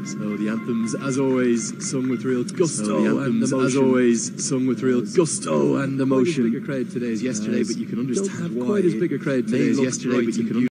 So the anthems, as always, sung with real gusto and emotion. As always, sung with real gusto and emotion. Quite as big a crowd today as yesterday, but you can understand don't have why. quite as big a crowd today as yesterday, but you can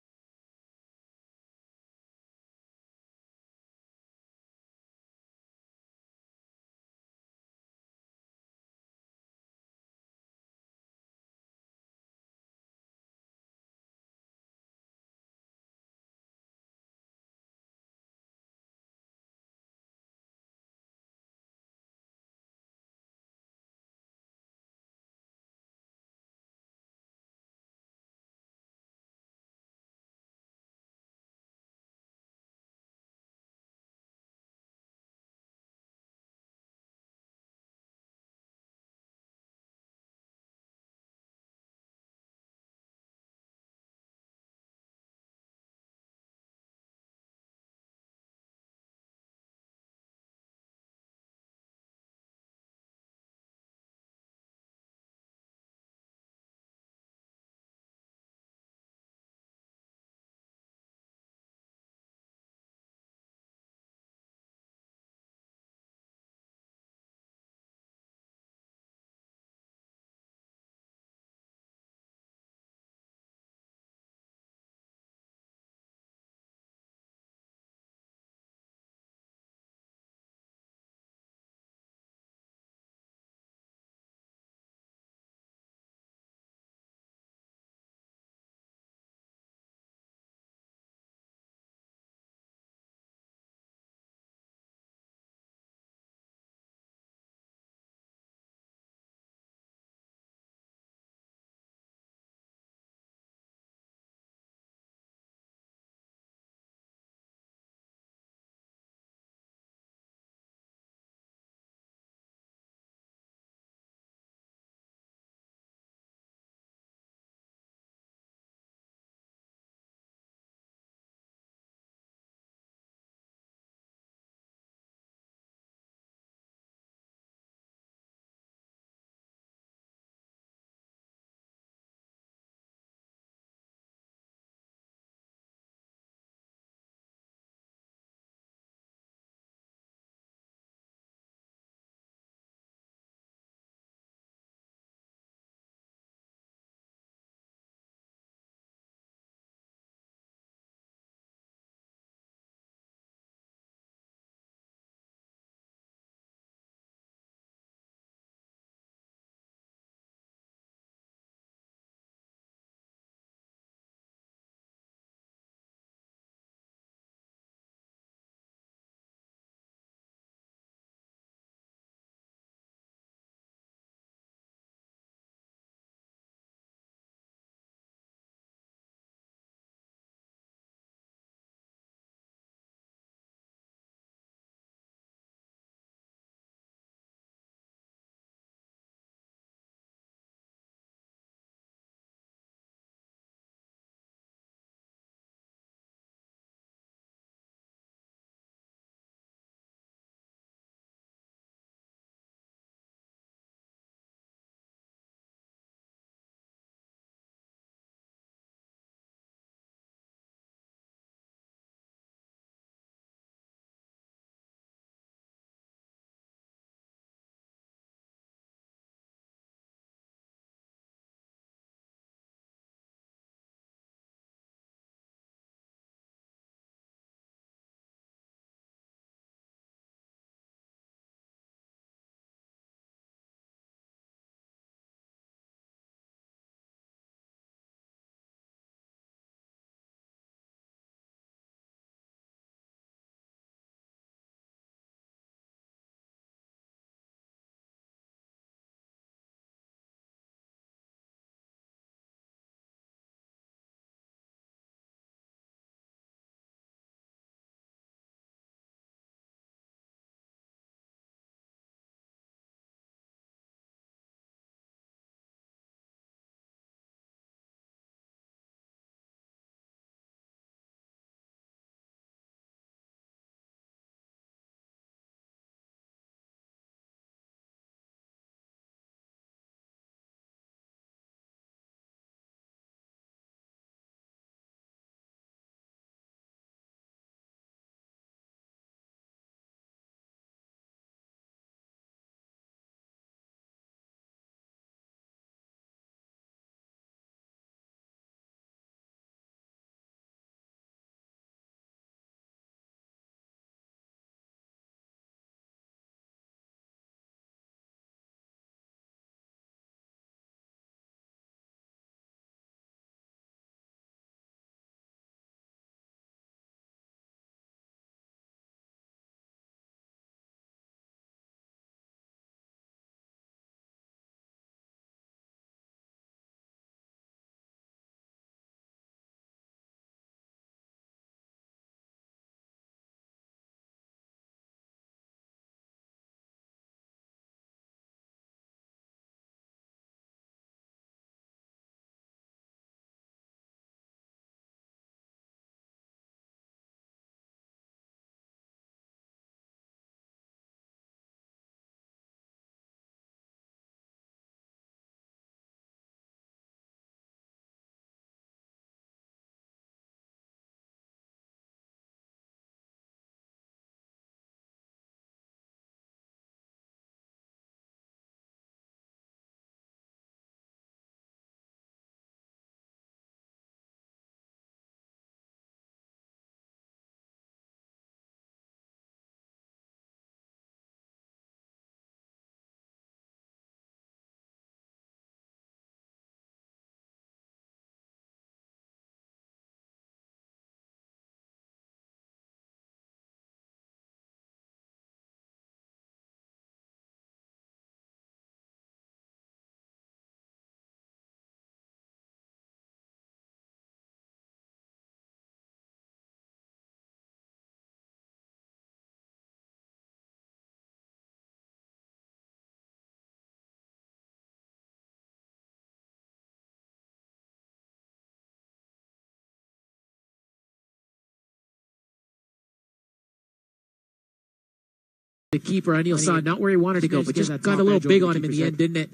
the keeper, Anil saw not where he wanted to go, but just got a little big on him in the end, didn't it,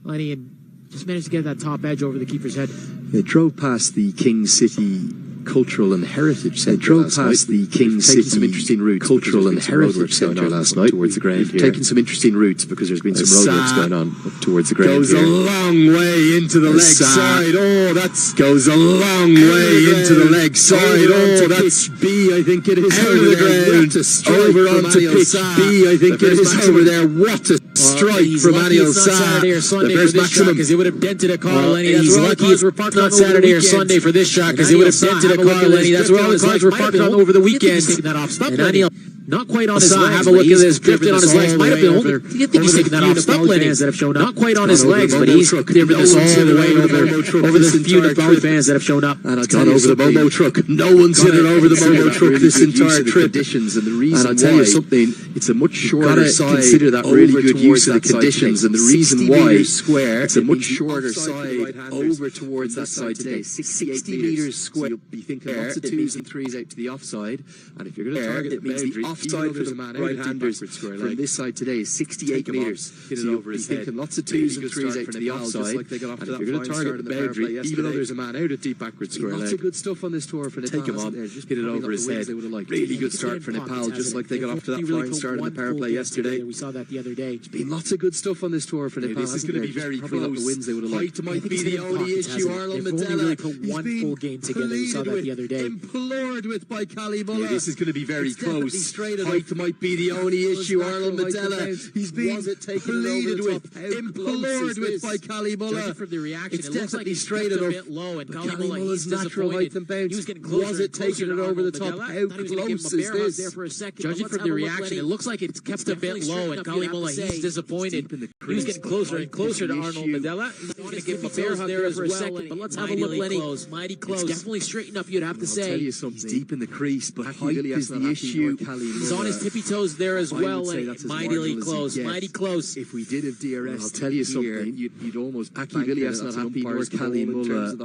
Lenny? And just managed to get that top edge over the keeper's head. They drove past the King City Cultural and Heritage Centre. They drove past the King City some interesting routes Cultural and Heritage Centre last night towards the ground. Taking some interesting routes because there's been some roadworks going on up towards the ground. Goes a long way into the leg side. Oh, that's goes a long way into the leg side. Oh, that's B. I think it is over the ground. Over onto pitch B. I think it is over there. What a strike from Anil Saturday or Sunday for this shot because he would have dented a car. He's lucky it's not Saturday or Sunday for this shot because he would have dented a car. That's where all the cars were parked on over the weekend. And Anil, not quite on his legs. Have a look at this. Drifted on his legs. Might have been over. You think he's taking that off? Stop letting fans that have shown up. Not quite on his legs, but he's driven this all the way over the few Nepali fans that have shown up. And I'll tell you over the Momo truck. No one's hit it over the Momo truck this entire trip. And I'll tell you something. It's a much shorter side. Consider that really good use of the conditions, and the reason why it's a much shorter side over towards that side today. 60 meters square. You'll be thinking lots of twos and threes out to the offside, and if you're going to target, it means the offside for the right-handers from this side today is 68 meters. So you'll be thinking lots of twos and threes out to the offside, and if you're going to target the boundary, even though there's a man out at deep backward square leg. Lots of good stuff on this tour for Nepal. Take him on, hit it over his head. Really good start for Nepal, just like they got off to that flying start in the power play yesterday. We saw that the other day. There's been lots of good stuff on this tour for Nepal. This is going to be very close. Height might be the only issue. Arnold Medela, one full game together. We saw that the other day. Implored with by Cali Mulla. This is going to be very close. Height might be the only issue. Arnold Medela, he's been pleaded with, implored with by Cali Mulla. From the reaction, it's definitely straight enough. A bit low, and Cali Mulla's natural height and bounce. He was getting closer. Was it taking it over the top? How close is this? There for a second. Judging from the reaction, it looks like it's kept a bit low, and Cali Mulla, he's disappointed. He was getting closer and closer to Arnold Medela. He's going to give him a bear hug there for a second, but let's have a look, Lenny. Mighty close. It's definitely straight enough, you'd have to say. I'll tell you something. He's deep in the crease, but height is the issue. He's on his tippy toes there as well, and mightily close, mighty close. If we did have DRS, I'll tell you something. You'd almost Aki Villias not happy nor Cali Mulla.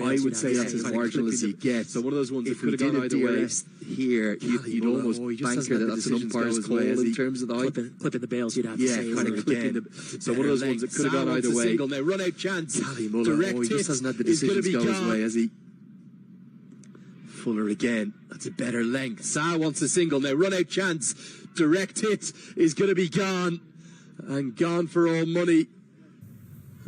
I would say that's as marginal as you get. So one of those ones that could have gone either way here, you'd almost banker that that's an umpire's call in terms of the height. Clipping the bails, you'd have to say. Yeah, kind of clipping. So one of those ones that could have gone either way. Now run out chance. Cali Mulla, he just hasn't had the decisions go his way, has he? Fuller again. That's a better length. Sa wants a single. Now run out chance. Direct hit is going to be gone. And gone for all money.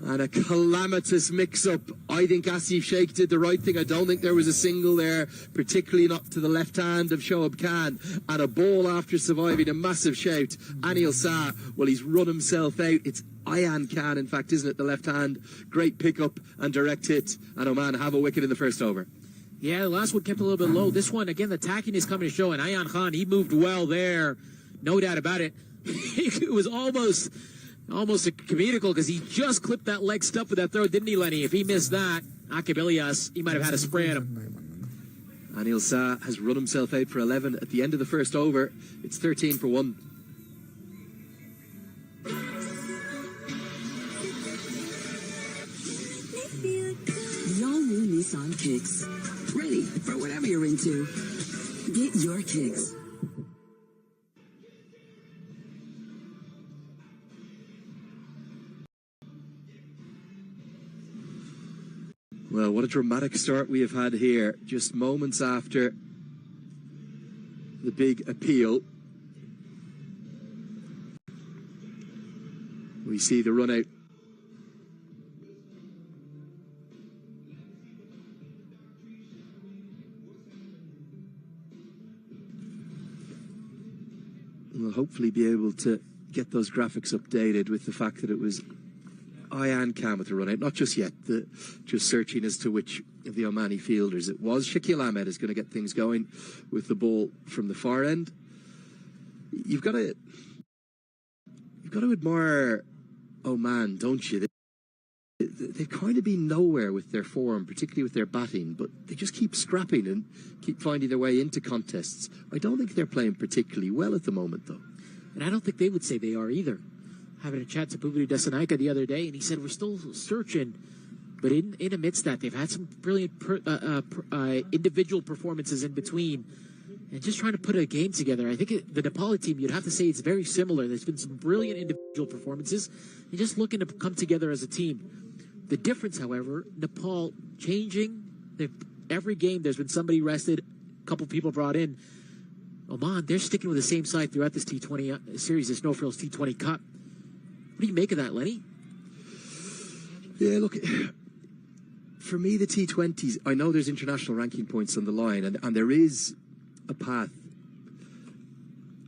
And a calamitous mix-up. I think Asif Sheikh did the right thing. I don't think there was a single there, particularly not to the left hand of Shoaib Khan. And a ball after surviving a massive shout. Anil Sa, well, he's run himself out. It's Ayan Khan, in fact, isn't it? The left hand. Great pickup and direct hit. And Oman have a wicket in the first over. Yeah, the last one kept a little bit low. This one, again, the tacking is coming to show. And Ayan Khan, he moved well there. No doubt about it. It was almost a comedical because he just clipped that leg stump with that throw, didn't he, Lenny? If he missed that, Akabilias, he might have had a spray at him. Anil Sa has run himself out for 11 at the end of the first over. It's 13 for 1. The all-new Nissan Kicks. Ready for whatever you're into. Get your kicks. Well, what a dramatic start we have had here. Just moments after the big appeal, we see the run out. We'll hopefully be able to get those graphics updated with the fact that it was Ayan Khan with the run out, not just yet, just searching as to which of the Omani fielders it was. Shakil Ahmed is going to get things going with the ball from the far end. You've got to admire Oman, don't you? They've kind of been nowhere with their form, particularly with their batting, but they just keep scrapping and keep finding their way into contests. I don't think they're playing particularly well at the moment, though. And I don't think they would say they are either. Having a chat to Bubuli Desanaika the other day, and he said, we're still searching. But in amidst that, they've had some brilliant individual performances in between. And just trying to put a game together. I think the Nepali team, you'd have to say it's very similar. There's been some brilliant individual performances. And just looking to come together as a team. The difference, however, Nepal changing. Every game there's been somebody rested, a couple people brought in. Oman, they're sticking with the same side throughout this T20 series, this No Frills T20 Cup. What do you make of that, Lenny? Yeah, look, for me, the T20s, I know there's international ranking points on the line, and there is a path,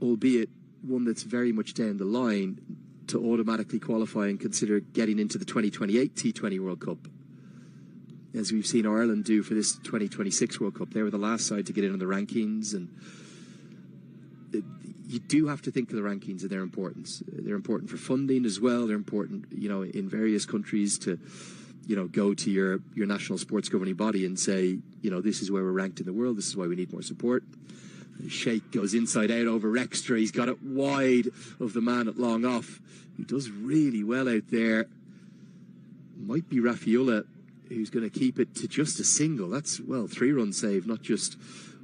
albeit one that's very much down the line, to automatically qualify and consider getting into the 2028 T20 World Cup. As we've seen Ireland do for this 2026 World Cup. They were the last side to get in on the rankings, and you do have to think of the rankings and their importance. They're important for funding as well. They're important, in various countries to, go to your national sports governing body and say, this is where we're ranked in the world. This is why we need more support. The Sheikh goes inside out over Rextra. He's got it wide of the man at long off. He does really well out there. Might be Rafaela who's going to keep it to just a single. That's, 3-run save, not just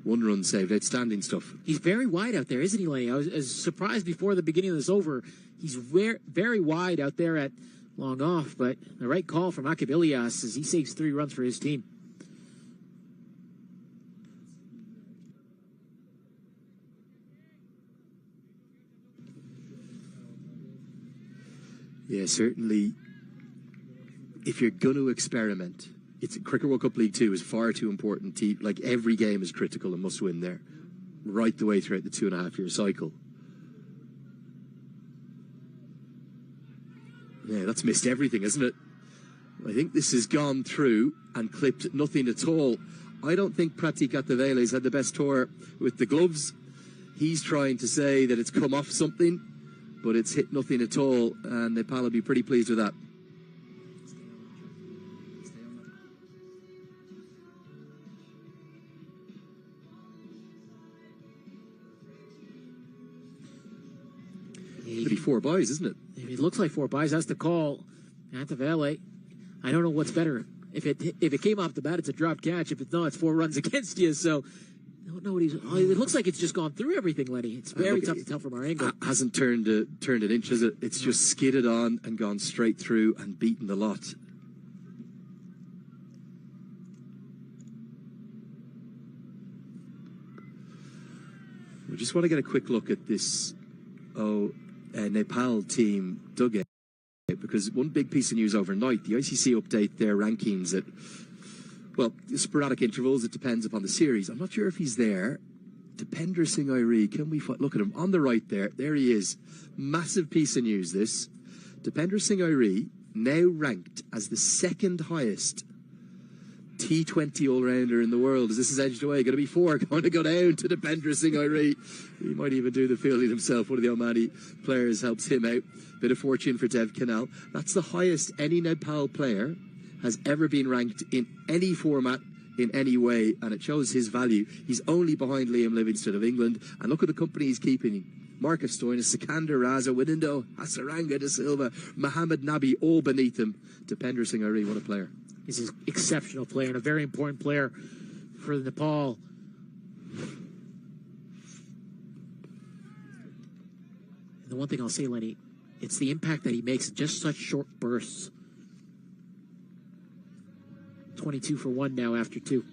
1-run save. Outstanding stuff. He's very wide out there, isn't he, Lenny? I was surprised before the beginning of this over. He's very wide out there at long off, but the right call from Akib Ilyas as he saves 3 runs for his team. Yeah, certainly. If you're going to experiment, Cricket World Cup League 2 is far too important. Like, every game is critical and must win there, right the way throughout the 2.5-year cycle. Yeah, that's missed everything, isn't it? I think this has gone through and clipped nothing at all. I don't think Pratik Attavele's had the best tour with the gloves. He's trying to say that it's come off something, but it's hit nothing at all, and Nepal will be pretty pleased with that. It'll be 4 buys, isn't it? It looks like 4 buys. That's the call. Attavele. I don't know what's better. If it came off the bat, it's a drop catch. If it's not, it's 4 runs against you. So I don't know what he's. It looks like it's just gone through everything, Lenny. It's very tough to tell from our angle. Hasn't turned an inch, has it? It's just skidded on and gone straight through and beaten the lot. We just want to get a quick look at this Nepal team dugout, because one big piece of news overnight, the ICC update their rankings at, sporadic intervals. It depends upon the series. I'm not sure if he's there. Dipender Singh Airi, can we look at him on the right there? There he is. Massive piece of news, this. Dipender Singh Airi, now ranked as the 2nd highest T20 all-rounder in the world. As this is edged away, going to be 4, going to go down to Dipender Singh Airi. He might even do the fielding himself. One of the Omani players helps him out. Bit of fortune for Dev Canal. That's the highest any Nepal player has ever been ranked in any format, in any way, and it shows his value. He's only behind Liam Livingstone of England, and look at the company he's keeping. Marcus Stoinis, Sikander Raza, Winindo, Hasaranga De Silva, Mohammed Nabi, all beneath him. Dipender Singh Airi, what a player. He's an exceptional player and a very important player for Nepal. And the one thing I'll say, Lenny, it's the impact that he makes in just such short bursts. 22 for 1 now after 2.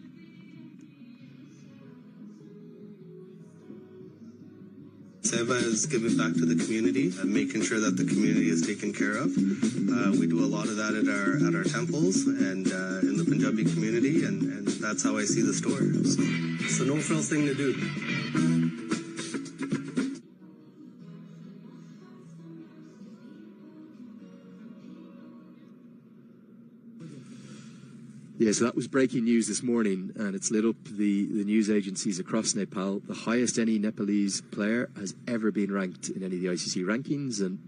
Seva is giving back to the community and making sure that the community is taken care of. We do a lot of that at our temples and in the Punjabi community, and that's how I see the store. So it's a no-frills thing to do. Yeah, so that was breaking news this morning, and it's lit up the news agencies across Nepal. The highest any Nepalese player has ever been ranked in any of the ICC rankings, and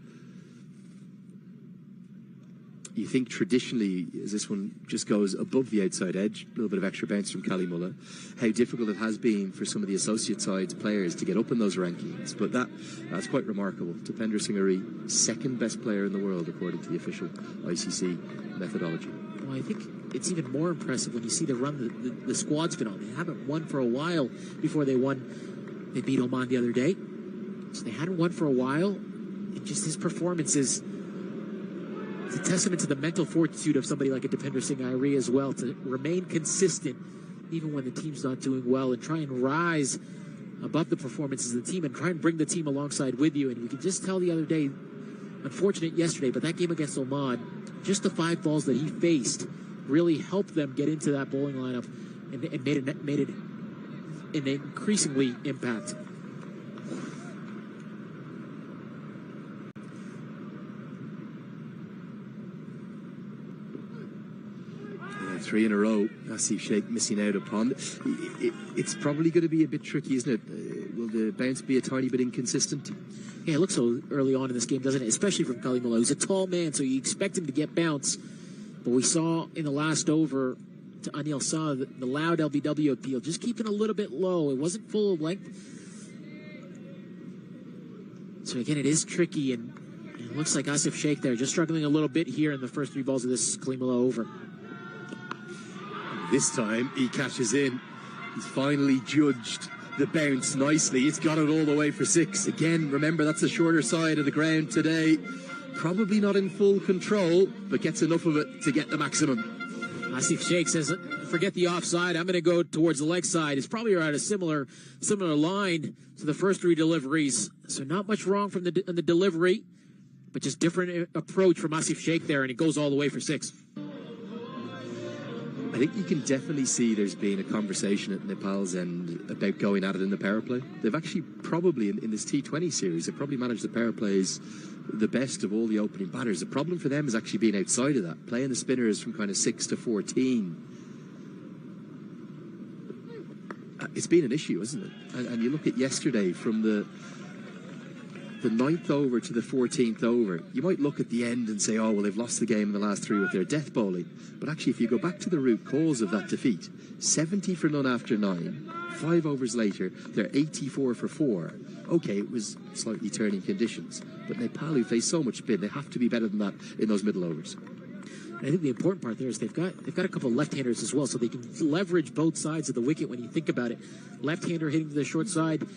you think traditionally, as this one just goes above the outside edge, a little bit of extra bounce from Kalimullah, how difficult it has been for some of the associate sides players to get up in those rankings. But that's quite remarkable. Dipender Singh Airi, 2nd best player in the world according to the official ICC methodology. Well, I think it's even more impressive when you see the run the squad's been on. They haven't won for a while before they won They beat Oman the other day, so they hadn't won for a while. And just his performances, it's a testament to the mental fortitude of somebody like a Deepinder Singh Airi as well, to remain consistent even when the team's not doing well, and try and rise above the performances of the team and try and bring the team alongside with you. And we could just tell the other day, unfortunate yesterday, but that game against Oman, just the 5 balls that he faced really helped them get into that bowling lineup and made it an increasingly impact. Three in a row, Asif Sheikh missing out upon. It's probably going to be a bit tricky, isn't it? Will the bounce be a tiny bit inconsistent? Yeah, it looks so early on in this game, doesn't it? Especially from Kalimullah, who's a tall man, so you expect him to get bounce. But we saw in the last over to Anil Shah, the loud LBW appeal, just keeping a little bit low. It wasn't full of length. So again, it is tricky, and it looks like Asif Sheikh there, just struggling a little bit here in the first 3 balls of this Kalimullah over. This time, he catches in. He's finally judged the bounce nicely. He's got it all the way for 6. Again, remember, that's the shorter side of the ground today. Probably not in full control, but gets enough of it to get the maximum. Asif Sheikh says, forget the offside. I'm going to go towards the leg side. It's probably around a similar line to the first 3 deliveries. So not much wrong from the delivery, but just different approach from Asif Sheikh there, and it goes all the way for 6. I think you can definitely see there's been a conversation at Nepal's end about going at it in the power play. They've actually probably, in this T20 series, they've probably managed the power plays the best of all the opening batters. The problem for them is actually being outside of that, playing the spinners from kind of 6 to 14. It's been an issue, isn't it? And you look at yesterday, from the 9th over to the 14th over, you might look at the end and say, oh, well, they've lost the game in the last 3 with their death bowling. But actually, if you go back to the root cause of that defeat, 70 for none after 9, 5 overs later, they're 84 for 4. Okay, it was slightly turning conditions. But Nepal, who face so much spin, they have to be better than that in those middle overs. I think the important part there is they've got a couple of left-handers as well, so they can leverage both sides of the wicket when you think about it. Left-hander hitting to the short side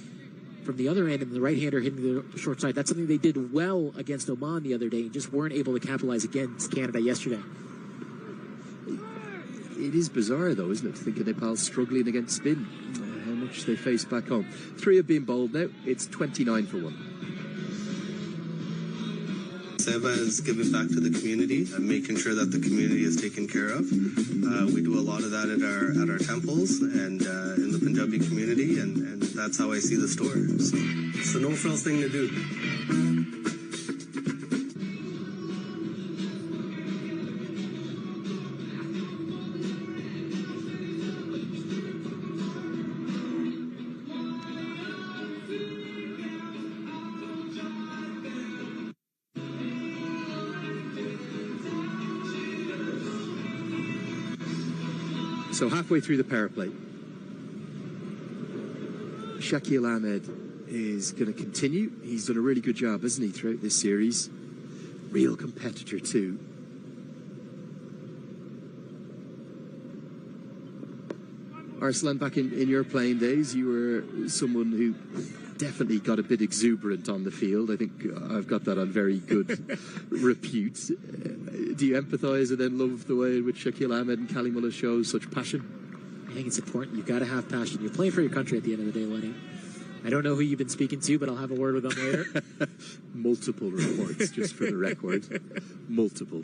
from the other end, and the right-hander hitting the short side. That's something they did well against Oman the other day and just weren't able to capitalize against Canada yesterday. It is bizarre, though, isn't it, to think of Nepal struggling against spin, how much they face back home. 3 have been bowled now. It's 29 for 1. Seva is giving back to the community and making sure that the community is taken care of. We do a lot of that at our temples and in the Punjabi community, and that's how I see the store. So it's a no-frills thing to do. So halfway through the power play, Shakil Ahmed is going to continue. He's done a really good job, hasn't he, throughout this series? Real competitor too. Arslan, back in your playing days, you were someone who definitely got a bit exuberant on the field. I think I've got that on very good repute. Do you empathise and then love the way in which Shakil Ahmed and Kalimullah show such passion? I think it's important. You've got to have passion. You're playing for your country at the end of the day, Lenny. I don't know who you've been speaking to, but I'll have a word with them later. Multiple reports, just for the record. Multiple.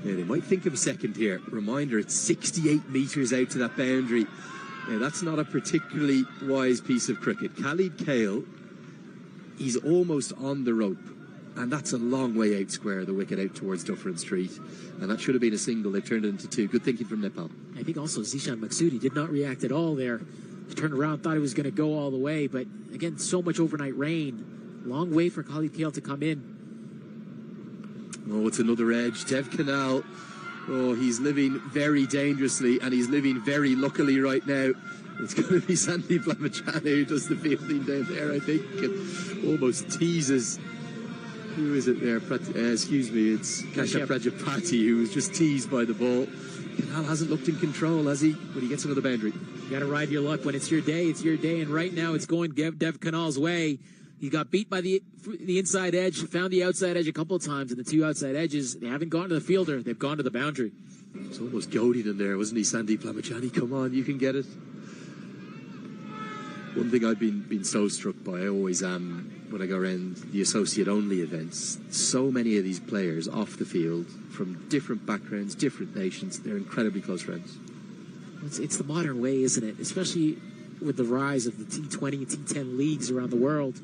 Yeah, they might think of a second here. Reminder, it's 68 metres out to that boundary. Yeah, that's not a particularly wise piece of cricket. Khalid Kale, he's almost on the rope. And that's a long way out square, the wicket out towards Dufferin Street. And that should have been a single. They've turned it into 2. Good thinking from Nepal. I think also Zishan Maksudi did not react at all there. He turned around, thought he was going to go all the way. But again, so much overnight rain. Long way for Khalid Kale to come in. Oh, it's another edge. Dev Canal. Oh, he's living very dangerously, and he's living very luckily right now. It's going to be Sandeep Lamachana who does the fielding down there, I think, and almost teases Who is it there? Excuse me, it's Kashyap Prajapati, who was just teased by the ball. Kanal hasn't looked in control, has he? But he gets another boundary. You got to ride your luck. When it's your day, it's your day. And right now, it's going Dev Kanal's way. He got beat by the inside edge, found the outside edge a couple of times, and the two outside edges, they haven't gone to the fielder. They've gone to the boundary. It's almost goaded in there, wasn't he, Sandeep Lamachani? Come on, you can get it. One thing I've been so struck by, I always am, when I go around the associate-only events, so many of these players off the field, from different backgrounds, different nations, they're incredibly close friends. It's the modern way, isn't it? Especially with the rise of the T20 and T10 leagues around the world.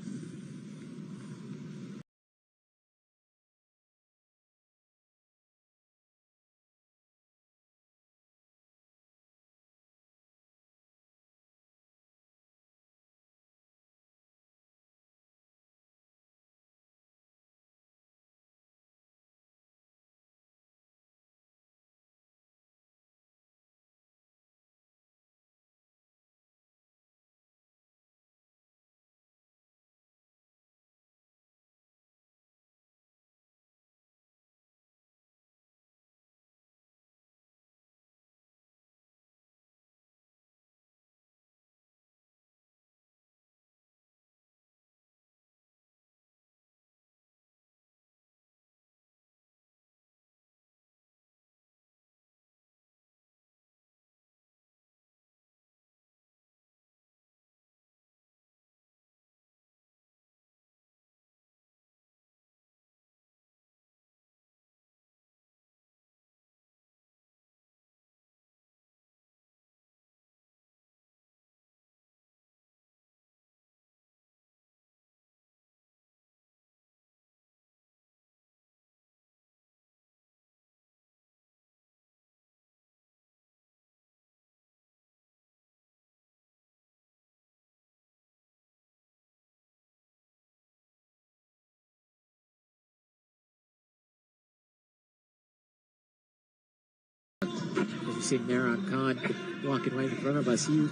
You see Imran Khan walking right in front of us. He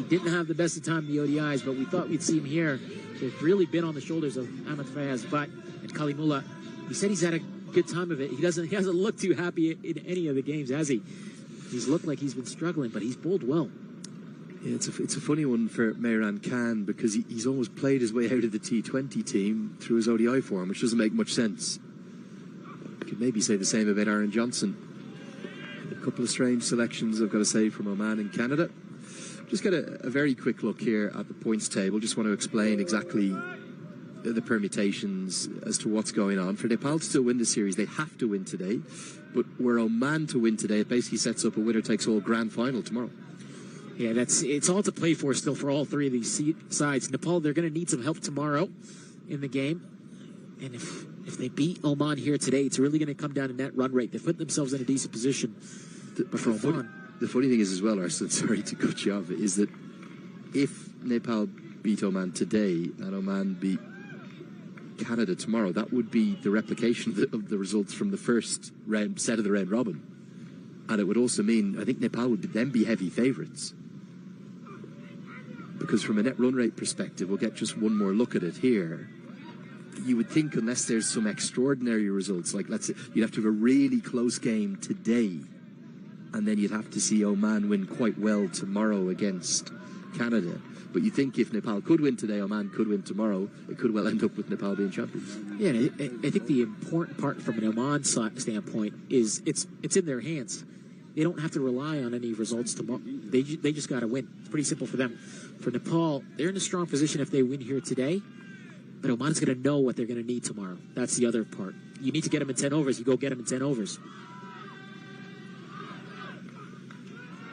didn't have the best of time in the ODIs, but we thought we'd see him here. They've really been on the shoulders of Ahmed Fayaz, but at Kalimullah, he said he's had a good time of it. He hasn't looked too happy in any of the games, has he? He's looked like he's been struggling, but he's bowled well. Yeah, it's a funny one for Imran Khan because he's almost played his way out of the T20 team through his ODI form, which doesn't make much sense. You could maybe say the same about Aaron Johnson. A couple of strange selections, I've got to say, from Oman and Canada. Just get a very quick look here at the points table. Just want to explain exactly the permutations as to what's going on. For Nepal to still win the series, they have to win today. But were Oman to win today, it basically sets up a winner-takes-all grand final tomorrow. Yeah, it's all to play for still for all three of these sides. Nepal, they're going to need some help tomorrow in the game. And if they beat Oman here today, it's really going to come down to net run rate. They've put themselves in a decent position. The funny thing is as well, Arslan, sorry to cut you off, is that if Nepal beat Oman today and Oman beat Canada tomorrow, that would be the replication of the results from the first set of the round robin. And it would also mean, I think Nepal would then be heavy favourites. Because from a net run rate perspective, we'll get just one more look at it here. You would think unless there's some extraordinary results, like let's say you'd have to have a really close game today, and then you'd have to see Oman win quite well tomorrow against Canada. But you think if Nepal could win today, Oman could win tomorrow, it could well end up with Nepal being champions. Yeah, I think the important part from an Oman standpoint is it's in their hands. They don't have to rely on any results tomorrow. They just got to win. It's pretty simple for them. For Nepal, they're in a strong position if they win here today. But Oman's going to know what they're going to need tomorrow. That's the other part. You need to get them in 10 overs. You go get them in 10 overs.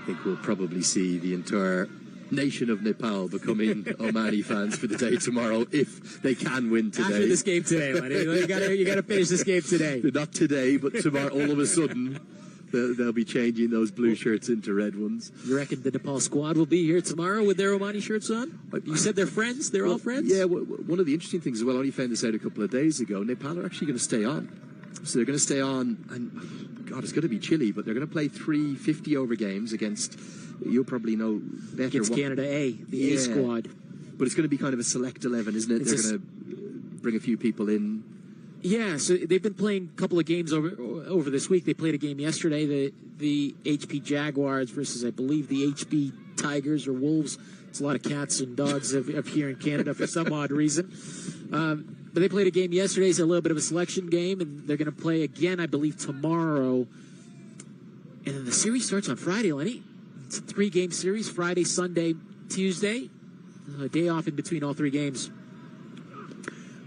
I think we'll probably see the entire nation of Nepal becoming Omani fans for the day tomorrow if they can win today. After this game today, man. You got to finish this game today. Not today, but tomorrow. All of a sudden, they'll be changing those blue shirts into red ones. You reckon the Nepal squad will be here tomorrow with their Omani shirts on? You said they're friends? They're all friends? Yeah, one of the interesting things as well, I only found this out a couple of days ago, Nepal are actually going to stay on. So they're going to stay on, and God, it's going to be chilly, but they're going to play 3 50-over games against, you'll probably know better. Against Canada A, the A squad. But it's going to be kind of a select 11, isn't it? They're going to bring a few people in Yeah, so they've been playing a couple of games over this week. They played a game yesterday, the HP Jaguars versus, I believe, the HP Tigers or Wolves. There's a lot of cats and dogs up here in Canada for some odd reason. But they played a game yesterday. It's a little bit of a selection game, and they're going to play again, I believe, tomorrow. And then the series starts on Friday, Lenny. It's a 3-game series, Friday, Sunday, Tuesday. A day off in between all 3 games.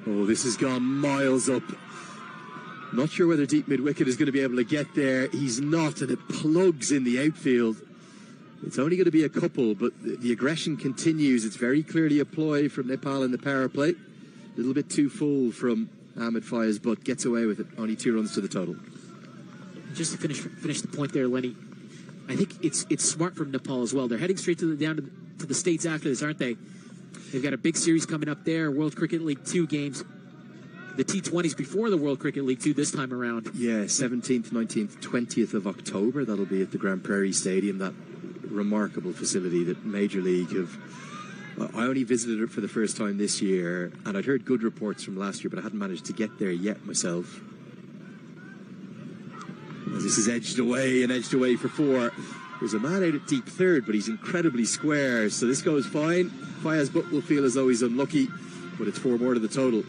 Oh, this has gone miles up. Not sure whether deep mid-wicket is going to be able to get there. He's not, and it plugs in the outfield. It's only going to be a couple, but the aggression continues. It's very clearly a ploy from Nepal in the power play. A little bit too full from Ahmed Fayez, but gets away with it. Only 2 runs to the total. Just to finish the point there, Lenny, I think it's smart from Nepal as well. They're heading straight down to the States after this, aren't they? They've got a big series coming up there, World Cricket League 2 games. The T20s before the World Cricket League 2 this time around. Yeah, 17th, 19th, 20th of October. That'll be at the Grand Prairie Stadium, that remarkable facility that Major League have... I only visited it for the first time this year, and I'd heard good reports from last year, but I hadn't managed to get there yet myself. As this is edged away for 4. There's a man out at deep third, but he's incredibly square, so this goes fine. Fayez Butt will feel as though he's unlucky, but it's 4 more to the total.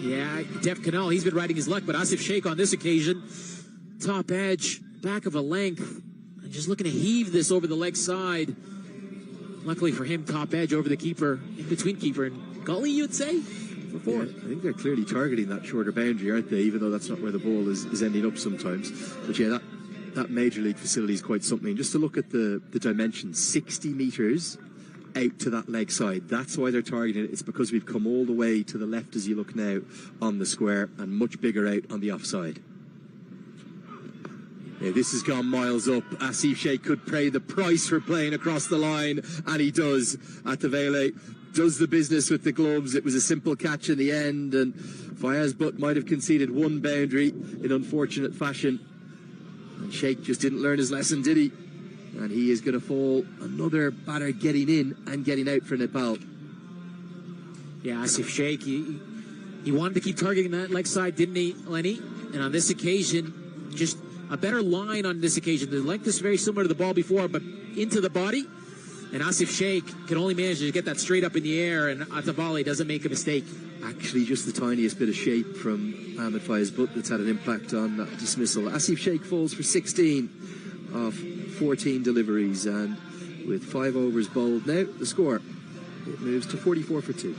Yeah, Def Canal, he's been riding his luck, but Asif Sheikh on this occasion, top edge, back of a length, and just looking to heave this over the leg side. Luckily for him, top edge over the keeper, in between keeper and gully, you'd say, for 4. Yeah, I think they're clearly targeting that shorter boundary, aren't they? Even though that's not where the ball is ending up sometimes. But yeah, that Major League facility is quite something. Just to look at the dimensions, 60 metres out to that leg side. That's why they're targeting it. It's because we've come all the way to the left as you look now on the square, and much bigger out on the offside. Yeah, this has gone miles up. Asif Sheikh could pay the price for playing across the line, and he does. At the Vele, does the business with the gloves. It was a simple catch in the end, and Fayez Butt might have conceded 1 boundary in unfortunate fashion. And Sheikh just didn't learn his lesson, did he? And he is going to fall. Another batter getting in and getting out for Nepal. Yeah, Asif Sheikh, he wanted to keep targeting that leg side, didn't he, Lenny? And on this occasion, just a better line on this occasion. The length is very similar to the ball before, but into the body. And Asif Sheikh can only manage to get that straight up in the air, and Atavale doesn't make a mistake. Actually, just the tiniest bit of shape from Ahmed Fayez Butt that's had an impact on that dismissal. Asif Sheikh falls for 16 of 14 deliveries, and with 5 overs bowled now, the score, it moves to 44 for 2.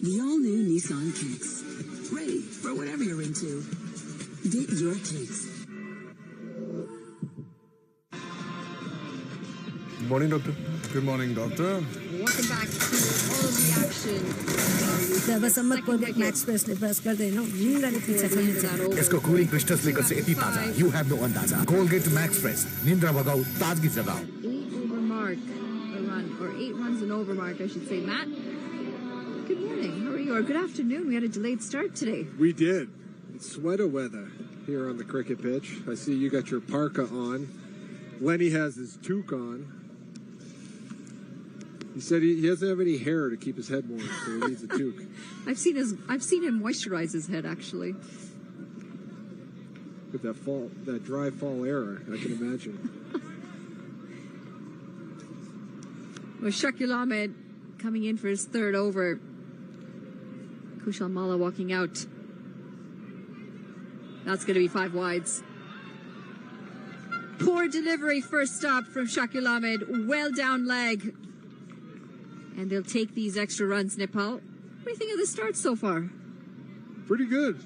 The all-new Nissan Kicks. Ready for whatever you're into. Get your kicks. Good morning, Doctor. Good morning, Doctor. Welcome back to all of the action. जबसम्म Colgate max फ्रेशले brush गर्दैन निन्द अनि पिछा छोड्छ यसको cooling crystals लेकर से यति ताजा you have no अन्दाजा Colgate max fresh निन्द्रा भगाऊ ताजगी जगाऊ 8 over mark a run, or 8 runs and over mark, I should say. Matt, good morning. How are you? Or good afternoon. We had a delayed start today. We did. It's sweater weather here on the cricket pitch. I see you got your parka on. Lenny has his toque on. He said he doesn't have any hair to keep his head warm, so he needs a toque. I've seen him moisturize his head, actually. With that dry fall air, I can imagine. Well, Shakil Ahmed coming in for his 3rd over. Kushal Malla walking out. That's going to be 5 wides. Poor delivery first stop from Shakil Ahmed. Well down leg. And they'll take these extra runs, Nepal. What do you think of the start so far? Pretty good.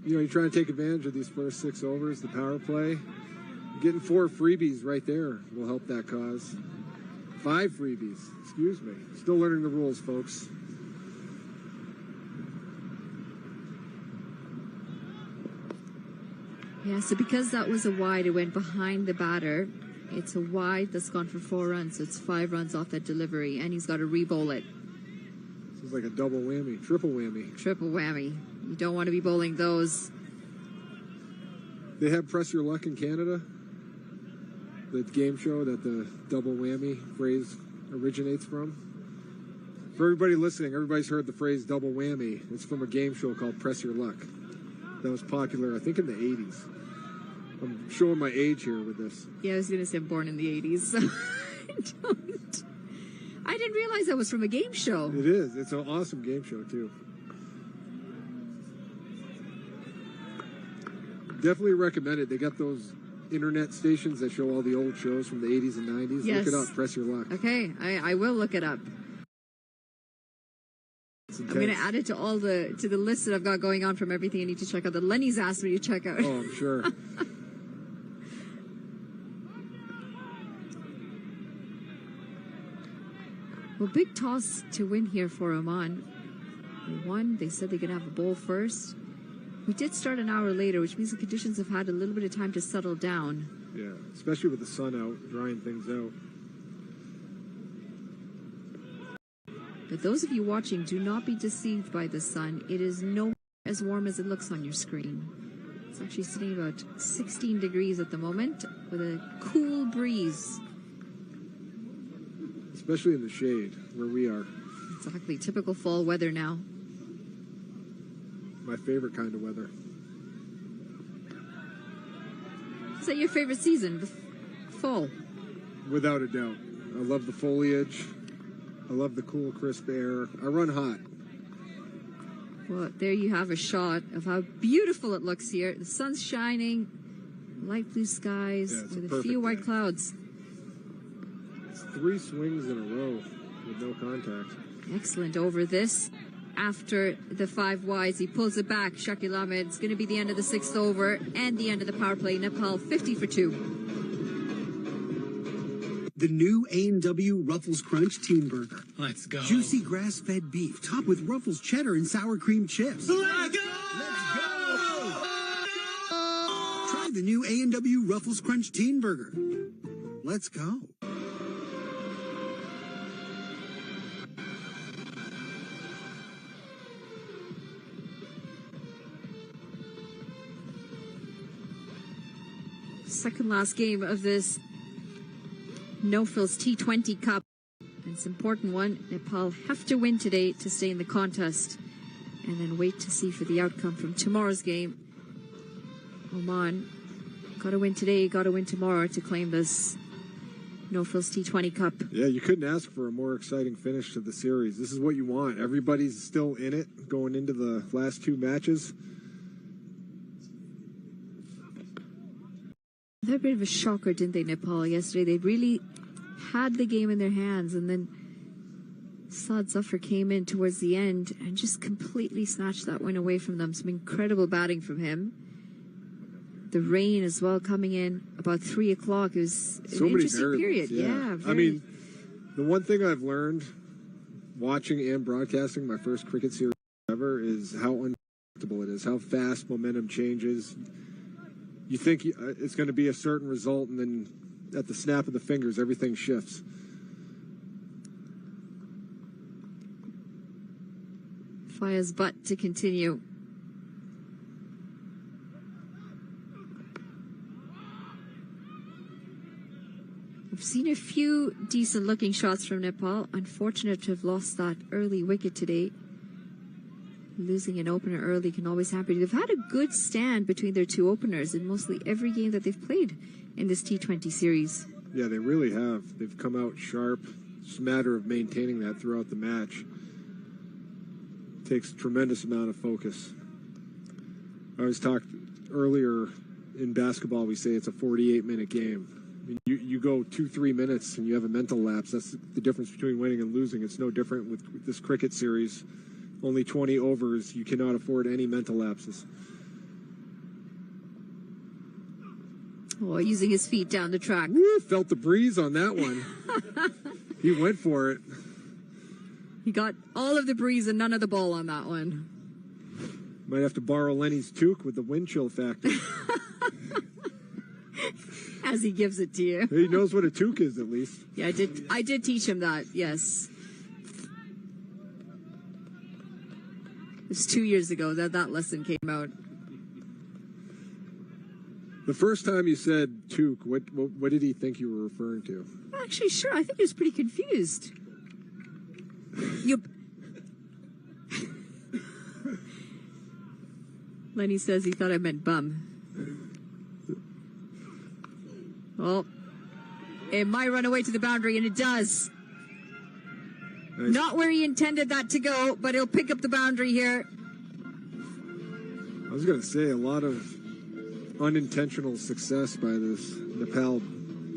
You're trying to take advantage of these first 6 overs, the power play. Getting 4 freebies right there will help that cause. 5 freebies, excuse me. Still learning the rules, folks. Yeah, so because that was a wide, it went behind the batter. It's a wide that's gone for 4 runs, so it's 5 runs off that delivery, and he's got to re-bowl it. This is like a double whammy, triple whammy. Triple whammy. You don't want to be bowling those. They have Press Your Luck in Canada, the game show that the double whammy phrase originates from. For everybody listening, everybody's heard the phrase double whammy. It's from a game show called Press Your Luck that was popular, I think, in the 80s. I'm showing my age here with this. Yeah, I was going to say I'm born in the 80s, so I didn't realize that was from a game show. It is. It's an awesome game show, too. Definitely recommend it. They got those internet stations that show all the old shows from the 80s and 90s. Yes. Look it up. Press Your Luck. Okay, I will look it up. I'm going to add it to the list that I've got going on from everything I need to check out. That Lenny's asked me to check out. Oh, I'm sure. Well, big toss to win here for Oman. They won. They said they're going to have a bowl first. We did start an hour later, which means the conditions have had a little bit of time to settle down. Yeah, especially with the sun out, drying things out. But those of you watching, do not be deceived by the sun. It is nowhere as warm as it looks on your screen. It's actually sitting about 16 degrees at the moment with a cool breeze. Especially in the shade, where we are. Exactly, typical fall weather now. My favorite kind of weather. Is that your favorite season, the fall? Without a doubt. I love the foliage. I love the cool, crisp air. I run hot. Well, there you have a shot of how beautiful it looks here. The sun's shining, light blue skies, with a few white clouds. It's 3 swings in a row with no contact. Excellent over this. After the 5 wides, he pulls it back. Shakil Ahmed. It's going to be the end of the 6th over and the end of the power play. Nepal 50 for 2. The new A&W Ruffles Crunch Teen Burger. Let's go. Juicy grass-fed beef, topped with Ruffles cheddar and sour cream chips. Let's go! Let's go! Try the new A&W Ruffles Crunch Teen Burger. Let's go. Second last game of this No-Frills T20 Cup. And it's an important one. Nepal have to win today to stay in the contest. And then wait to see for the outcome from tomorrow's game. Oman, got to win today, got to win tomorrow to claim this No-Frills T20 Cup. Yeah, you couldn't ask for a more exciting finish to the series. This is what you want. Everybody's still in it going into the last 2 matches. They had a bit of a shocker, didn't they, Nepal, yesterday? They really had the game in their hands, and then Saad Zafar came in towards the end and just completely snatched that win away from them. Some incredible batting from him. The rain as well coming in about 3 o'clock. It was an interesting period. Yeah, I mean, the one thing I've learned watching and broadcasting my first cricket series ever is how unpredictable it is, how fast momentum changes. You think it's going to be a certain result, and then at the snap of the fingers, everything shifts. Faya's butt to continue. We've seen a few decent-looking shots from Nepal. Unfortunate to have lost that early wicket today. Losing an opener early can always happen. They've had a good stand between their 2 openers in mostly every game that they've played in this T20 series. Yeah, they really have. They've come out sharp. It's a matter of maintaining that throughout the match. It takes a tremendous amount of focus. I was talked earlier in basketball, we say it's a 48-minute game. I mean, you go 2-3 minutes and you have a mental lapse. That's the difference between winning and losing. It's no different with this cricket series. Only 20 overs. You cannot afford any mental lapses. Oh, using his feet down the track. Woo, felt the breeze on that one. He went for it. He got all of the breeze and none of the ball on that one. Might have to borrow Lenny's toque with the wind chill factor. As he gives it to you. He knows what a toque is, at least. Yeah, I did teach him that, yes. It was 2 years ago that lesson came out. The first time you said Took, what did he think you were referring to? Actually, sure. I think he was pretty confused. Lenny says he thought I meant bum. Well, it might run away to the boundary, and it does. Nice. Not where he intended that to go, but he'll pick up the boundary here. I was going to say, a lot of unintentional success by this Nepal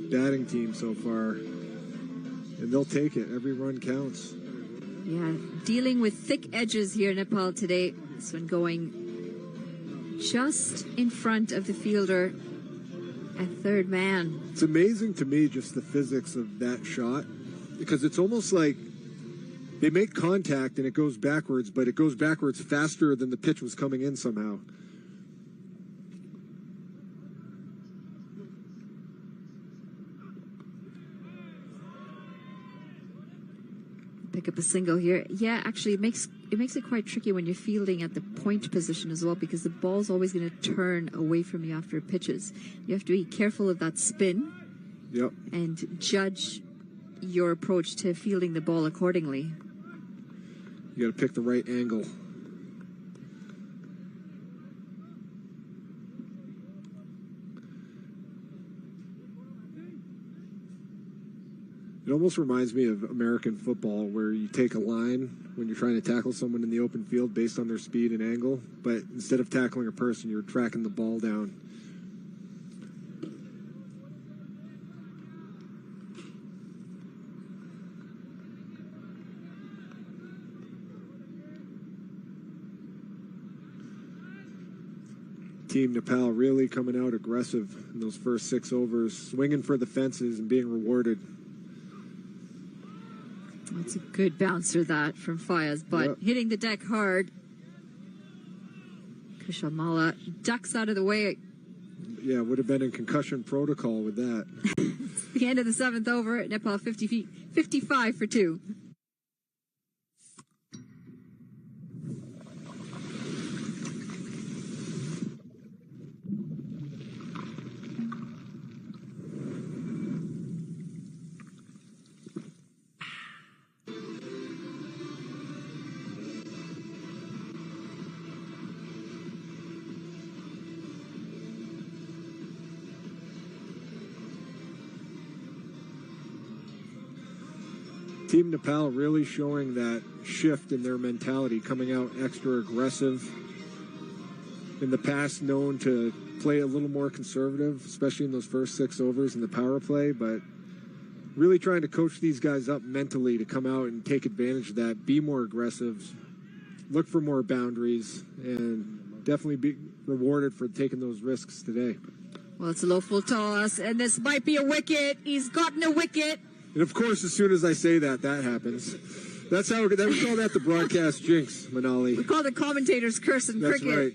batting team so far. And they'll take it. Every run counts. Yeah, dealing with thick edges here in Nepal today. This one going just in front of the fielder at third man. It's amazing to me just the physics of that shot, because it's almost like they make contact and it goes backwards, but it goes backwards faster than the pitch was coming in somehow. Pick up a single here. Yeah, actually, it makes it quite tricky when you're fielding at the point position as well, because the ball's always going to turn away from you after it pitches. You have to be careful of that spin. Yep. And judge your approach to fielding the ball accordingly. You got to pick the right angle. It almost reminds me of American football, where you take a line when you're trying to tackle someone in the open field based on their speed and angle, but instead of tackling a person, you're tracking the ball down. Team Nepal really coming out aggressive in those first 6 overs, swinging for the fences and being rewarded. That's a good bouncer, that, from Fayez, but hitting the deck hard. Kushamala ducks out of the way. Yeah, would have been in concussion protocol with that. It's the end of the 7th over. Nepal 55 for 2. Team Nepal really showing that shift in their mentality, coming out extra aggressive. In the past, known to play a little more conservative, especially in those first 6 overs in the power play, but really trying to coach these guys up mentally to come out and take advantage of that, be more aggressive, look for more boundaries, and definitely be rewarded for taking those risks today. Well, it's a low full toss, and this might be a wicket. He's gotten a wicket. And of course, as soon as I say that, that happens. That's how we call that the broadcast jinx, Manali. We call the commentators curse in cricket. That's right.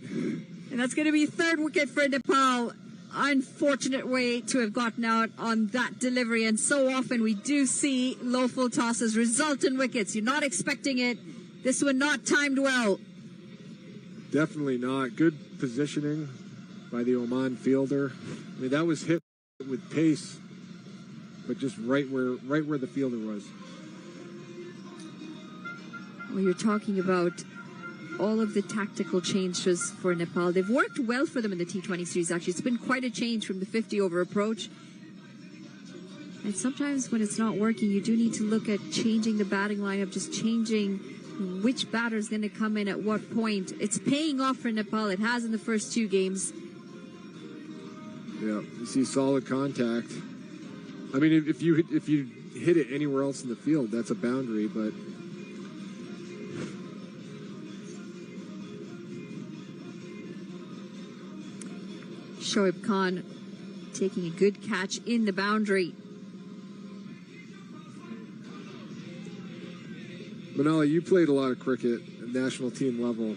And that's going to be 3rd wicket for Nepal. Unfortunate way to have gotten out on that delivery. And so often we do see low full tosses result in wickets. You're not expecting it. This one not timed well. Definitely not. Good positioning by the Oman fielder. I mean, that was hit with pace, but just right where the fielder was. Well, you're talking about all of the tactical changes for Nepal. They've worked well for them in the T20 series, actually. It's been quite a change from the 50-over approach. And sometimes when it's not working, you do need to look at changing the batting lineup, just changing which batter is going to come in at what point. It's paying off for Nepal. It has in the first 2 games. Yeah, you see solid contact. I mean, if you hit it anywhere else in the field, that's a boundary, but Shoaib Khan taking a good catch in the boundary. Manali, you played a lot of cricket at national team level.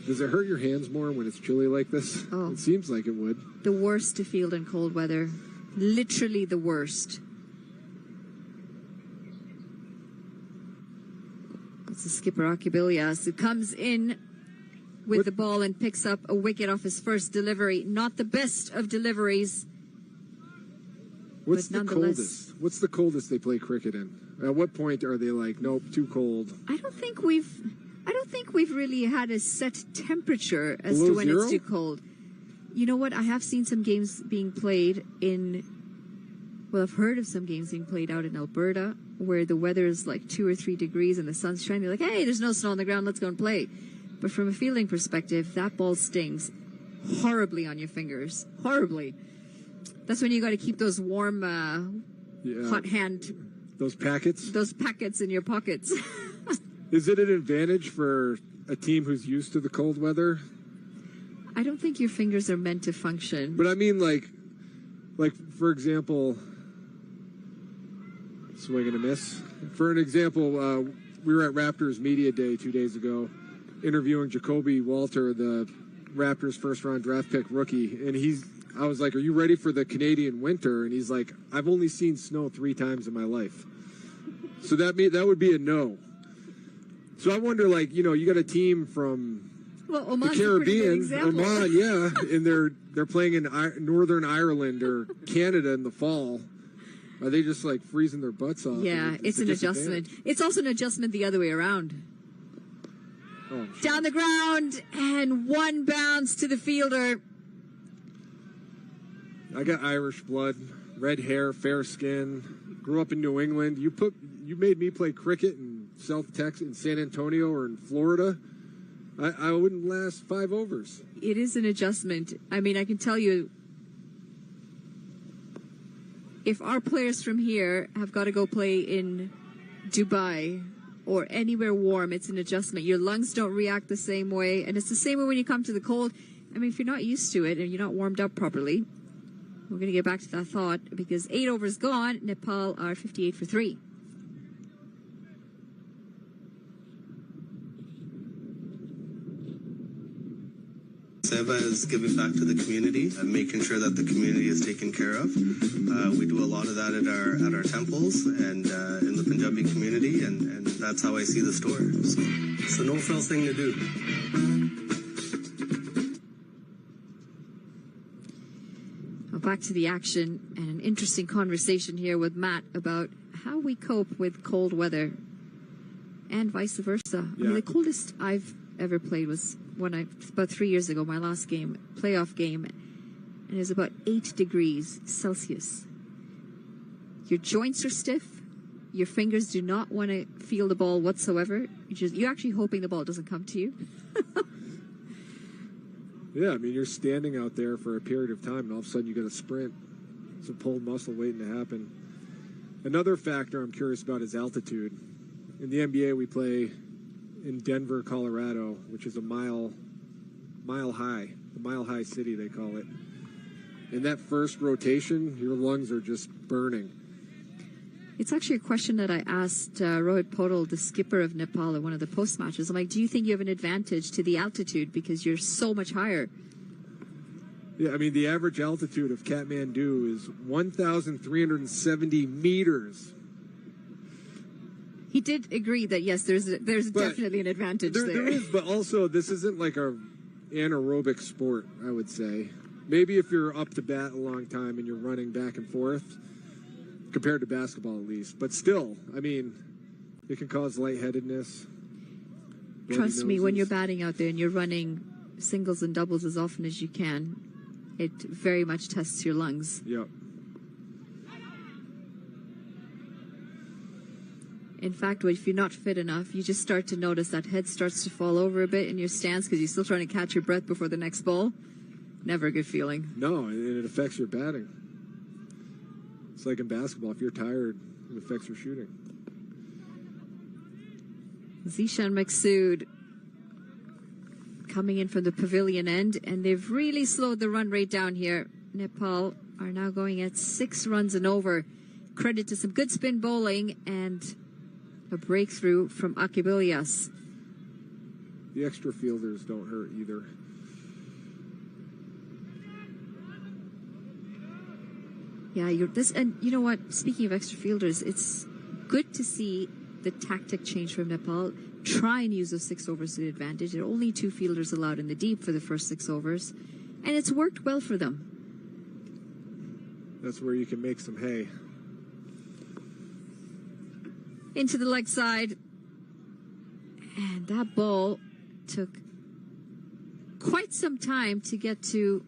Does it hurt your hands more when it's chilly like this? Oh. It seems like it would. The worst to field in cold weather. Literally the worst. It's the skipper Akibilias who comes in with the ball and picks up a wicket off his first delivery. Not the best of deliveries. What's the coldest? What's the coldest they play cricket in? At what point are they like, nope, too cold? I don't think we've really had a set temperature as Below to when zero? it's too cold. You know what? I have seen some games being played in. Well, I've heard of some games being played out in Alberta where the weather is like 2 or 3 degrees and the sun's shining. They're like, hey, there's no snow on the ground. Let's go and play. But from a fielding perspective, that ball stings horribly on your fingers. Horribly. That's when you got to keep those warm, hot hand. Those packets? Those packets in your pockets. Is it an advantage for a team who's used to the cold weather? I don't think your fingers are meant to function. But I mean, like for example, swing and a miss. For an example, we were at Raptors Media Day 2 days ago, interviewing Jacoby Walter, the Raptors first-round draft pick rookie, and I was like, "Are you ready for the Canadian winter?" And he's like, "I've only seen snow 3 times in my life." So that would be a no. So I wonder, like, you know, you got a team from Oman's the Caribbean, a pretty good example. Oman, yeah, and they're playing in Northern Ireland or Canada in the fall. Are they just like freezing their butts off? Yeah, it's an adjustment. It's also an adjustment the other way around. Oh, sure. Down the ground and one bounce to the fielder. I got Irish blood, red hair, fair skin. Grew up in New England. You made me play cricket in South Texas, in San Antonio, or in Florida. I wouldn't last 5 overs. It is an adjustment. I mean, I can tell you, if our players from here have got to go play in Dubai or anywhere warm, it's an adjustment. Your lungs don't react the same way, and it's the same way when you come to the cold. I mean, if you're not used to it and you're not warmed up properly, we're going to get back to that thought, because 8 overs gone, Nepal are 58 for 3. Seva is giving back to the community and making sure that the community is taken care of. We do a lot of that at our temples and in the Punjabi community, and that's how I see the store. So it's a no-frills thing to do. Back to the action, and an interesting conversation here with Matt about how we cope with cold weather and vice versa. Yeah. I mean, the coldest I've ever played was about 3 years ago, my last game, playoff game, and it was about 8 degrees Celsius. Your joints are stiff. Your fingers do not want to feel the ball whatsoever. You're actually hoping the ball doesn't come to you. Yeah, I mean, you're standing out there for a period of time, and all of a sudden you get a sprint. It's a pulled muscle waiting to happen. Another factor I'm curious about is altitude. In the NBA, we play in Denver, Colorado, which is a mile high, the mile high city they call it. In that first rotation, your lungs are just burning. It's actually a question that I asked Rohit Podal, the skipper of Nepal, at one of the post matches. I'm like, do you think you have an advantage to the altitude because you're so much higher? Yeah, I mean, the average altitude of Kathmandu is 1,370 meters. He did agree that, yes, there's definitely an advantage there. There is, but also this isn't like a anaerobic sport, I would say. Maybe if you're up to bat a long time and you're running back and forth, compared to basketball at least. But still, I mean, it can cause lightheadedness. Trust me, when you're batting out there and you're running singles and doubles as often as you can, it very much tests your lungs. Yep. In fact, if you're not fit enough, you just start to notice that head starts to fall over a bit in your stance because you're still trying to catch your breath before the next ball. Never a good feeling. No, and it affects your batting. It's like in basketball. If you're tired, it affects your shooting. Zishan Maksud coming in from the pavilion end, and they've really slowed the run rate down here. Nepal are now going at 6 runs and over. Credit to some good spin bowling and a breakthrough from Akib Ilyas. The extra fielders don't hurt either. Yeah, and you know what? Speaking of extra fielders, it's good to see the tactic change from Nepal. Try and use those 6 overs to the advantage. There are only 2 fielders allowed in the deep for the first 6 overs. And it's worked well for them. That's where you can make some hay. Into the leg side. And that ball took quite some time to get to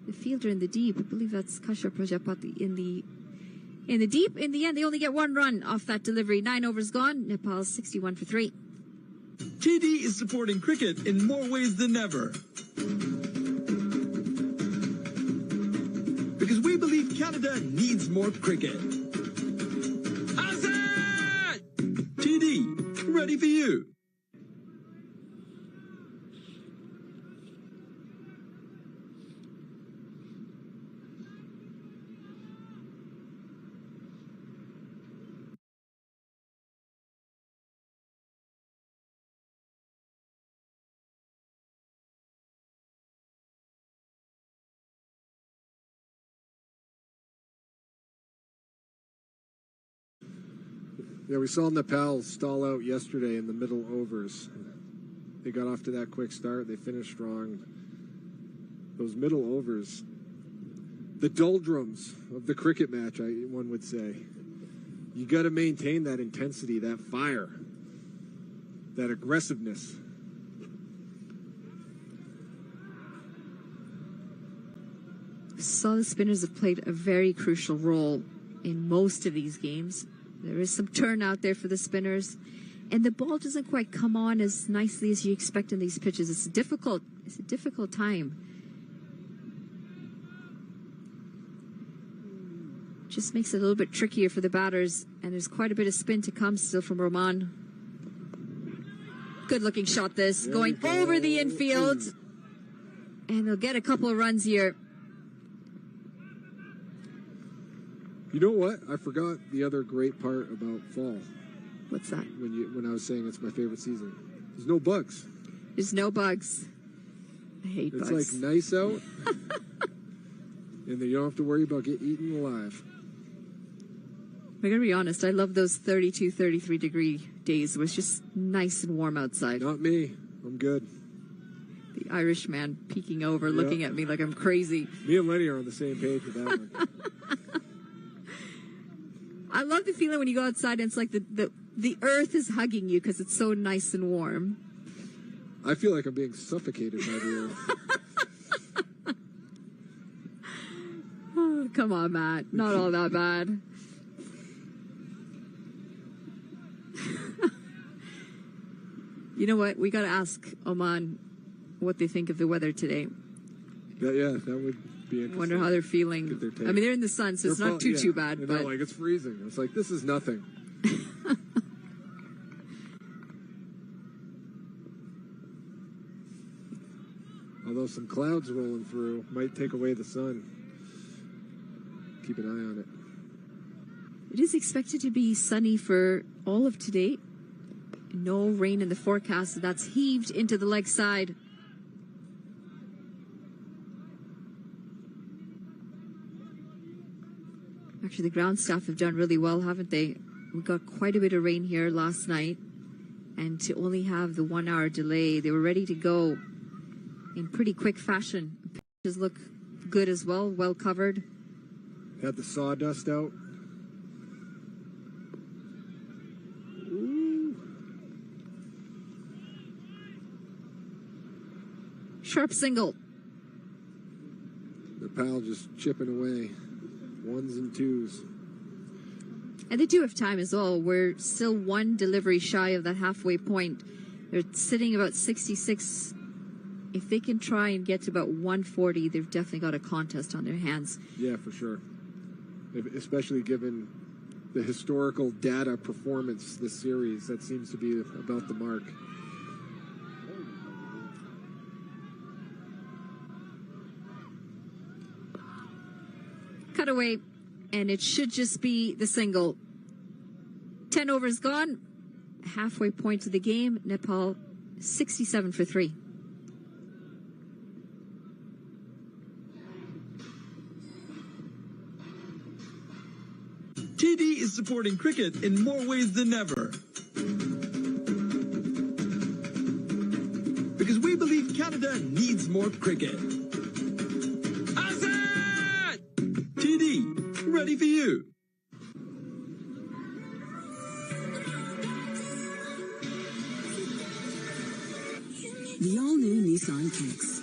the fielder in the deep. I believe that's Kashyap Prajapati in the deep. In the end, they only get 1 run off that delivery. 9 overs gone. Nepal 61 for 3. TD is supporting cricket in more ways than ever. Because we believe Canada needs more cricket. Hazard! TD, ready for you. Yeah, we saw Nepal stall out yesterday in the middle overs. They got off to that quick start. They finished strong. Those middle overs, the doldrums of the cricket match, one would say. You got to maintain that intensity, that fire, that aggressiveness. Solid spinners have played a very crucial role in most of these games. There is some turn out there for the spinners, and the ball doesn't quite come on as nicely as you expect in these pitches. It's a difficult time. Just makes it a little bit trickier for the batters, and there's quite a bit of spin to come still from Oman. Good looking shot this, going over the infield, and they'll get a couple of runs here. You know what? I forgot the other great part about fall. What's that? When I was saying it's my favorite season. There's no bugs. There's no bugs. I hate bugs. It's like nice out. And then you don't have to worry about getting eaten alive. I gotta be honest, I love those 32, 33 degree days. It was just nice and warm outside. Not me. I'm good. The Irish man peeking over, looking at me like I'm crazy. Me and Lenny are on the same page with that one. I love the feeling when you go outside and it's like the earth is hugging you because it's so nice and warm. I feel like I'm being suffocated by the earth. Oh, come on, Matt. Not all that bad. You know what? We got to ask Oman what they think of the weather today. Yeah, that would be interesting. Wonder how they're feeling. I mean, they're in the sun, so it's not too bad. But like it's freezing. It's like this is nothing. Although some clouds rolling through might take away the sun. Keep an eye on it. It is expected to be sunny for all of today. No rain in the forecast, so that's heaved into the leg side. Actually, the ground staff have done really well, haven't they? We got quite a bit of rain here last night, and to only have the 1 hour delay, they were ready to go in pretty quick fashion. Pitches look good as well, well covered. Had the sawdust out. Ooh. Sharp single. Nepal just chipping away. 1s and 2s. And they do have time as well. We're still 1 delivery shy of that halfway point. They're sitting about 66. If they can try and get to about 140, they've definitely got a contest on their hands. Yeah, for sure. Especially given the historical data performance this series, that seems to be about the mark. Cut away, and it should just be the single. 10 overs gone. Halfway point of the game. Nepal 67 for 3. TD is supporting cricket in more ways than ever. Because we believe Canada needs more cricket. Azad! TD, ready for you. The all-new Nissan Kicks.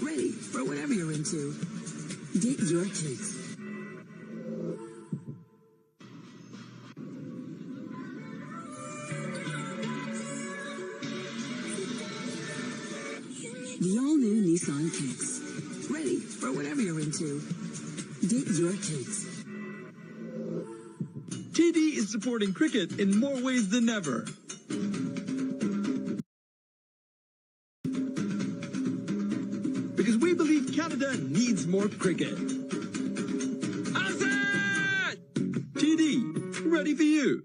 Ready for whatever you're into. Get your kicks. The all-new Nissan Kicks. Ready for whatever you're into. Get your kicks. TD is supporting cricket in more ways than ever. Because we believe Canada needs more cricket. Azad! TD, ready for you.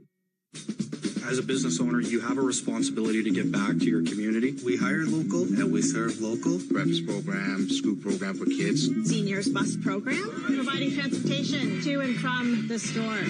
As a business owner, you have a responsibility to give back to your community. We hire local and we serve local. Breakfast program, school program for kids. Seniors bus program, providing transportation to and from the store.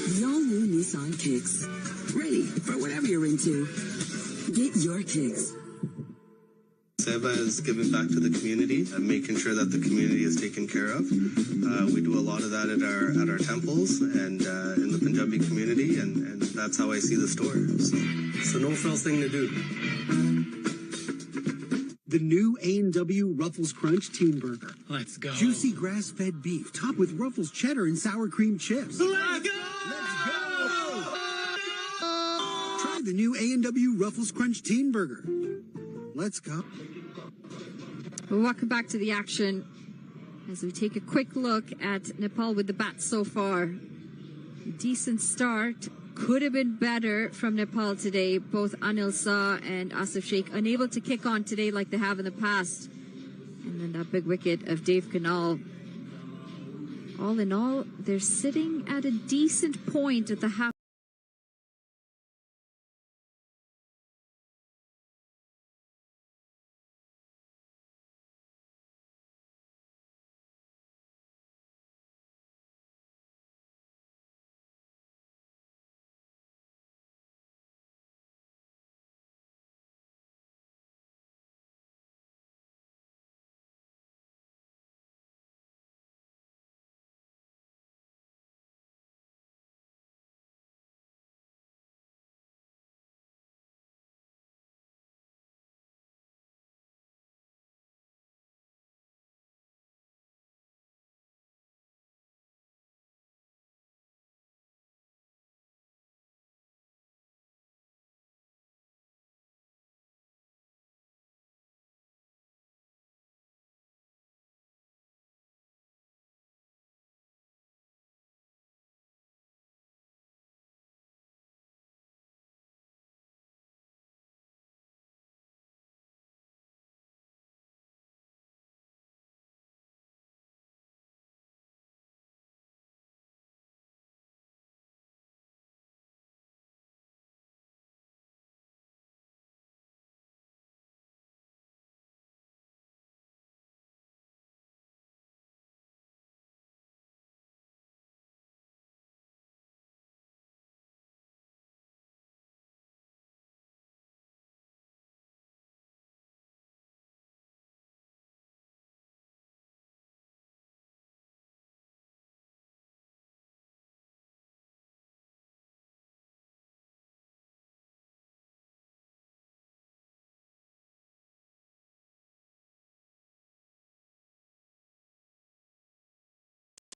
The all-new Nissan Kicks. Ready for whatever you're into. Get your kicks. Seba is giving back to the community and making sure that the community is taken care of. We do a lot of that at our temples and in the Punjabi community, and that's how I see the store. So it's a no-frills thing to do. The new A&W Ruffles Crunch Teen Burger. Let's go. Juicy grass-fed beef topped with Ruffles cheddar and sour cream chips. Let's go! Try the new A&W Ruffles Crunch Teen Burger. Let's go. Well, welcome back to the action as we take a quick look at Nepal with the bats so far. Decent start. Could have been better from Nepal today. Both Anil Shah and Asif Sheikh unable to kick on today like they have in the past. And then that big wicket of Dave Kanal. All in all, they're sitting at a decent point at the half.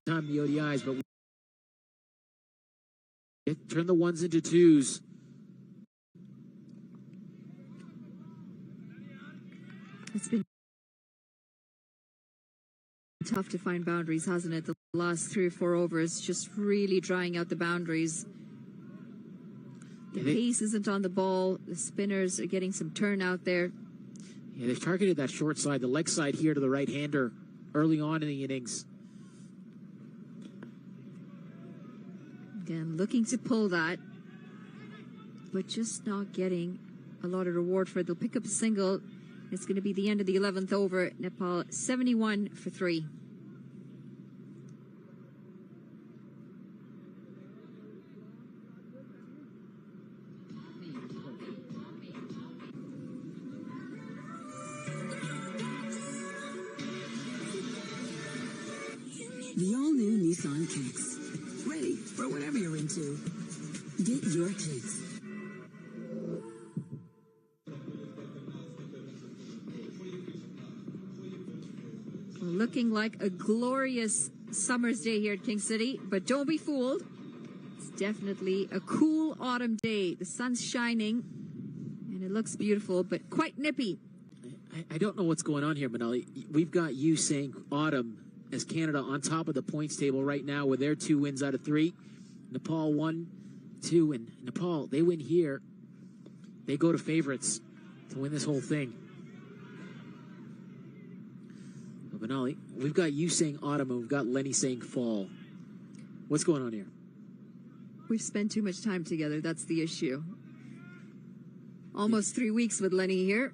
Time the ODIs, but we turn the ones into twos. It's been tough to find boundaries, hasn't it? The last 3 or 4 overs just really drying out the boundaries. The pace isn't on the ball. The spinners are getting some turn out there. Yeah, they've targeted that short side, the leg side here to the right-hander early on in the innings. Again, looking to pull that, but just not getting a lot of reward for it. They'll pick up a single. It's going to be the end of the 11th over. Nepal 71 for 3. The all-new Nissan Kicks. Ready for whatever you're into. Get your kicks. Looking like a glorious summer's day here at King City, but don't be fooled. It's definitely a cool autumn day. The sun's shining, and it looks beautiful, but quite nippy. I don't know what's going on here, Manali. We've got you saying autumn as Canada on top of the points table right now with their 2 wins out of 3. Nepal 1, 2, and Nepal, they win here. They go to favorites to win this whole thing. But Manali, we've got you saying autumn and we've got Lenny saying fall. What's going on here? We've spent too much time together. That's the issue. Almost 3 weeks with Lenny here.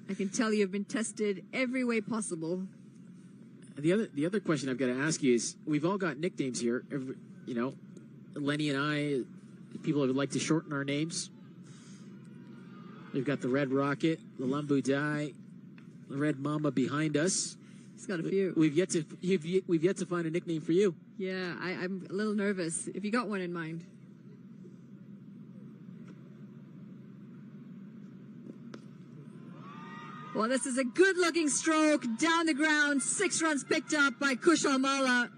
I can tell you've been tested every way possible. The other question I've got to ask you is, we've all got nicknames here. Lenny and I, people would like to shorten our names. We've got the Red Rocket, the Lumbu Dai, the Red Mama behind us. He's got a few. We've yet to find a nickname for you. Yeah, I'm a little nervous. If you got one in mind. Well, this is a good-looking stroke down the ground. 6 runs picked up by Kushal Malla.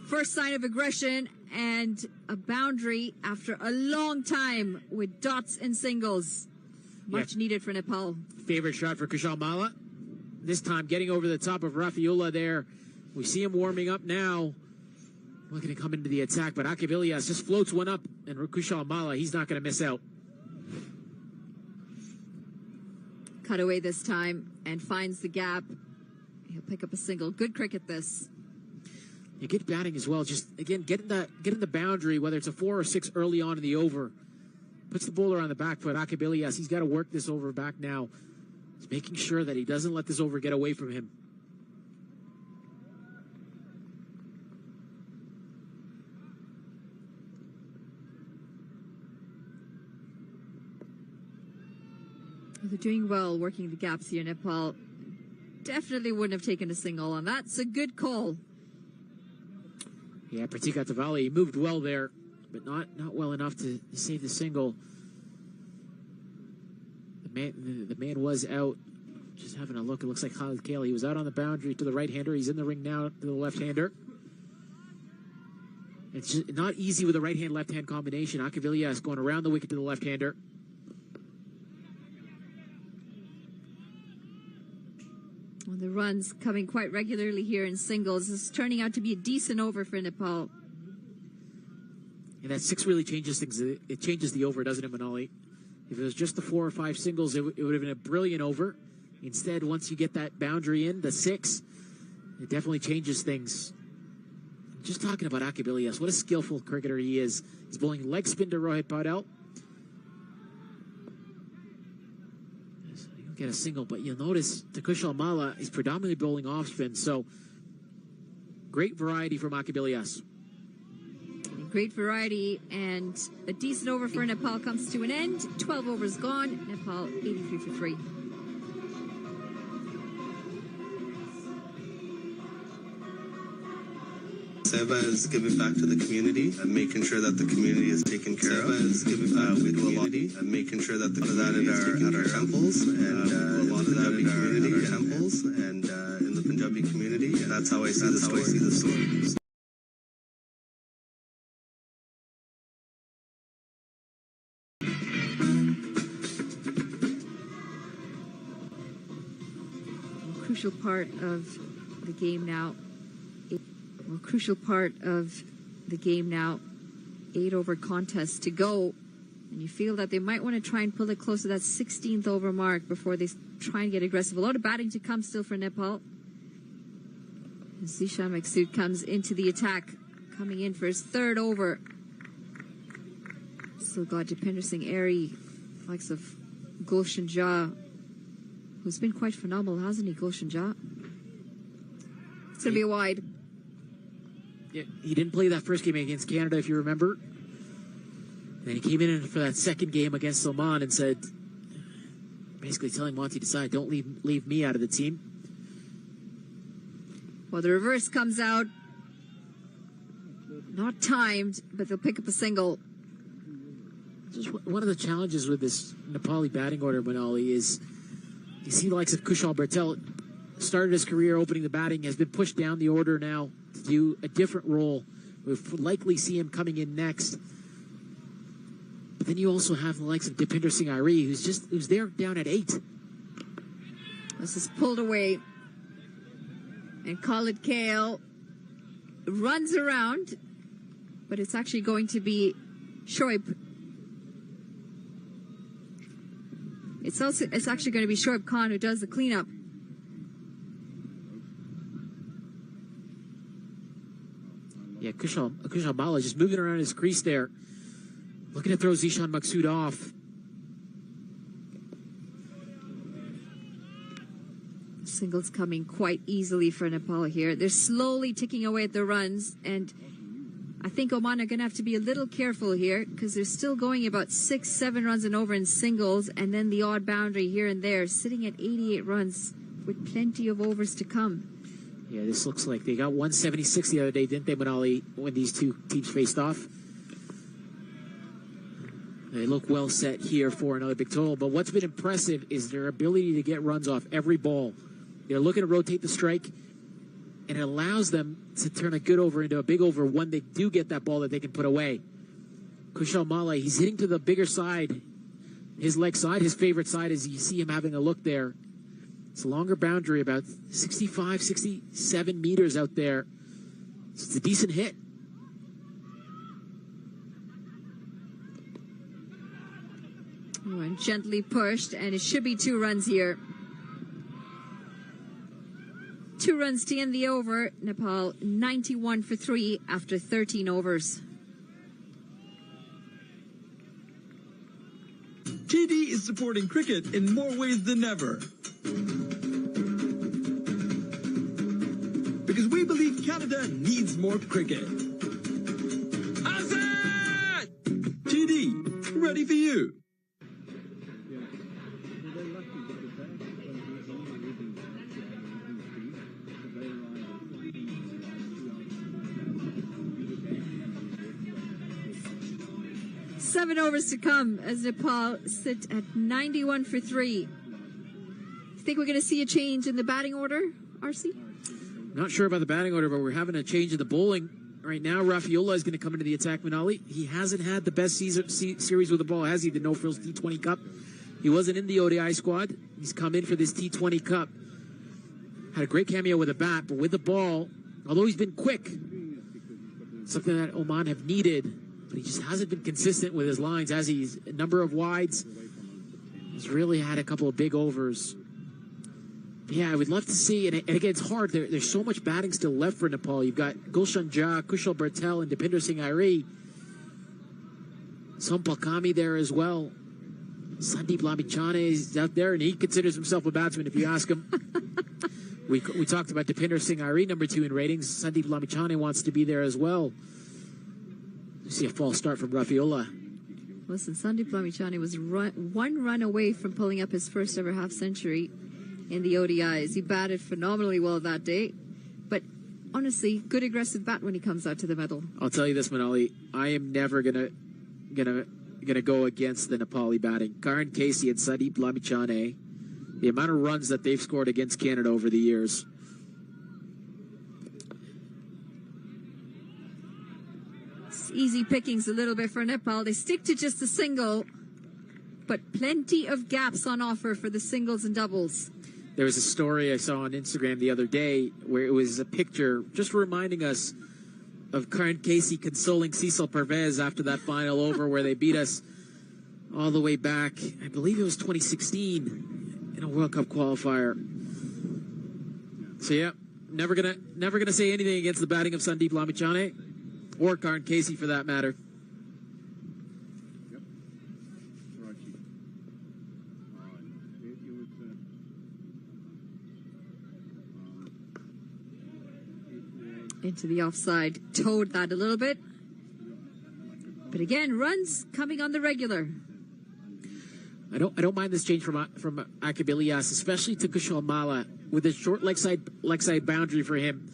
First sign of aggression and a boundary after a long time with dots and singles. Much needed for Nepal. Favorite shot for Kushal Malla. This time getting over the top of Rafaela there. We see him warming up now. Looking to come into the attack, but Akavilias just floats one up, and Kushal Malla, he's not going to miss out. Cut away this time and finds the gap. He'll pick up a single. Good cricket this. You get batting as well. Just again, getting the boundary, whether it's a 4 or 6 early on in the over, puts the bowler on the back foot. Akabilias, he's got to work this over back now. He's making sure that he doesn't let this over get away from him. They're doing well working the gaps here. Nepal definitely wouldn't have taken a single on that. It's a good call. Yeah, Pratika Tavali, he moved well there, but not well enough to save the single. The man was out. Just having a look, it looks like Khalid Kale. He was out on the boundary to the right-hander. He's in the ring now to the left-hander. It's just not easy with a right-hand, left-hand combination. Akavilias going around the wicket to the left-hander. Well, the runs coming quite regularly here in singles. This is turning out to be a decent over for Nepal. And that 6 really changes things. It changes the over, doesn't it, Manali? If it was just the 4 or 5 singles, it would have been a brilliant over. Instead, once you get that boundary in, the 6, it definitely changes things. Just talking about Akabilias, what a skillful cricketer he is. He's bowling leg spin to Rohit Patel. He'll get a single, but you'll notice Kushal Malla is predominantly bowling off spin, so great variety from Akabilias. Great variety, and a decent over for Nepal comes to an end. 12 overs gone. Nepal 83 for 3. Seva is giving back to the community and making sure that the community is taken care of. Is giving back to the community and making sure that the community is taken care of. Temples and a lot of that in our temples and in the Punjabi community. That's how I see the story. Crucial part of the game now. Crucial part of the game now. 8 over contest to go. And you feel that they might want to try and pull it close to that 16th over mark before they try and get aggressive. A lot of batting to come still for Nepal. Zishan Maksud comes into the attack, coming in for his third over. Still got Deepinder Singh Airy, likes of Gulshan Jha, who's been quite phenomenal, hasn't he, Gulshan Jha? It's going to be a wide. Yeah, he didn't play that first game against Canada, if you remember. And he came in for that second game against Oman and said, basically telling Monty Desai, don't leave me out of the team. Well, the reverse comes out. Not timed, but they'll pick up a single. Just one of the challenges with this Nepali batting order, Manali, is you see the likes of Kushal Bertel started his career opening the batting, has been pushed down the order now to do a different role. We'll likely see him coming in next. But then you also have the likes of Deepinder Singh Airy, who's there down at 8. This is pulled away. And Khalid Kale runs around, but it's actually going to be Shoaib. It's actually going to be Shoaib Khan who does the cleanup. Yeah, Kushal Bala just moving around his crease there. Looking to throw Zishan Maksud off. Singles coming quite easily for Nepal here. They're slowly ticking away at the runs, and I think Oman are going to have to be a little careful here because they're still going about 6-7 runs and over in singles, and then the odd boundary here and there, sitting at 88 runs with plenty of overs to come. Yeah, this looks like they got 176 the other day, didn't they, Manali, when these two teams faced off? They look well set here for another big total, but what's been impressive is their ability to get runs off every ball. They're looking to rotate the strike, and it allows them to turn a good over into a big over when they do get that ball that they can put away. Kushal Mala, he's hitting to the bigger side, his leg side, his favorite side, as you see him having a look there. It's a longer boundary, about 65, 67 meters out there. So it's a decent hit. Oh, and gently pushed, and it should be 2 runs here. 2 runs to end the over. Nepal 91 for 3 after 13 overs. TD is supporting cricket in more ways than ever. Because we believe Canada needs more cricket. Azad! TD, ready for you. 7 overs to come as Nepal sit at 91 for 3. Think we're going to see a change in the batting order, RC? Not sure about the batting order, but we're having a change in the bowling. Right now, Rafiola is going to come into the attack, Manali. He hasn't had the best series with the ball, has he? The No Frills T20 Cup. He wasn't in the ODI squad. He's come in for this T20 Cup. Had a great cameo with a bat, but with the ball, although he's been quick, something that Oman have needed, but he just hasn't been consistent with his lines, as he's a number of wides. He's really had a couple of big overs. But yeah, I would love to see, and again, it's hard. There's so much batting still left for Nepal. You've got Gulshan Jha, Kushal Bertel, and Deepinder Singh Airy. Sompal Kami there as well. Sandeep Lamichhane is out there, and he considers himself a batsman if you ask him. We talked about Deepinder Singh Airy, number 2 in ratings. Sandeep Lamichhane wants to be there as well. You see a false start from Rafiola. Listen, Sandeep Lamichhane was 1 run away from pulling up his first ever half-century in the ODIs. He batted phenomenally well that day. But honestly, good aggressive bat when he comes out to the medal. I'll tell you this, Manali. I am never gonna go against the Nepali batting. Karan Casey and Sandeep Lamichhane, the amount of runs that they've scored against Canada over the years. It's easy pickings a little bit for Nepal. They stick to just a single, but plenty of gaps on offer for the singles and doubles. There was a story I saw on Instagram the other day where it was a picture just reminding us of Karan Casey consoling Cecil Pervez after that final over where they beat us all the way back. I believe it was 2016 in a World Cup qualifier. So yeah, never gonna say anything against the batting of Sandeep Lamichhane or Karan Casey for that matter. Into the offside, towed that a little bit. But again, runs coming on the regular. I don't mind this change from Akabilias, especially to Kushal Mala with a short leg side boundary for him.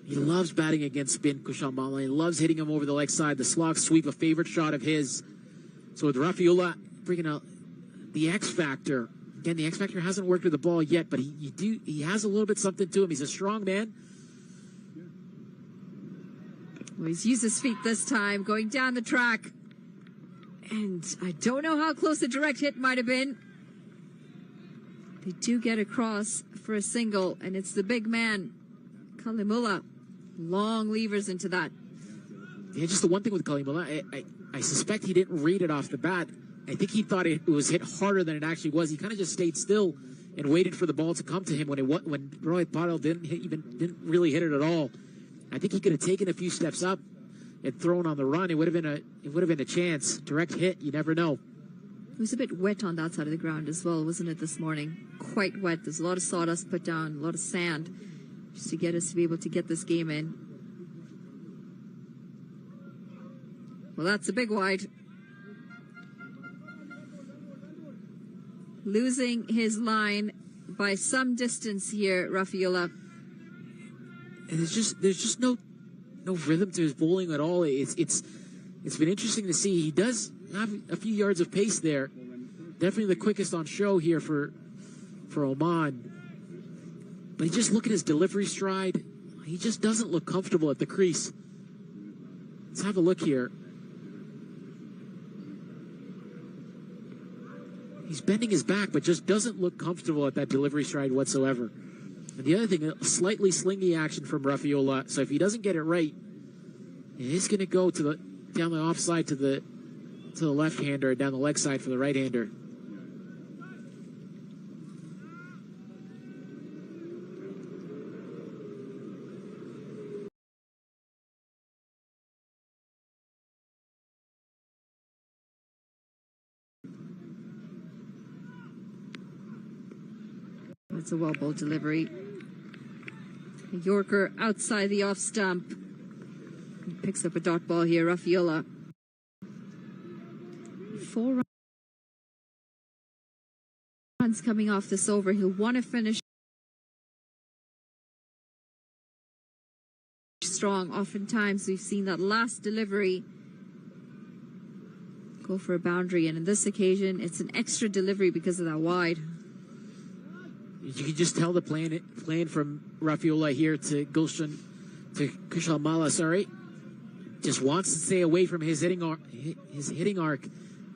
He loves batting against spin, Kushal Mala. He loves hitting him over the leg side. The slog sweep, a favorite shot of his. So with Rafaela bringing out the X factor. Again, the X factor hasn't worked with the ball yet, but he has a little bit something to him. He's a strong man. Well, he's used his feet this time, going down the track. And I don't know how close a direct hit might have been. They do get across for a single, and it's the big man, Kalimula. Long levers into that. Yeah, just the one thing with Kalimula, I suspect he didn't read it off the bat. I think he thought it was hit harder than it actually was. He kind of just stayed still and waited for the ball to come to him when Rohit Patel didn't really hit it at all. I think he could have taken a few steps up and thrown on the run. It would have been a chance. Direct hit, you never know. It was a bit wet on that side of the ground as well, wasn't it, this morning? Quite wet. There's a lot of sawdust put down, a lot of sand, just to get us to be able to get this game in. Well, that's a big wide. Losing his line by some distance here, Rafaela. And there's just no rhythm to his bowling at all. It's been interesting to see. He does have a few yards of pace there. Definitely the quickest on show here for Oman. But you just look at his delivery stride. He just doesn't look comfortable at the crease. Let's have a look here. He's bending his back, but just doesn't look comfortable at that delivery stride whatsoever. And the other thing, a slightly slingy action from Rafaela. So if he doesn't get it right, he's going to go down the offside to the left-hander, down the leg side for the right-hander. That's a well-bowled delivery. A Yorker outside the off stump. He picks up a dot ball here, Rafaela. 4 runs coming off this over. He'll want to finish strong. Oftentimes we've seen that last delivery go for a boundary, and in this occasion it's an extra delivery because of that wide. You can just tell the plan from Rafaela here to Kushal Mala, just wants to stay away from his hitting arc. And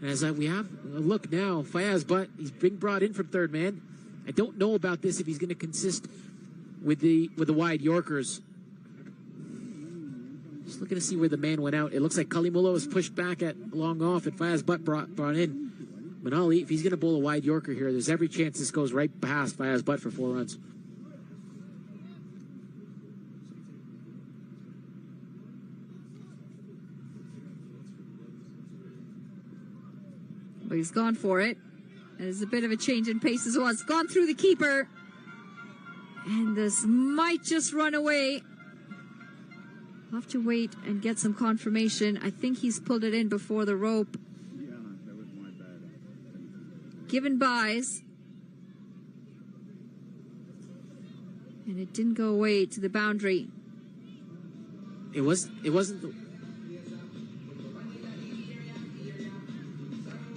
as we have a look now, Fayaz Butt, he's being brought in from third man. I don't know about this if he's going to consist with the wide Yorkers. Just looking to see where the man went out. It looks like Kalimula was pushed back at long off, and Fayaz Butt brought in. Manali, if he's going to bowl a wide Yorker here, there's every chance this goes right past Fayaz Butt for 4 runs. Well, he's gone for it. There's a bit of a change in pace as well. It's gone through the keeper. And this might just run away. I'll have to wait and get some confirmation. I think he's pulled it in before the rope. Given buys, and it didn't go away to the boundary. It wasn't.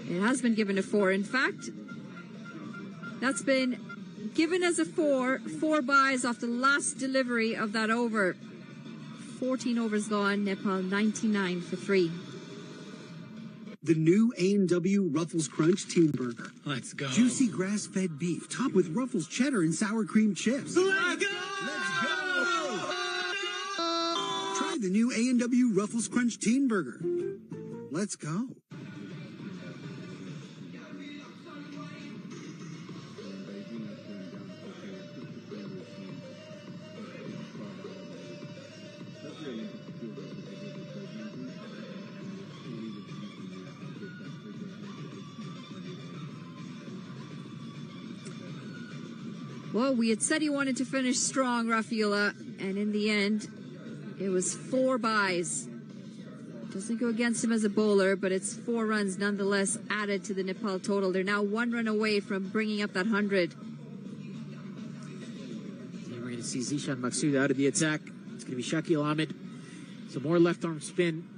It has been given a 4. In fact, that's been given as a 4. 4 buys off the last delivery of that over. 14 overs gone. Nepal 99 for 3. The new A&W Ruffles Crunch Teen Burger. Let's go. Juicy grass-fed beef, topped with Ruffles cheddar and sour cream chips. Let's go! Try the new A&W Ruffles Crunch Teen Burger. Let's go. Well, we had said he wanted to finish strong, Rafaela, and in the end, it was 4 byes. Doesn't go against him as a bowler, but it's 4 runs nonetheless added to the Nepal total. They're now 1 run away from bringing up that 100. We're going to see Zishan Maksud out of the attack. It's going to be Shakil Ahmed. Some more left arm spin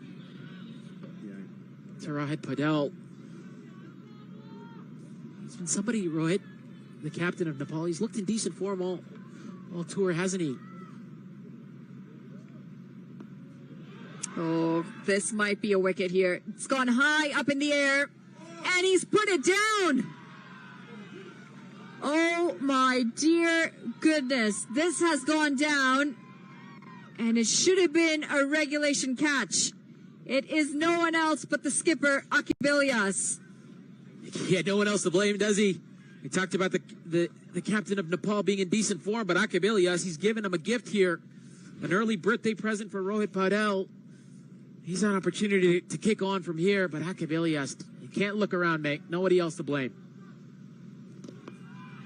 to Rohit Padel. He's been somebody, Rohit, the captain of Nepal. He's looked in decent form all tour, hasn't he? Oh, this might be a wicket here. It's gone high up in the air, and he's put it down. Oh my dear goodness, this has gone down, and it should have been a regulation catch. It is no one else but the skipper, Akabilias. Yeah, no one else to blame, does he? We talked about the captain of Nepal being in decent form, but Akabilias, he's given him a gift here. An early birthday present for Rohit Padel. He's an opportunity to kick on from here, but Akabilias, you can't look around, mate. Nobody else to blame.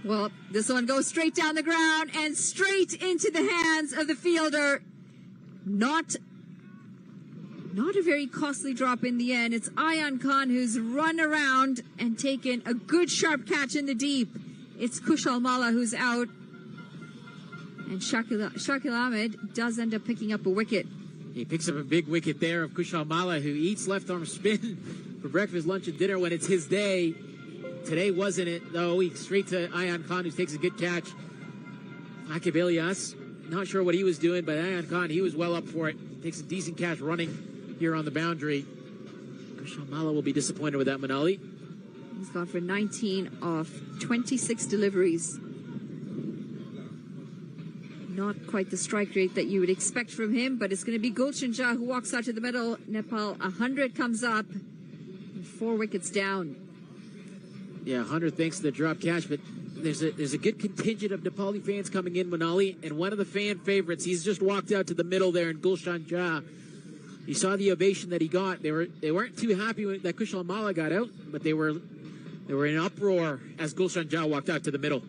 Well, this one goes straight down the ground and straight into the hands of the fielder. Not a very costly drop in the end. It's Ayan Khan who's run around and taken a good sharp catch in the deep. It's Kushal Malla who's out. And Shakil Ahmed does end up picking up a wicket. He picks up a big wicket there of Kushal Malla, who eats left arm spin for breakfast, lunch, and dinner when it's his day. Today wasn't it, though. He's straight to Ayan Khan, who takes a good catch. Akabilias, not sure what he was doing, but Ayan Khan, he was well up for it. Takes a decent catch running here on the boundary. Kushal Malla will be disappointed with that, Manali. He's gone for 19 off 26 deliveries. Not quite the strike rate that you would expect from him, but it's going to be Gulshan Jha who walks out to the middle. Nepal, 100 comes up, and 4 wickets down. Yeah, 100 thanks to the drop catch, but there's a good contingent of Nepali fans coming in, Manali, and one of the fan favorites, he's just walked out to the middle there in Gulshan Jha. You saw the ovation that he got. They weren't too happy that Kushal Malla got out, but they were in uproar as Gulshan Jha walked out to the middle.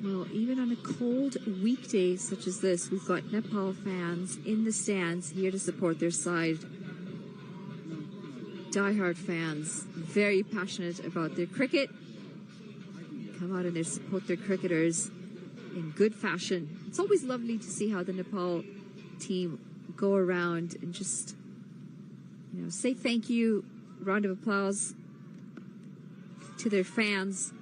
Well, even on a cold weekday such as this, we've got Nepal fans in the stands here to support their side. Diehard fans, very passionate about their cricket. Come out and they support their cricketers in good fashion. It's always lovely to see how the Nepal team go around and just, say thank you, round of applause to their fans.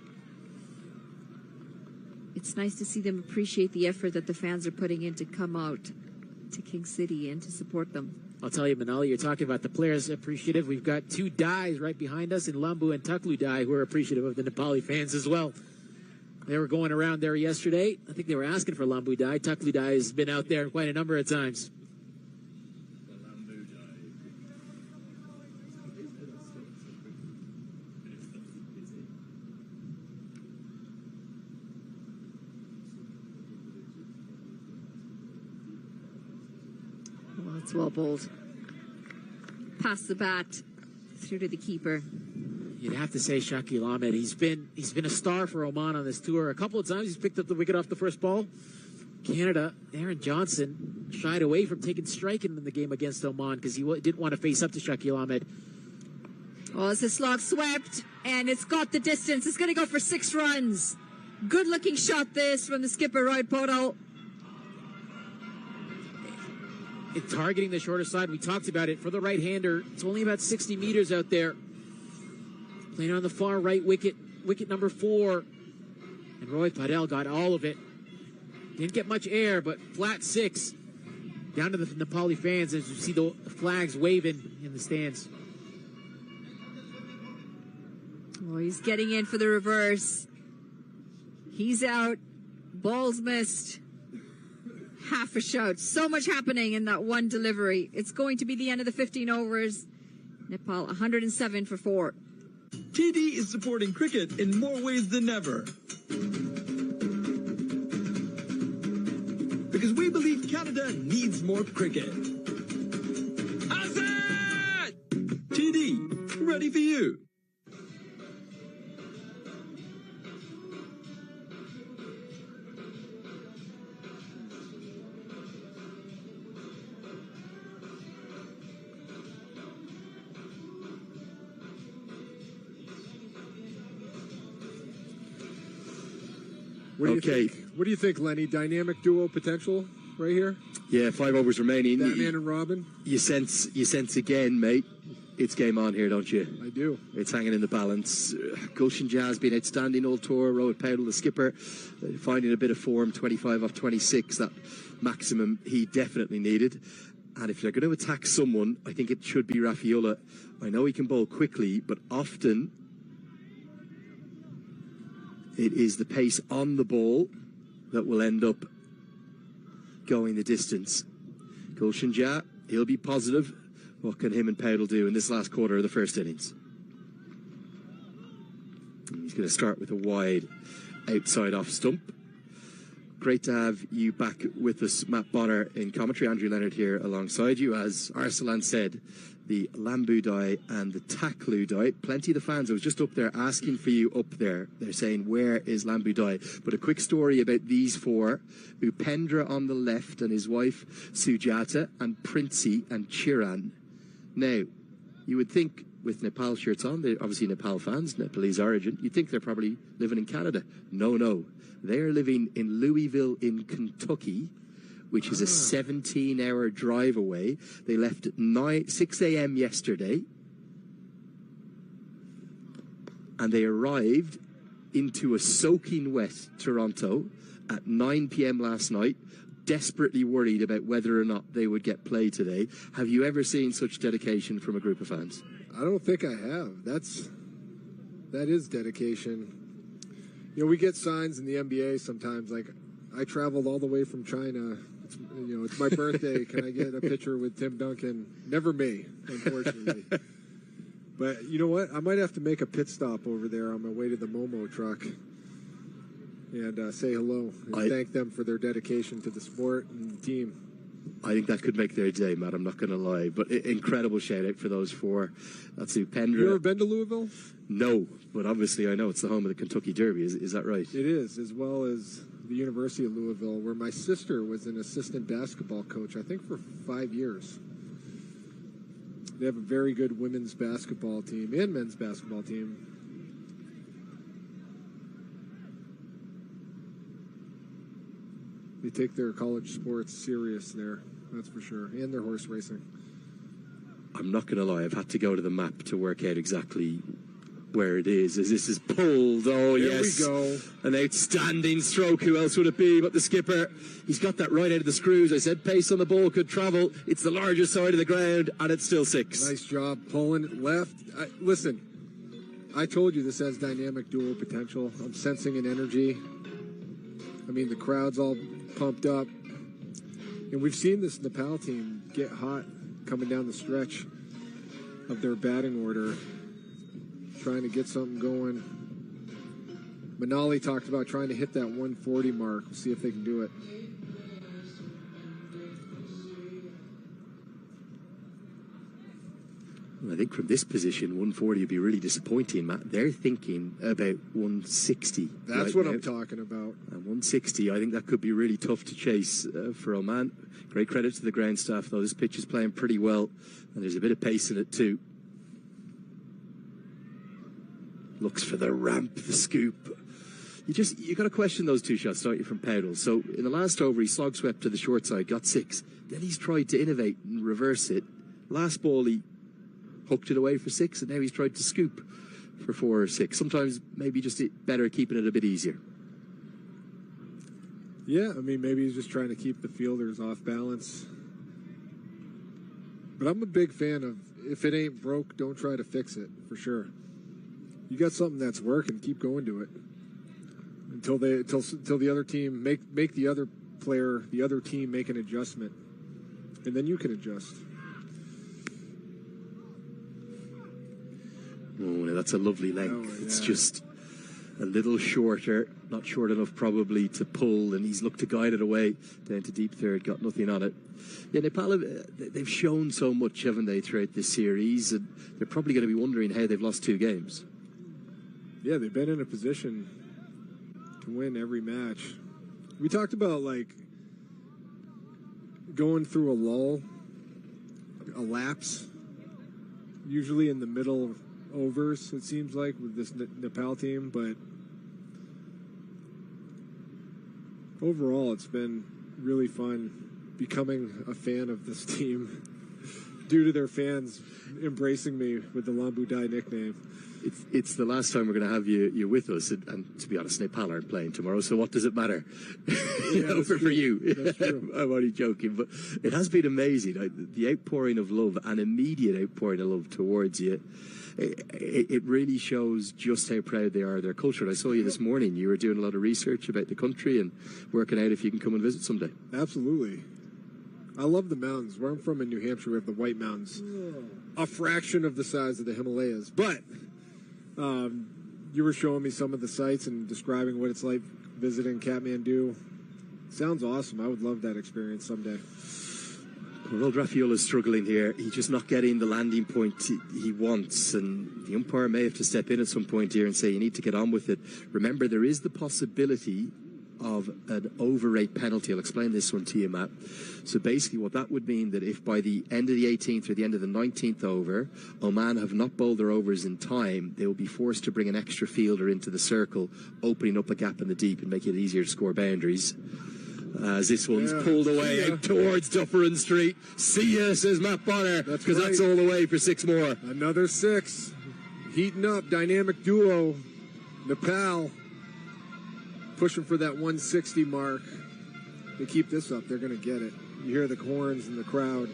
It's nice to see them appreciate the effort that the fans are putting in to come out to King City and to support them. I'll tell you, Manali, you're talking about the players appreciative. We've got 2 Dais right behind us in Lambu and Taklu Dai who are appreciative of the Nepali fans as well. They were going around there yesterday. I think they were asking for Lambu Dai. Taklu Dai has been out there quite a number of times. Well, it's well bowled. Past the bat, through to the keeper. You'd have to say Shakil Ahmed. He's been a star for Oman on this tour. A couple of times he's picked up the wicket off the first ball. Canada, Aaron Johnson shied away from taking striking in the game against Oman because he didn't want to face up to Shakil Ahmed. Oh, it's a slog swept, and it's got the distance. It's going to go for 6 runs. Good-looking shot this from the skipper, Rohit Padel. Targeting the shorter side, we talked about it. For the right-hander, it's only about 60 meters out there. Playing on the far right wicket number 4. And Rohit Padel got all of it. Didn't get much air, but flat 6. Down to the Nepali fans as you see the flags waving in the stands. Oh, he's getting in for the reverse. He's out. Ball's missed. Half a shout. So much happening in that one delivery. It's going to be the end of the 15 overs. Nepal 107 for 4. TD is supporting cricket in more ways than ever. Because we believe Canada needs more cricket. And Mr.Dg, ready for you. What do you think, Lenny? Dynamic duo potential right here? Yeah, 5 overs remaining. Batman and Robin? You sense again, mate. It's game on here, don't you? I do. It's hanging in the balance. Gulshan Jazz been outstanding all tour. Rohit Paudel, the skipper, finding a bit of form, 25 off 26, that maximum he definitely needed. And if you're going to attack someone, I think it should be Rafaela. I know he can bowl quickly, but often it is the pace on the ball that will end up going the distance. Gulshan Jazz, he'll be positive. What can him and Paudel do in this last quarter of the first innings? He's going to start with a wide outside off stump. Great to have you back with us, Matt Bonner, in commentary. Andrew Leonard here alongside you. As Arsalan said, the Lambudai and the Takludai. Plenty of the fans, I was just up there asking for you up there. They're saying, where is Lambudai? But a quick story about these four. Upendra on the left and his wife Sujata, and Princey and Chiran. Now, you would think with Nepal shirts on, they're obviously Nepal fans, Nepalese origin, you'd think they're probably living in Canada. No. They're living in Louisville in Kentucky, which is a 17-hour drive away. They left at 6 a.m. yesterday, and they arrived into a soaking wet Toronto at 9 p.m. last night, desperately worried about whether or not they would get play today. Have you ever seen such dedication from a group of fans? I don't think I have. That is dedication. You know, we get signs in the NBA sometimes, like, I traveled all the way from China. It's my birthday. Can I get a picture with Tim Duncan? Never me, unfortunately. But you know what? I might have to make a pit stop over there on my way to the Momo truck and say hello and thank them for their dedication to the sport and the team. I think that could make their day, Matt. I'm not going to lie. But incredible shout-out for those four. That's Upendra. You ever been to Louisville? No, but obviously I know it's the home of the Kentucky Derby. Is that right? It is, as well as the University of Louisville, where my sister was an assistant basketball coach, I think for 5 years. They have a very good women's basketball team and men's basketball team. They take their college sports serious there, that's for sure, and their horse racing. I'm not going to lie, I've had to go to the map to work out exactly where it is, as this is pulled. Oh, there yes. We go. An outstanding stroke. Who else would it be but the skipper? He's got that right out of the screws. I said pace on the ball could travel. It's the largest side of the ground, and it's still 6. Nice job pulling it left. Listen, I told you this has dynamic dual potential. I'm sensing an energy. I mean, the crowd's all pumped up. And we've seen this Nepal team get hot coming down the stretch of their batting order, trying to get something going. Manali talked about trying to hit that 140 mark. We'll see if they can do it. I think from this position, 140 would be really disappointing, Matt. They're thinking about 160. That's what I'm talking about. And 160, I think that could be really tough to chase for Oman. Great credit to the ground staff, though. This pitch is playing pretty well, and there's a bit of pace in it, too. Looks for the ramp, the scoop. You got to question those 2 shots, don't you, from Paudel? So in the last over, he slog swept to the short side, got 6. Then he's tried to innovate and reverse it. Last ball, he hooked it away for 6, and now he's tried to scoop for 4 or 6. Sometimes maybe just better keeping it a bit easier. Yeah, I mean, maybe he's just trying to keep the fielders off balance. But I'm a big fan of, if it ain't broke, don't try to fix it, for sure. You got something that's working, keep going to it. Until the other team make the other player, the other team make an adjustment. And then you can adjust. Oh, that's a lovely length. Oh, yeah. It's just a little shorter, not short enough probably to pull, and he's looked to guide it away down to deep third, got nothing on it. Yeah, Nepal, they've shown so much, haven't they, throughout this series, and they're probably going to be wondering how they've lost 2 games. Yeah, they've been in a position to win every match. We talked about, like, going through a lull, a lapse, usually in the middle overs, it seems like, with this Nepal team, but overall it's been really fun becoming a fan of this team due to their fans embracing me with the Lambu Dai nickname. It's the last time we're going to have you with us, and to be honest, Nepal aren't playing tomorrow, so what does it matter? For you. That's true. I'm only joking, but it has been amazing. The outpouring of love, an immediate outpouring of love towards you. It really shows just how proud they are of their culture. And I saw you this morning. You were doing a lot of research about the country and working out if you can come and visit someday. Absolutely. I love the mountains. Where I'm from in New Hampshire, we have the White Mountains. A fraction of the size of the Himalayas. But you were showing me some of the sites and describing what it's like visiting Kathmandu. Sounds awesome. I would love that experience someday. Well, Rafiola's struggling here. He's just not getting the landing point he wants, and the umpire may have to step in at some point here and say, you need to get on with it. Remember, there is the possibility of an over-rate penalty. I'll explain this one to you, Matt. So basically what that would mean, that if by the end of the 18th or the end of the 19th over, Oman have not bowled their overs in time, they will be forced to bring an extra fielder into the circle, opening up a gap in the deep and making it easier to score boundaries. As this one's pulled away out towards Dufferin Street. See ya, says Matt Bonner, because that's all the way for 6 more. Another 6. Heating up, dynamic duo. Nepal pushing for that 160 mark. They keep this up, they're going to get it. You hear the horns in the crowd.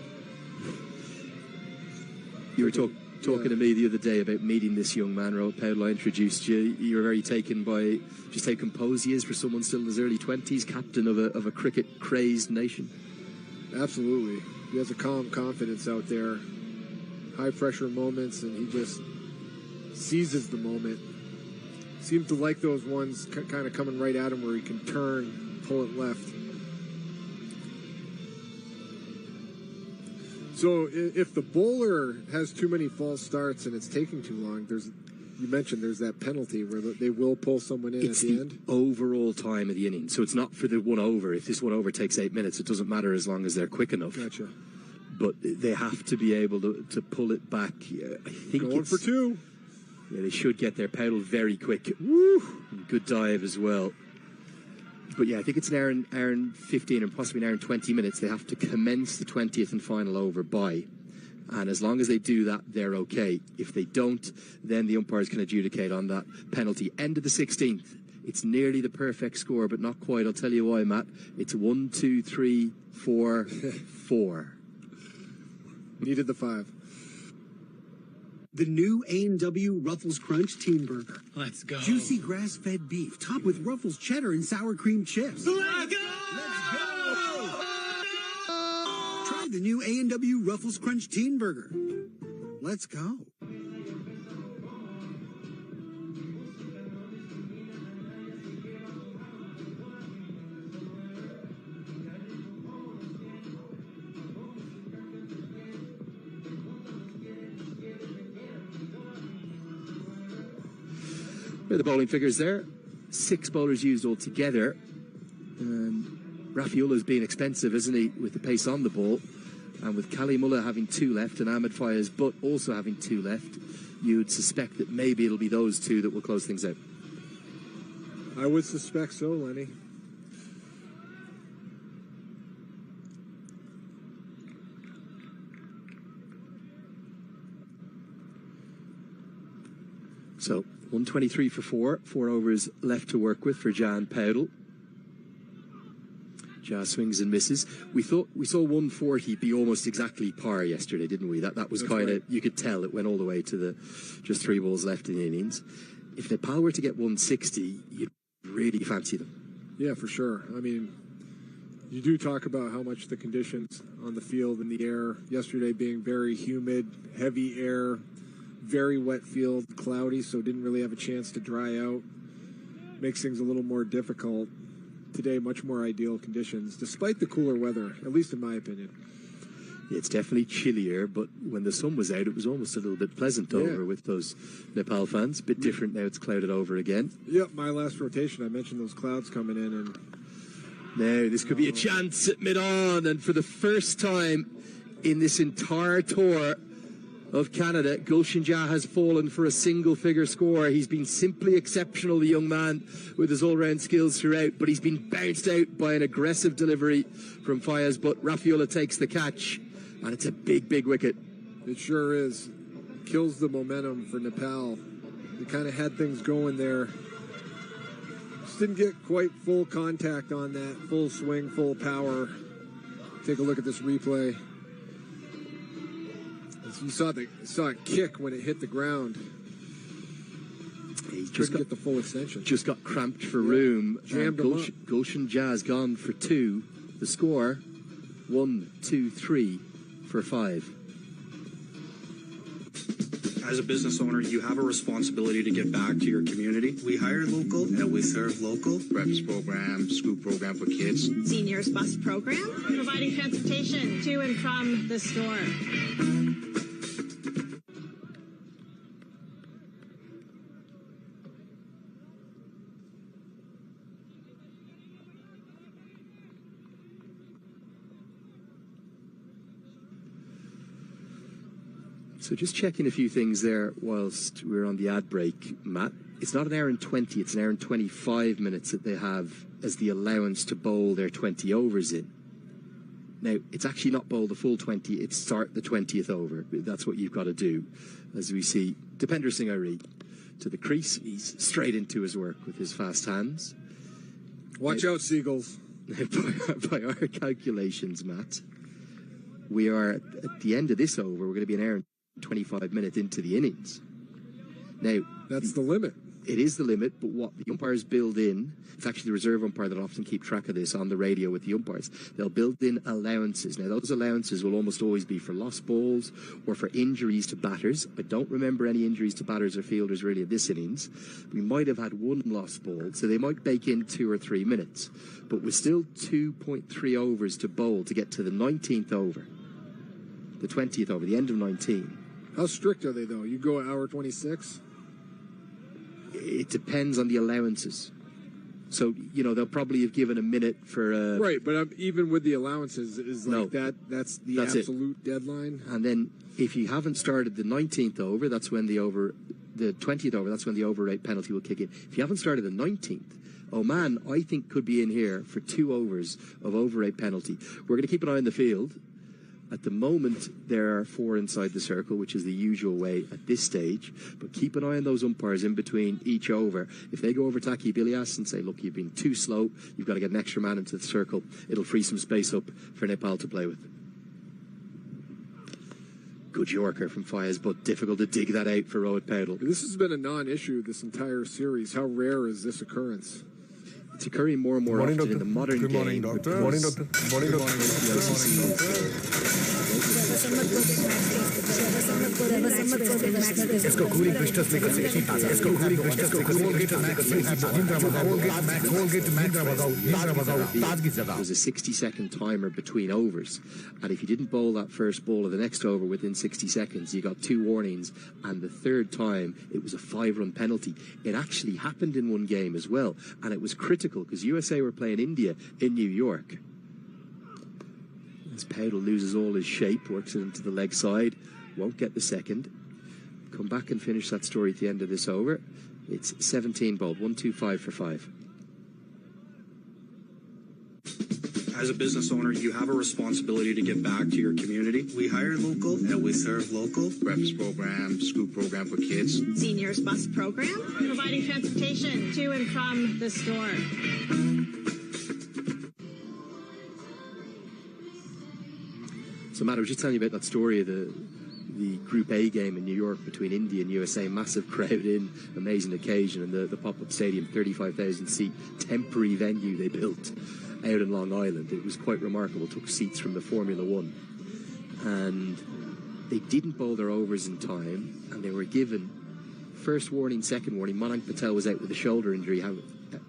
You were talking to me the other day about meeting this young man, Paolo. I introduced you. You were very taken by just how composed he is for someone still in his early 20s, captain of a cricket-crazed nation. Absolutely. He has a calm confidence out there. High-pressure moments, and he just seizes the moment. Seems to like those ones kind of coming right at him where he can turn, pull it left. So if the bowler has too many false starts and it's taking too long, you mentioned there's that penalty where they will pull someone in at the end. It's the overall time of the inning. So it's not for the 1 over. If this 1 over takes 8 minutes, it doesn't matter as long as they're quick enough. Gotcha. But they have to be able to pull it back. I think going for 2. Yeah, they should get their paddle very quick. Woo! Good dive as well. But yeah, I think it's an hour and 15 and possibly an hour and 20 minutes. They have to commence the 20th and final over by. And as long as they do that, they're okay. If they don't, then the umpires can adjudicate on that penalty. End of the 16th. It's nearly the perfect score, but not quite. I'll tell you why, Matt. It's 1, 2, 3, 4, 4. Needed the 5. The new A&W Ruffles Crunch Teen Burger. Let's go. Juicy grass-fed beef, topped with Ruffles cheddar and sour cream chips. Let's go! Try the new A&W Ruffles Crunch Teen Burger. Let's go. The bowling figures there. 6 bowlers used altogether. Rafiola's being expensive, isn't he, with the pace on the ball. And with Kalimullah having 2 left and Ahmed Fayez but also having 2 left, you'd suspect that maybe it'll be those 2 that will close things out. I would suspect so, Lenny. So 123 for 4 overs left to work with for Jan Powdell. Ja swings and misses. We saw 140 be almost exactly par yesterday, didn't we? That was kind of, you could tell it went all the way to the just 3 balls left in the innings. If Nepal were to get 160, you'd really fancy them. Yeah, for sure. I mean, you do talk about how much the conditions on the field and the air, yesterday being very humid, heavy air, very wet field, cloudy, so didn't really have a chance to dry out. makes things a little more difficult. Today, much more ideal conditions, despite the cooler weather, at least in my opinion. It's definitely chillier, but when the sun was out, it was almost a little bit pleasant over with those Nepal fans. Bit different now, it's clouded over again. Yep, my last rotation, I mentioned those clouds coming in. And now, this could be a chance at mid-on, and for the first time in this entire tour of Canada, Gulshan has fallen for a single-figure score. He's been simply exceptional, the young man, with his all-round skills throughout, but he's been bounced out by an aggressive delivery from Fayez, but Rafiola takes the catch, and it's a big, big wicket. It sure is. Kills the momentum for Nepal. They kind of had things going there. Just didn't get quite full contact on that, full swing, full power. Take a look at this replay. You saw it kick when it hit the ground. He just get the full extension. Just got cramped for room. Jammed him up. Gulshan Jazz gone for 2. The score 1, 2, 3 for 5. As a business owner, you have a responsibility to give back to your community. We hire local and we serve local. Breakfast program, school program for kids. Seniors bus program, providing transportation to and from the store. So just checking a few things there whilst we're on the ad break, Matt. It's not an hour and 20, it's an hour and 25 minutes that they have as the allowance to bowl their 20 overs in. Now, it's actually not bowl the full 20, it's start the 20th over. That's what you've got to do. As we see, Dipender Singh Ari to the crease. He's straight into his work with his fast hands. Watch out, Seagulls. By our calculations, Matt, we are at the end of this over. We're going to be an hour and 25 minutes into the innings. Now, that's the limit. It is the limit, but what the umpires build in, it's actually the reserve umpire that often keep track of this on the radio with the umpires. They'll build in allowances. Now, those allowances will almost always be for lost balls or for injuries to batters. I don't remember any injuries to batters or fielders really in this innings. We might have had 1 lost ball, so they might bake in 2 or 3 minutes. But with still 2.3 overs to bowl to get to the 19th over, the 20th over, the end of 19. How strict are they, though? You go an hour 26? It depends on the allowances. So, they'll probably have given a minute for... right, but even with the allowances, is like no, that's the absolute deadline? And then if you haven't started the 19th over, that's when the 20th over, that's when the over rate penalty will kick in. If you haven't started the 19th, Oman, I think, could be in here for 2 overs of over rate penalty. We're going to keep an eye on the field. At the moment, there are 4 inside the circle, which is the usual way at this stage. But keep an eye on those umpires in between each over. If they go over Taki Bilias and say, look, you've been too slow, you've got to get an extra man into the circle, it'll free some space up for Nepal to play with. Good Yorker from Fayez, but difficult to dig that out for Rohit Paudel. This has been a non-issue this entire series. How rare is this occurrence? It's occurring more and more often in the modern game. Good morning, doctor. Good morning, doctor. Good morning, doctor. इसको cooling crystals लेकर से ठीक है इसको cooling crystals से Colgate max निंद्रा भगाओ ताजगी जगा. There's a 60-second timer between overs, and if you didn't bowl that first ball of the next over within 60 seconds, you got 2 warnings, and the third time it was a 5-run penalty. It actually happened in one game as well, and it was critical because USA were playing India in New York. As Paudel loses all his shape, works it into the leg side, won't get the second. Come back and finish that story at the end of this over. It's 17 bowled, 1-2-5 for 5. As a business owner, you have a responsibility to give back to your community. We hire local and we serve local. Breakfast program, school program for kids. Seniors bus program, providing transportation to and from the store. So, Matt, I was just telling you about that story of the Group A game in New York between India and USA. Massive crowd in, amazing occasion, and the pop-up stadium, 35,000-seat temporary venue they built out in Long Island. It was quite remarkable. Took seats from the Formula One, and they didn't bowl their overs in time, and they were given first warning, second warning. Manan Patel was out with a shoulder injury.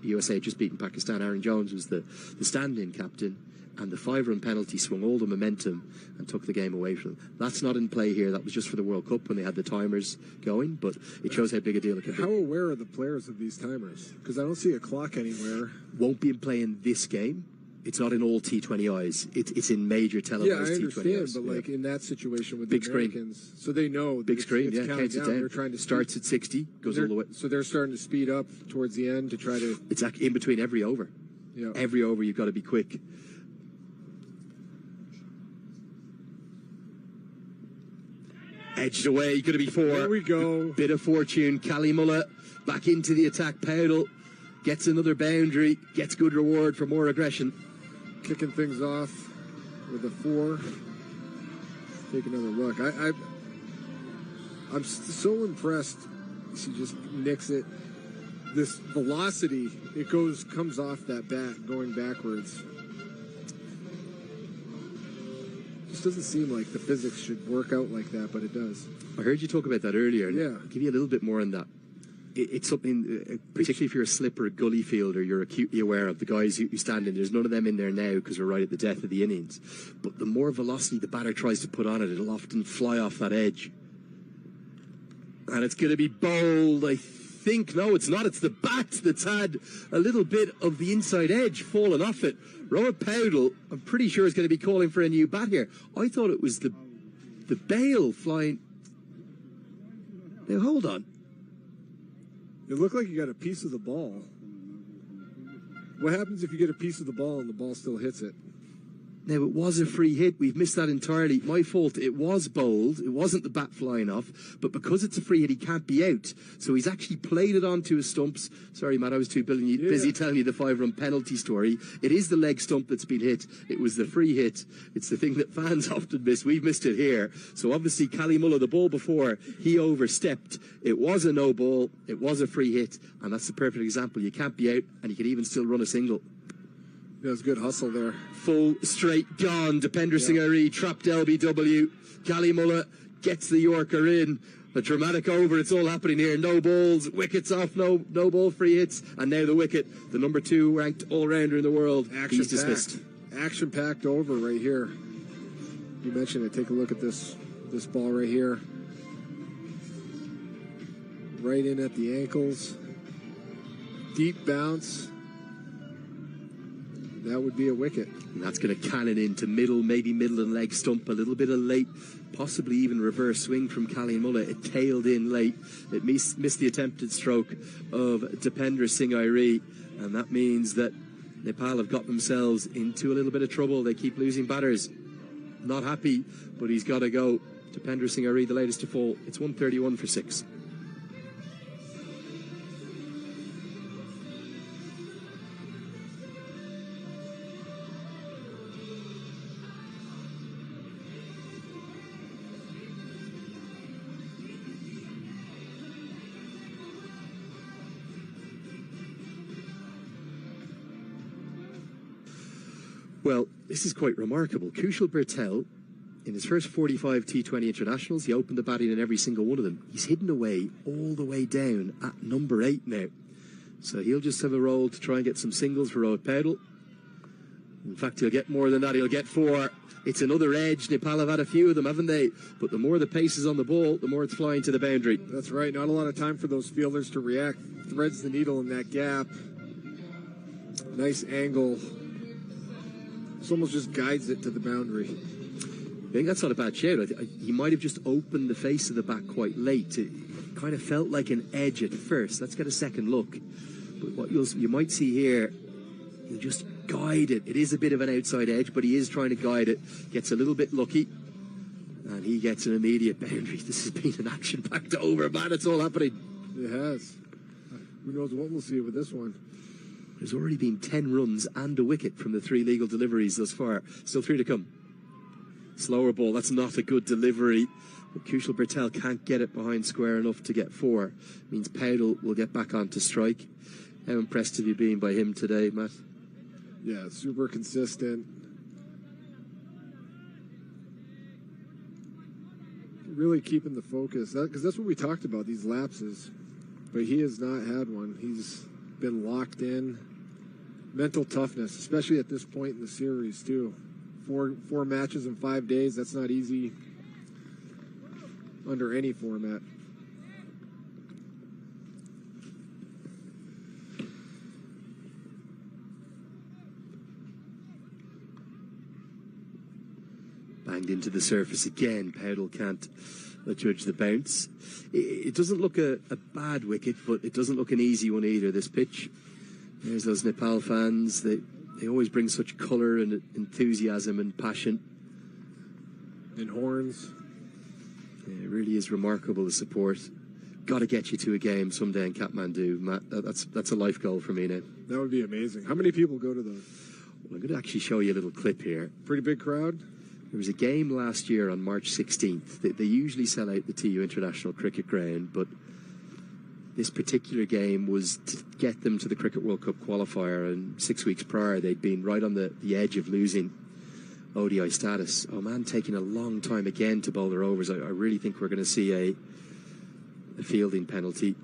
USA just beaten Pakistan. Aaron Jones was the stand-in captain, and the 5-run penalty swung all the momentum and took the game away from them. That's not in play here. That was just for the World Cup when they had the timers going, but it shows how big a deal it can be. How aware are the players of these timers? Because I don't see a clock anywhere. Won't be in play in this game. It's not in all T20Is. It's in major televised T20Is. Yeah, I understand, but like in that situation with big the Americans, screen. so they know big screen, it's counts it down. They're trying to starts at 60, goes all the way. So they're starting to speed up towards the end to try to. It's in between every over. Yeah. Every over, you've got to be quick. Edged away, going to be 4. There we go. Bit of fortune. Cally Mulla back into the attack. Powdle gets another boundary, gets good reward for more aggression. Kicking things off with a 4. Take another look. I'm so impressed. She just nicks it. This velocity, it comes off that bat going backwards. Just doesn't seem like the physics should work out like that, but it does. I heard you talk about that earlier. Yeah. I'll give you a little bit more on that. It's something, particularly if you're a slip or a gully fielder, you're acutely aware of the guys who stand in. There's none of them in there now because we're right at the death of the innings. But the more velocity the batter tries to put on it, it'll often fly off that edge. And it's going to be bowled, I think. No, it's not. It's the bat that's had a little bit of the inside edge fallen off it. Rowan Powdle, I'm pretty sure, is going to be calling for a new bat here. I thought it was the bail flying. Now, hold on. It looked like you got a piece of the ball. What happens if you get a piece of the ball and the ball still hits it? Now, it was a free hit. We've missed that entirely. My fault. It was bowled. It wasn't the bat flying off. But because it's a free hit, he can't be out. So he's actually played it onto his stumps. Sorry, Matt, I was too busy telling you the 5-run penalty story. It is the leg stump that's been hit. It was the free hit. It's the thing that fans often miss. We've missed it here. So obviously, Cally Mulla, the ball before, he overstepped. It was a no ball. It was a free hit. And that's the perfect example. You can't be out, and you can even still run a single. That was good hustle there. Full straight gone. Depender Singh trapped LBW. Cally Mulla gets the Yorker in. A dramatic over. It's all happening here. No balls. Wickets off. No ball free hits. And now the wicket. The number 2 ranked all-rounder in the world. He's dismissed. Action-packed over right here. You mentioned it. Take a look at this ball right here. Right in at the ankles. Deep bounce. That would be a wicket. And that's going to cannon into middle, maybe middle and leg stump. A little bit of late, possibly even reverse swing from Cally Mulla. It tailed in late. It missed the attempted stroke of Dipender Singh, and that means that Nepal have got themselves into a little bit of trouble. They keep losing batters. Not happy, but he's got to go. Dipender Singh, the latest to fall. It's 131 for 6. Well, this is quite remarkable. Kushal Bertel, in his first 45 T20 internationals, he opened the batting in every single one of them. He's hidden away all the way down at number 8 now. So he'll just have a roll to try and get some singles for Rowan Powdle. In fact, he'll get more than that. He'll get 4. It's another edge. Nepal have had a few of them, haven't they? But the more the pace is on the ball, the more it's flying to the boundary. That's right. Not a lot of time for those fielders to react. Threads the needle in that gap. Nice angle. This almost just guides it to the boundary. I think that's not a bad shout. He might have just opened the face of the bat quite late. It kind of felt like an edge at first. Let's get a second look. But what you might see here, he'll just guide it. It is a bit of an outside edge, but he is trying to guide it. Gets a little bit lucky, and he gets an immediate boundary. This has been an action-packed over, man. It's all happening. It has. Who knows what we'll see with this one. There's already been 10 runs and a wicket from the 3 legal deliveries thus far. Still 3 to come. Slower ball. That's not a good delivery. But Kushal Bertel can't get it behind square enough to get 4. Means Powdle will get back on to strike. How impressed have you been by him today, Matt? Yeah, super consistent. Really keeping the focus. Because that's what we talked about, these lapses. But he has not had one. He's been locked in. Mental toughness, especially at this point in the series, too. Four matches in 5 days, that's not easy under any format. Banged into the surface again. Powdell can't judge the bounce. It doesn't look a bad wicket, but it doesn't look an easy one either, this pitch. There's those Nepal fans. They always bring such colour and enthusiasm and passion. And horns. Yeah, it really is remarkable, the support. Got to get you to a game someday in Kathmandu, Matt. That's a life goal for me now. That would be amazing. How many people go to those? Well, I'm going to actually show you a little clip here. Pretty big crowd? There was a game last year on March 16th. They usually sell out the TU International Cricket Ground, but this particular game was to get them to the Cricket World Cup qualifier, and 6 weeks prior they'd been right on the edge of losing ODI status. Oman taking a long time again to bowl their overs. I really think we're going to see a fielding penalty.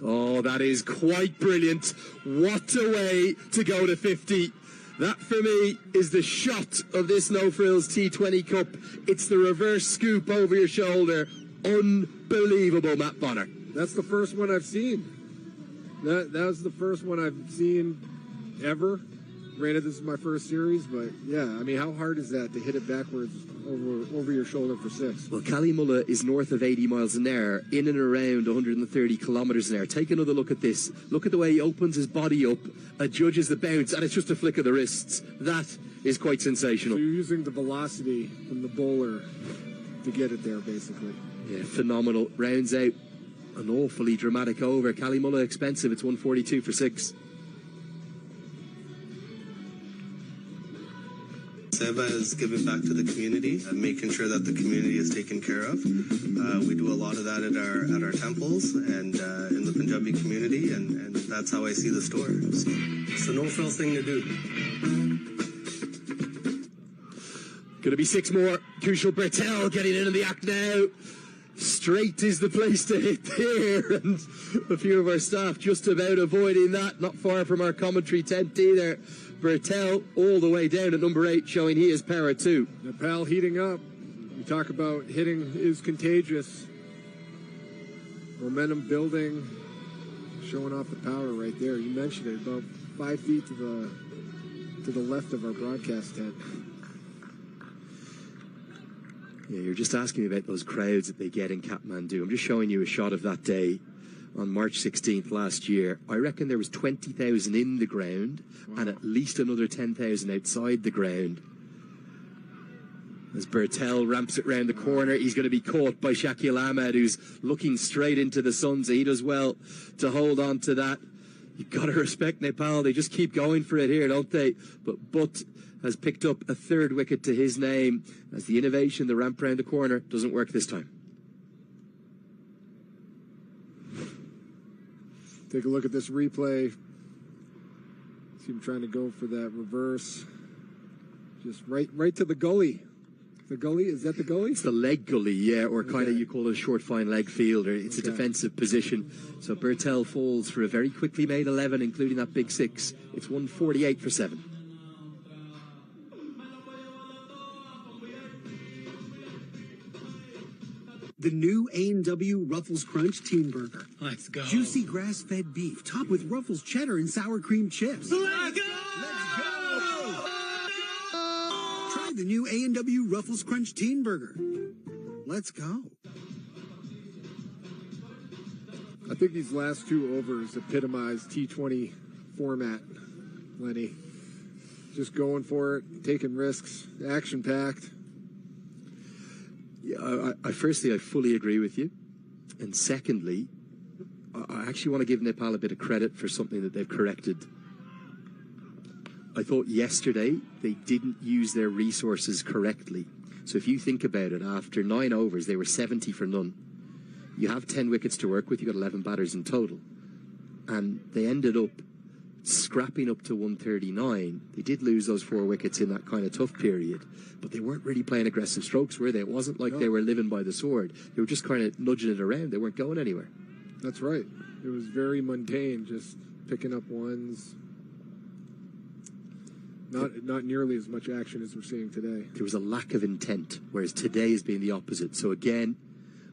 Oh, that is quite brilliant. What a way to go to 50. That, for me, is the shot of this No Frills T20 Cup. It's the reverse scoop over your shoulder. Unbelievable, Matt Bonner. That's the first one I've seen. That was the first one I've seen ever. Granted, this is my first series, but yeah, I mean, how hard is that to hit it backwards over your shoulder for 6? Well, Kalimullah is north of 80 miles an hour, in and around 130 kilometres an hour. Take another look at this. Look at the way he opens his body up, judges the bounce, and it's just a flick of the wrists. That is quite sensational. So you're using the velocity from the bowler to get it there, basically. Yeah, phenomenal. Rounds out an awfully dramatic over. Kalimullah expensive. It's 142 for 6. Seva is giving back to the community, making sure that the community is taken care of. We do a lot of that at our temples and in the Punjabi community, and that's how I see the store. So it's a no-frills thing to do. Going to be 6 more. Kushal Bertel getting into the act now. Straight is the place to hit there, and a few of our staff just about avoiding that. Not far from our commentary tent either. Bertel all the way down at number 8, showing he has power too. Nepal heating up. You talk about hitting is contagious. Momentum building, showing off the power right there. You mentioned it, about 5 feet to the left of our broadcast tent. Yeah, you're just asking me about those crowds that they get in Kathmandu. I'm just showing you a shot of that day on March 16th last year. I reckon there was 20,000 in the ground and at least another 10,000 outside the ground. As Bertel ramps it round the corner, he's going to be caught by Shakil Ahmed, who's looking straight into the sun, so he does well to hold on to that. You've got to respect Nepal. They just keep going for it here, don't they? But Butt has picked up a 3rd wicket to his name as the innovation, the ramp round the corner, doesn't work this time. Take a look at this replay. See him trying to go for that reverse. Just right to the gully. The gully? Is that the gully? It's the leg gully, yeah, or kind of you call it a short fine leg fielder. It's a defensive position. So Bertel falls for a very quickly made 11, including that big 6. It's 148 for 7. The new A&W Ruffles Crunch Teen Burger. Let's go. Juicy grass-fed beef topped with Ruffles cheddar and sour cream chips. Let's go! Try the new A&W Ruffles Crunch Teen Burger. Let's go. I think these last 2 overs epitomize T20 format, Lenny. Just going for it, taking risks, action-packed. Yeah, firstly, I fully agree with you. And secondly, I actually want to give Nepal a bit of credit for something that they've corrected. I thought yesterday they didn't use their resources correctly. So if you think about it, after 9 overs, they were 70 for none. You have 10 wickets to work with, you've got 11 batters in total. And they ended up scrapping up to 139. They did lose those 4 wickets in that kind of tough period, but they weren't really playing aggressive strokes, were they? It wasn't like they were living by the sword. They were just kind of nudging it around. They weren't going anywhere. That's right. It was very mundane, just picking up ones. Not nearly as much action as we're seeing today. There was a lack of intent, whereas today has been the opposite. So again,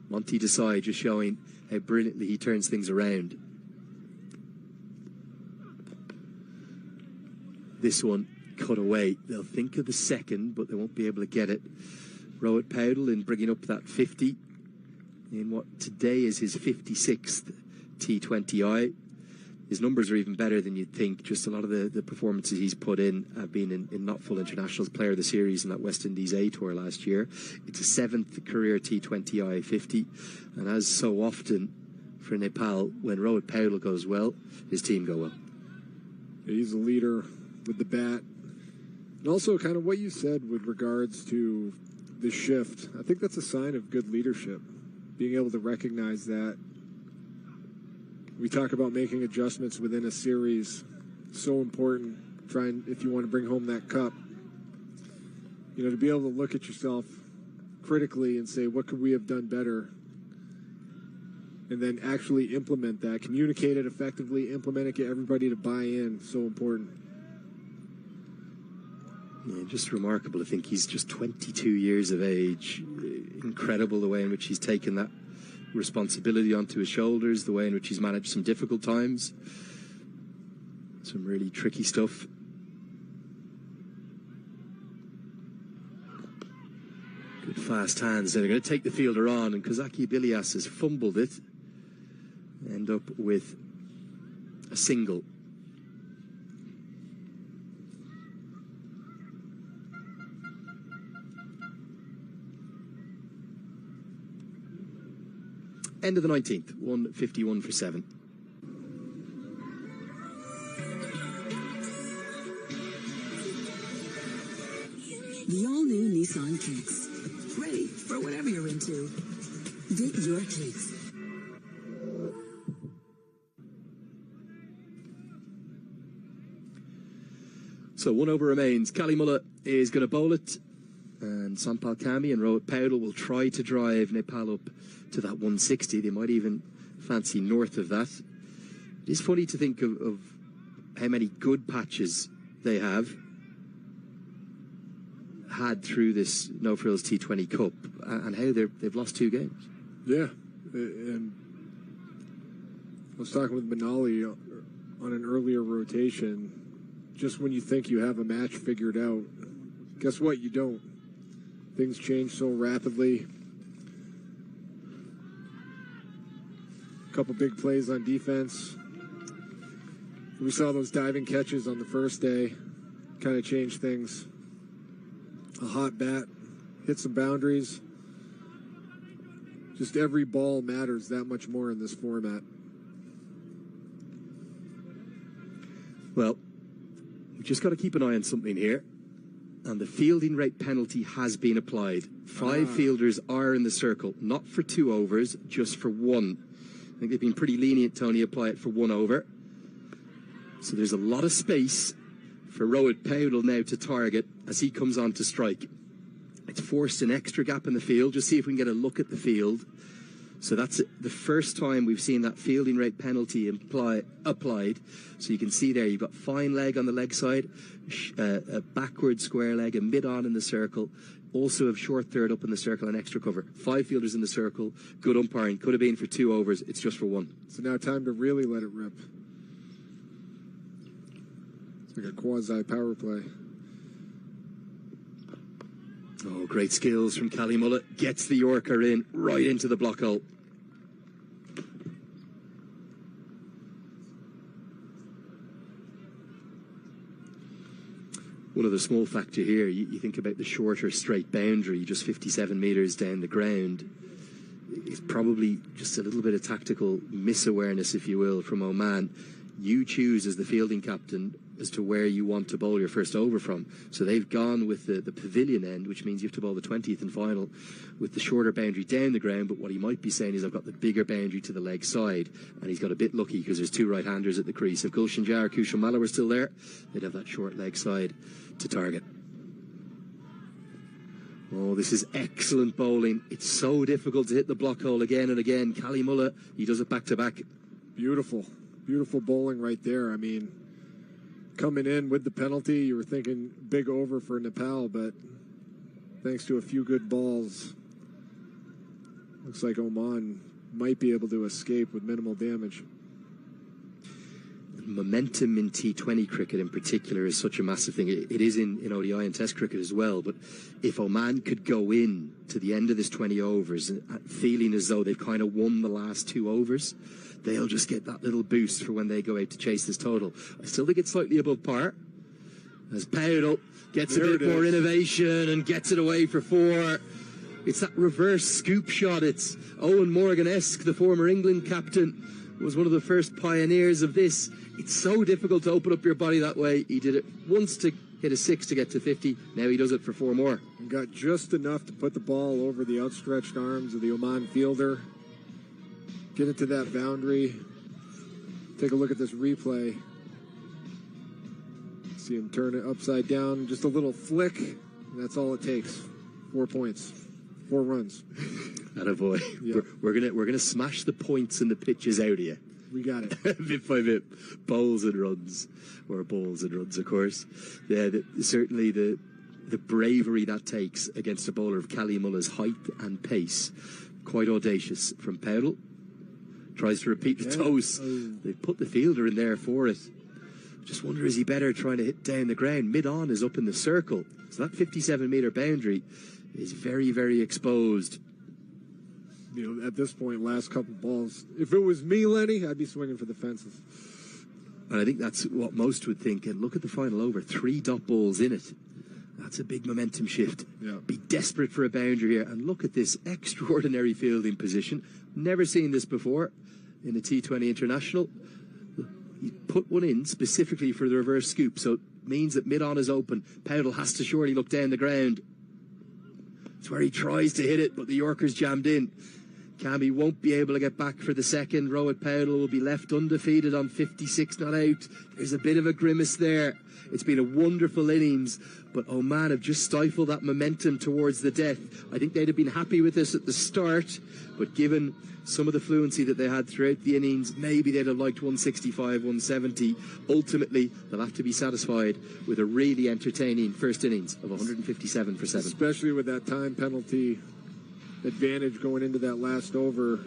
Monty Desai just showing how brilliantly he turns things around. This one cut away. They'll think of the second, but they won't be able to get it. Rohit Paudel in bringing up that 50 in what today is his 56th T20I. His numbers are even better than you'd think. Just a lot of the performances he's put in have been in not full internationals, player of the series in that West Indies A tour last year. It's a 7th career T20I 50. And as so often for Nepal, when Rohit Paudel goes well, his team go well. He's a leader with the bat. And also kind of what you said with regards to the shift. I think that's a sign of good leadership. Being able to recognize that. We talk about making adjustments within a series. So important. If you want to bring home that cup. You know, to be able to look at yourself critically and say, what could we have done better? And then actually implement that. Communicate it effectively, implement it, get everybody to buy in. So important. Yeah, just remarkable. I think he's just 22 years of age. Incredible the way in which he's taken that responsibility onto his shoulders, the way in which he's managed some difficult times, some really tricky stuff. Good fast hands. They're going to take the fielder on, and Kozaki Bilias has fumbled it. End up with a single. End of the 19th, 151 for 7. The all-new Nissan Kicks. Ready for whatever you're into. Get your kicks. So 1 over remains. Kali Mullah is going to bowl it. And Sampal Kami and Rohit Paudel will try to drive Nepal up to that 160. They might even fancy north of that. It is funny to think of how many good patches they have had through this No Frills T20 Cup and how they've lost 2 games. Yeah, and I was talking with Manali on an earlier rotation. Just when you think you have a match figured out, guess what? You don't. Things change so rapidly. A couple big plays on defense. We saw those diving catches on the first day. Kind of changed things. A hot bat. Hit some boundaries. Just every ball matters that much more in this format. Well, we've just got to keep an eye on something here. And the fielding rate penalty has been applied. 5 fielders are in the circle, not for 2 overs, just for 1. I think they've been pretty lenient, Tony, apply it for 1 over. So there's a lot of space for Rohit Paudel now to target as he comes on to strike. It's forced an extra gap in the field. Just see if we can get a look at the field. So that's the first time we've seen that fielding rate penalty applied. So you can see there, you've got fine leg on the leg side, a backward square leg, a mid-on in the circle, also have short third up in the circle and extra cover. 5 fielders in the circle, good umpiring. Could have been for 2 overs, it's just for 1. So now time to really let it rip. It's like a quasi power play. Oh, great skills from Kali Mullah. Gets the Yorker in, right into the block hole. One other small factor here, you think about the shorter straight boundary, just 57 metres down the ground. It's probably just a little bit of tactical misawareness, if you will, from Oman. You choose as the fielding captain as to where you want to bowl your first over from. So they've gone with the pavilion end, which means you have to bowl the 20th and final with the shorter boundary down the ground. But what he might be saying is, I've got the bigger boundary to the leg side. And he's got a bit lucky because there's 2 right-handers at the crease. If Gulshan Jar or Kushal Malla were still there, they'd have that short leg side to target. Oh, this is excellent bowling. It's so difficult to hit the block hole again and again. Cally Mulla, he does it back to back. Beautiful. Beautiful bowling right there. I mean, coming in with the penalty, you were thinking big over for Nepal, but thanks to a few good balls, looks like Oman might be able to escape with minimal damage. Momentum in T20 cricket in particular is such a massive thing. It is in ODI and Test cricket as well, but if Oman could go in to the end of this 20 overs feeling as though they've kind of won the last 2 overs, they'll just get that little boost for when they go out to chase this total. I still think it's slightly above par, as Powell gets a bit more innovation and gets it away for 4. It's that reverse scoop shot. It's Owen Morgan-esque, the former England captain, was one of the first pioneers of this. It's so difficult to open up your body that way. He did it once to hit a 6 to get to 50. Now he does it for 4 more. And got just enough to put the ball over the outstretched arms of the Oman fielder. Get it to that boundary. Take a look at this replay. See him turn it upside down. Just a little flick. And that's all it takes. 4 points. 4 runs. Attaboy. Yeah. We're gonna smash the points and the pitches out of you. We got it. Bit by bit. Bowls and runs. Or balls and runs, of course. Yeah, certainly the bravery that takes against a bowler of Cally Mulla's height and pace. Quite audacious from Powell. Tries to repeat the toes. They put the fielder in there for it. Just wonder, is he better trying to hit down the ground? Mid-on is up in the circle. So that 57-metre boundary is very, very exposed. You know, at this point, last couple balls, if it was me, Lenny, I'd be swinging for the fences. And I think that's what most would think. And look at the final over, 3 dot balls in it. That's a big momentum shift. Yeah. Be desperate for a boundary here. And look at this extraordinary fielding position. Never seen this before in a T20 International. He put one in specifically for the reverse scoop, so it means that mid-on is open. Powell has to surely look down the ground. It's where he tries to hit it, but the Yorker's jammed in. Cammy won't be able to get back for the second. Rohit Powell will be left undefeated on 56 not out. There's a bit of a grimace there. It's been a wonderful innings, but Oman have just stifled that momentum towards the death. I think they'd have been happy with this at the start, but given some of the fluency that they had throughout the innings, maybe they'd have liked 165, 170. Ultimately, they'll have to be satisfied with a really entertaining first innings of 157 for 7. Especially with that time penalty advantage going into that last over.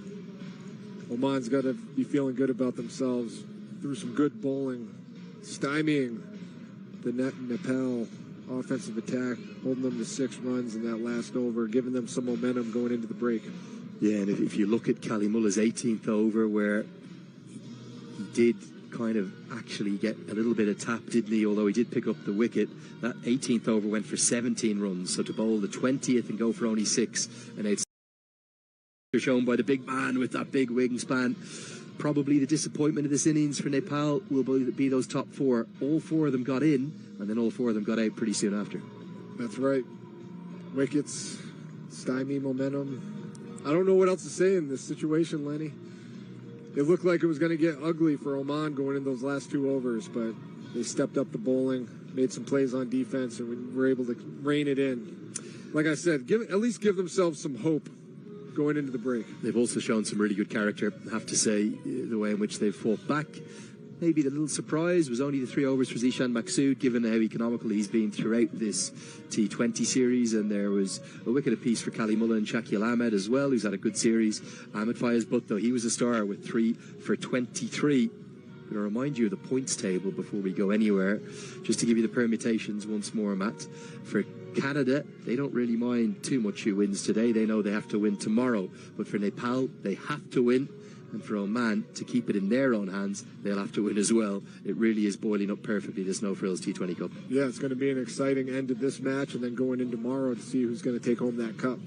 Oman's got to be feeling good about themselves through some good bowling, stymieing the Nepal offensive attack, holding them to 6 runs in that last over, giving them some momentum going into the break. Yeah, and if you look at Cally Mulla's 18th over, where he did kind of actually get a little bit of tap, didn't he? Although he did pick up the wicket. That 18th over went for 17 runs. So to bowl the 20th and go for only 6, and it's shown by the big man with that big wingspan. Probably the disappointment of this innings for Nepal will be those top 4. All 4 of them got in, and then all 4 of them got out pretty soon after. That's right. Wickets, stymie momentum. I don't know what else to say in this situation, Lenny. It looked like it was going to get ugly for Oman going in those last 2 overs, but they stepped up the bowling, made some plays on defense, and we were able to rein it in. Like I said, at least give themselves some hope going into the break. They've also shown some really good character, I have to say, the way in which they've fought back. Maybe the little surprise was only the 3 overs for Zishan Maksud, given how economical he's been throughout this T20 series, and there was a wicket apiece for Cally Mulla and Shakil Ahmed as well, who's had a good series. Ahmed Fayez Butt, though, he was a star with 3 for 23. I'm going to remind you of the points table before we go anywhere, just to give you the permutations once more, Matt. For Canada, they don't really mind too much who wins today. They know they have to win tomorrow. But for Nepal, they have to win. And for Oman, to keep it in their own hands, they'll have to win as well. It really is boiling up perfectly, this No Frills T20 Cup. Yeah, it's going to be an exciting end to this match, and then going in tomorrow to see who's going to take home that cup.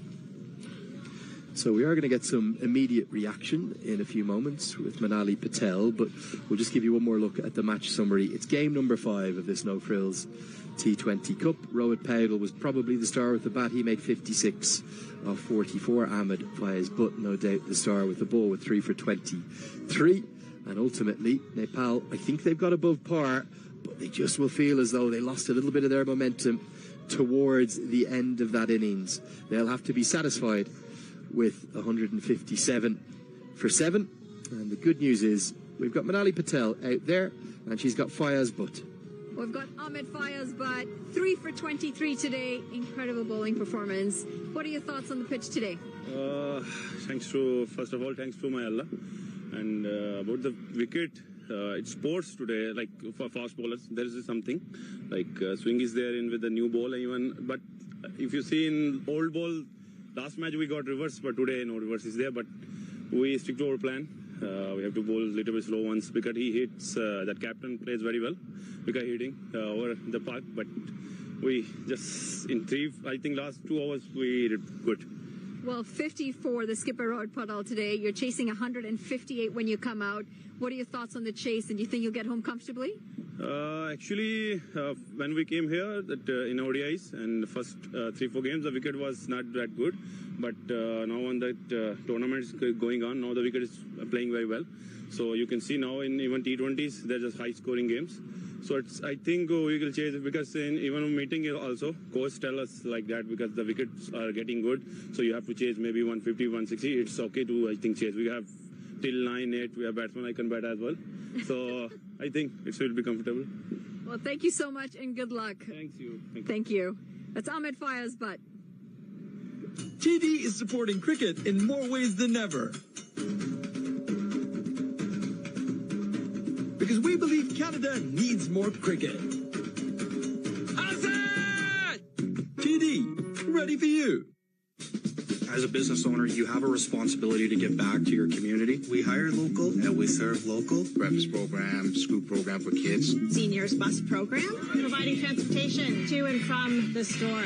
So we are going to get some immediate reaction in a few moments with Manali Patel, but we'll just give you one more look at the match summary. It's game number 5 of this No Frills T20 Cup. Rohit Powell was probably the star with the bat. He made 56 of 44. Ahmed Fayez Butt, no doubt the star with the ball, with 3 for 23. And ultimately, Nepal, I think they've got above par, but they just will feel as though they lost a little bit of their momentum towards the end of that innings. They'll have to be satisfied with 157 for 7. And the good news is we've got Manali Patel out there, and she's got Fayaz Butt. We've got Ahmed Fayaz, but 3 for 23 today. Incredible bowling performance. What are your thoughts on the pitch today? First of all, thanks to my Allah. And about the wicket, it's sports today, like for fast bowlers, there is something. Like swing is there in with the new ball even. But if you see in old ball, last match we got reverse, but today no reverse is there. But we stick to our plan. We have to bowl a little bit slow once because he hits, that captain plays very well because hitting over the park. But we just, I think last 2 hours we did good. Well, 54, the skipper Rod Padal today. You're chasing 158 when you come out. What are your thoughts on the chase, and do you think you'll get home comfortably? Actually, when we came here in ODIs and the first 3-4 games, the wicket was not that good. But now on that tournament is going on, now the wicket is playing very well. So you can see now in even T20s, they're just high-scoring games. So I think we will chase it because in even a meeting also, coach tell us like that because the wickets are getting good. So you have to chase maybe 150, 160. It's okay to, I think, chase. We have till 9, 8. We have batsmen I can bat as well. So I think it will be comfortable. Well, thank you so much and good luck. Thank you. Thank you. That's Ahmed Fayaz, but TD is supporting cricket in more ways than ever. Because we believe Canada needs more cricket. TD, ready for you. As a business owner, you have a responsibility to give back to your community. We hire local and we serve local. Breakfast program, school program for kids. Seniors bus program, providing transportation to and from the store.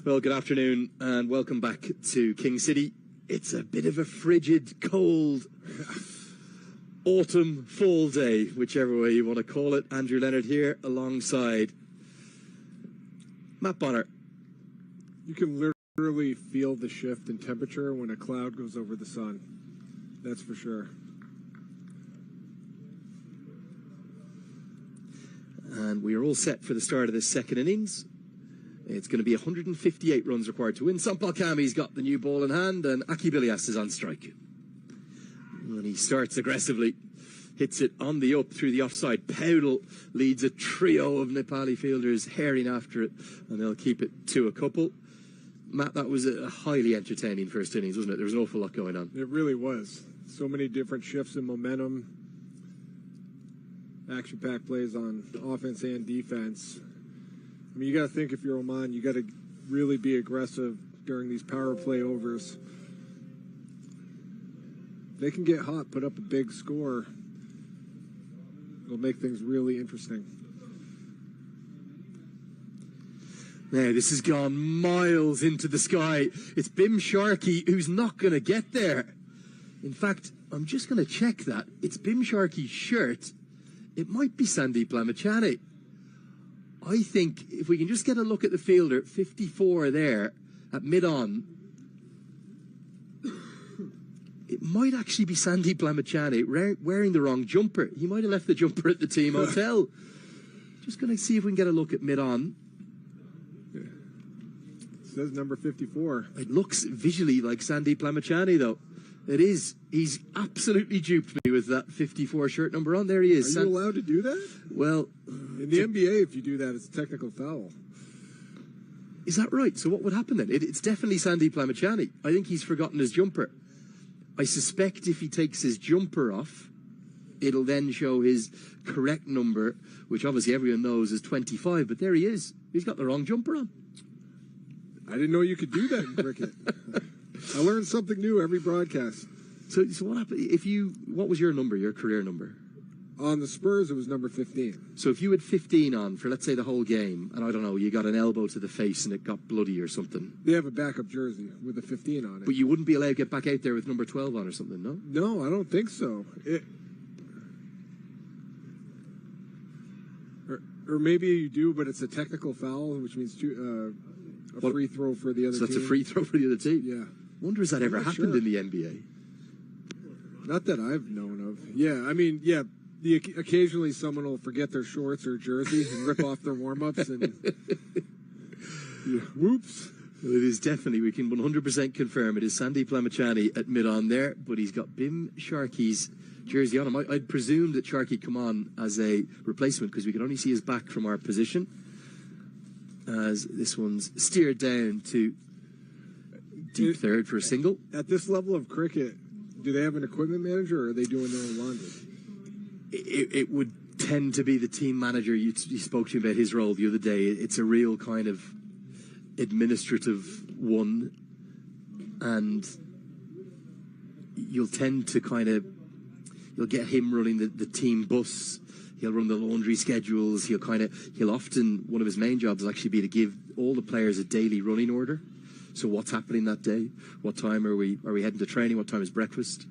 Well, good afternoon and welcome back to King City. It's a bit of a frigid, cold autumn, fall day, whichever way you want to call it. Andrew Leonard here alongside Matt Bonner. You can literally feel the shift in temperature when a cloud goes over the sun. That's for sure. And we are all set for the start of this second innings. It's going to be 158 runs required to win. Sampal Kami's got the new ball in hand, and Aki Bilias is on strike. When he starts aggressively, hits it on the up through the offside. Powdle leads a trio of Nepali fielders herring after it, and they'll keep it to a couple. Matt, that was a highly entertaining first innings, wasn't it? There was an awful lot going on. It really was. So many different shifts in momentum. Action-packed plays on offense and defense. I mean, you got to think if you're Oman, you got to really be aggressive during these power play overs. They can get hot, put up a big score. It'll make things really interesting. Now, this has gone miles into the sky. It's Bim Sharkey who's not going to get there. In fact, I'm just going to check that. It's Bim Sharkey's shirt. It might be Sandeep Lamachani. I think if we can just get a look at the fielder, 54 there at mid-on, it might actually be Sandeep Lamachani wearing the wrong jumper. He might have left the jumper at the team hotel. Just going to see if we can get a look at mid-on. It says number 54. It looks visually like Sandeep Lamachani, though. It is. He's absolutely duped me with that 54 shirt number on. There he is. Are you allowed to do that? Well, in the NBA, if you do that, it's a technical foul. Is that right? So what would happen then? It's definitely Sandeep Lamachani. I think he's forgotten his jumper. I suspect if he takes his jumper off, it'll then show his correct number, which obviously everyone knows is 25. But there he is. He's got the wrong jumper on. I didn't know you could do that in cricket. I learned something new every broadcast. So what happened? What was your number, your career number? On the Spurs, it was number 15. So if you had 15 on for, let's say, the whole game, and I don't know, you got an elbow to the face and it got bloody or something. They have a backup jersey with a 15 on it. But you wouldn't be allowed to get back out there with number 12 on or something, no? No, I don't think so. Or maybe you do, but it's a technical foul, which means a free throw for the other team. So that's a free throw for the other team? Yeah. Wonder has that ever happened in the NBA? Not that I've known of. Yeah, I mean, yeah, occasionally someone will forget their shorts or jersey and rip off their warm-ups and whoops. Well, it is definitely, we can 100% confirm, it is Sandeep Lamachani at mid-on there, but he's got Bim Sharkey's jersey on him. I'd presume that Sharkey come on as a replacement because we can only see his back from our position, as this one's steered down to deep third for a single. At this level of cricket, do they have an equipment manager or are they doing their own laundry? It would tend to be the team manager. You spoke to me about his role the other day. It's a real kind of administrative one, and you'll tend to you'll get him running the team bus. He'll run the laundry schedules. He'll often, one of his main jobs will actually be to give all the players a daily running order. So what's happening that day? What time are we heading to training? What time is breakfast?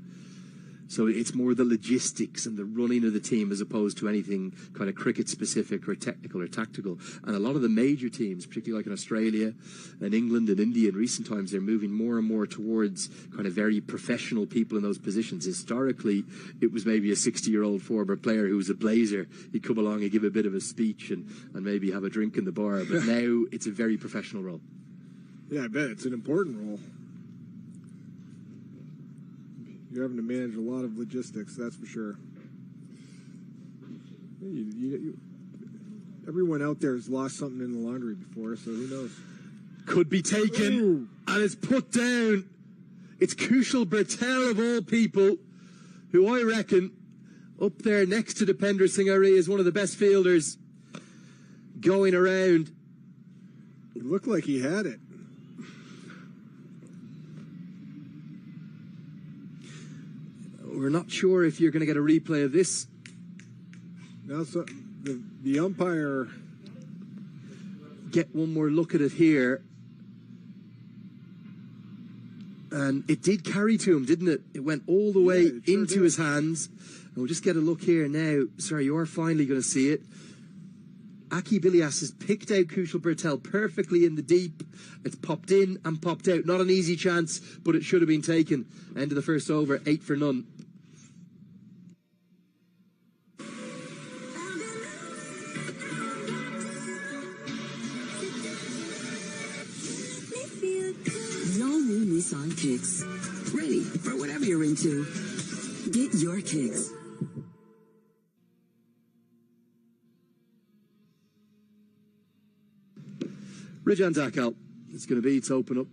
So it's more the logistics and the running of the team as opposed to anything kind of cricket specific or technical or tactical. And a lot of the major teams, particularly like in Australia and England and India in recent times, they're moving more and more towards kind of very professional people in those positions. Historically, it was maybe a 60-year-old former player who was a blazer. He'd come along and give a bit of a speech and maybe have a drink in the bar. But now it's a very professional role. Yeah, I bet it's an important role. You're having to manage a lot of logistics, that's for sure. Everyone out there has lost something in the laundry before, so who knows? Could be taken, and it's put down. It's Kushal Bertel of all people, who I reckon, up there next to Dipender Singh Ari, is one of the best fielders going around. It looked like he had it. We're not sure if you're going to get a replay of this. Now, so the umpire... Get one more look at it here. And it did carry to him, didn't it? It went all the way into his hands. And we'll just get a look here now. Sorry, you are finally going to see it. Aki Bilias has picked out Kushal Bertel perfectly in the deep. It's popped in and popped out. Not an easy chance, but it should have been taken. End of the first over, 8 for none. The all-new Nissan Kicks. Ready for whatever you're into. Get your kicks. Rijan Dakal, it's going to be to open up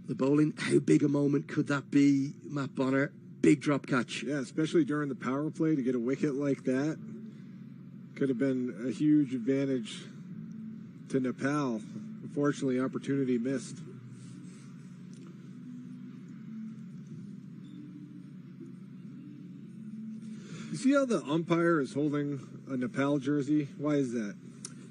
the bowling. How big a moment could that be, Matt Bonner? Big drop catch. Yeah, especially during the power play to get a wicket like that. Could have been a huge advantage to Nepal. Unfortunately, opportunity missed. You see how the umpire is holding a Nepal jersey? Why is that?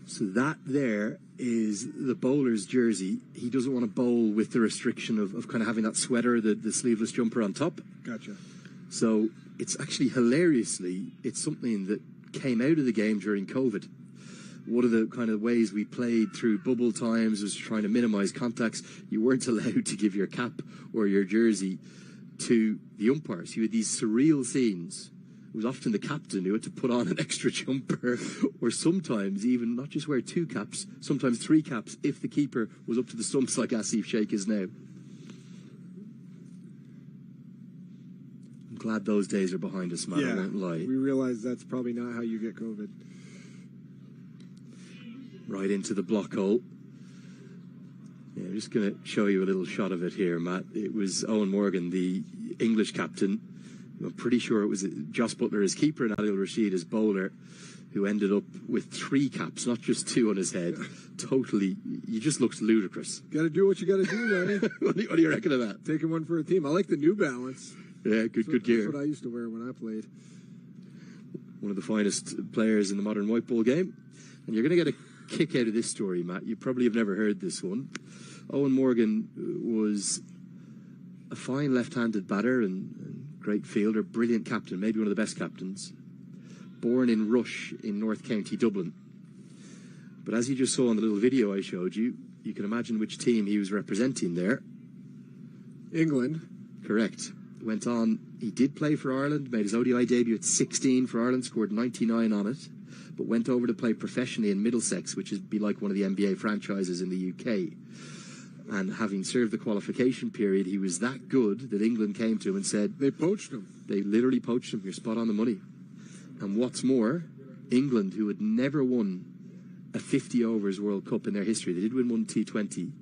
So that there is the bowler's jersey. He doesn't want to bowl with the restriction of kind of having that sweater, the sleeveless jumper on top. Gotcha. So it's actually hilariously, it's something that came out of the game during COVID. One of the kind of ways we played through bubble times was trying to minimize contacts. You weren't allowed to give your cap or your jersey to the umpires. You had these surreal scenes. It was often the captain who had to put on an extra jumper, or sometimes even not just wear 2 caps, sometimes 3 caps if the keeper was up to the stumps like Asif Sheikh is now. I'm glad those days are behind us, man. I won't lie. We realize that's probably not how you get COVID. Right into the block hole. Yeah, I'm just going to show you a little shot of it here, Matt. It was Owen Morgan, the English captain. I'm pretty sure it was Joss Butler as keeper and Adil Rashid as bowler, who ended up with 3 caps, not just 2 on his head. Totally, he just looks ludicrous. Got to do what you got to do, Lenny. What do you reckon of that? Taking one for a team. I like the New Balance. Yeah, good gear. That's what I used to wear when I played. One of the finest players in the modern white ball game. And you're going to get a kick out of this story, Matt. You probably have never heard this one. Owen Morgan was a fine left-handed batter and great fielder, brilliant captain, maybe one of the best captains. Born in Rush in North County, Dublin. But as you just saw in the little video I showed you, you can imagine which team he was representing there. England. Correct. Went on, he did play for Ireland, made his ODI debut at 16 for Ireland, scored 99 on it, but went over to play professionally in Middlesex, which would be like one of the NBA franchises in the UK. And having served the qualification period, he was that good that England came to him and said... They poached him. They literally poached him. You're spot on the money. And what's more, England, who had never won a 50 overs World Cup in their history, they did win one T20.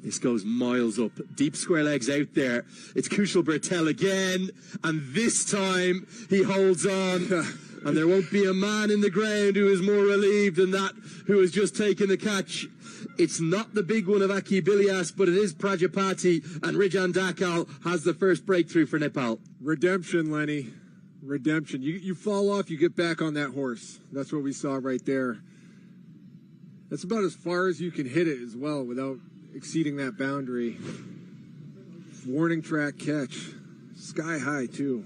This goes miles up. Deep square legs out there. It's Kushal Bertel again. And this time, he holds on. And there won't be a man in the ground who is more relieved than that who has just taken the catch. It's not the big one of Aki Bilias, but it is Prajapati, and Rijan Dakal has the first breakthrough for Nepal. Redemption, Lenny. Redemption. You fall off, you get back on that horse. That's what we saw right there. That's about as far as you can hit it as well without exceeding that boundary. Warning track catch. Sky high, too.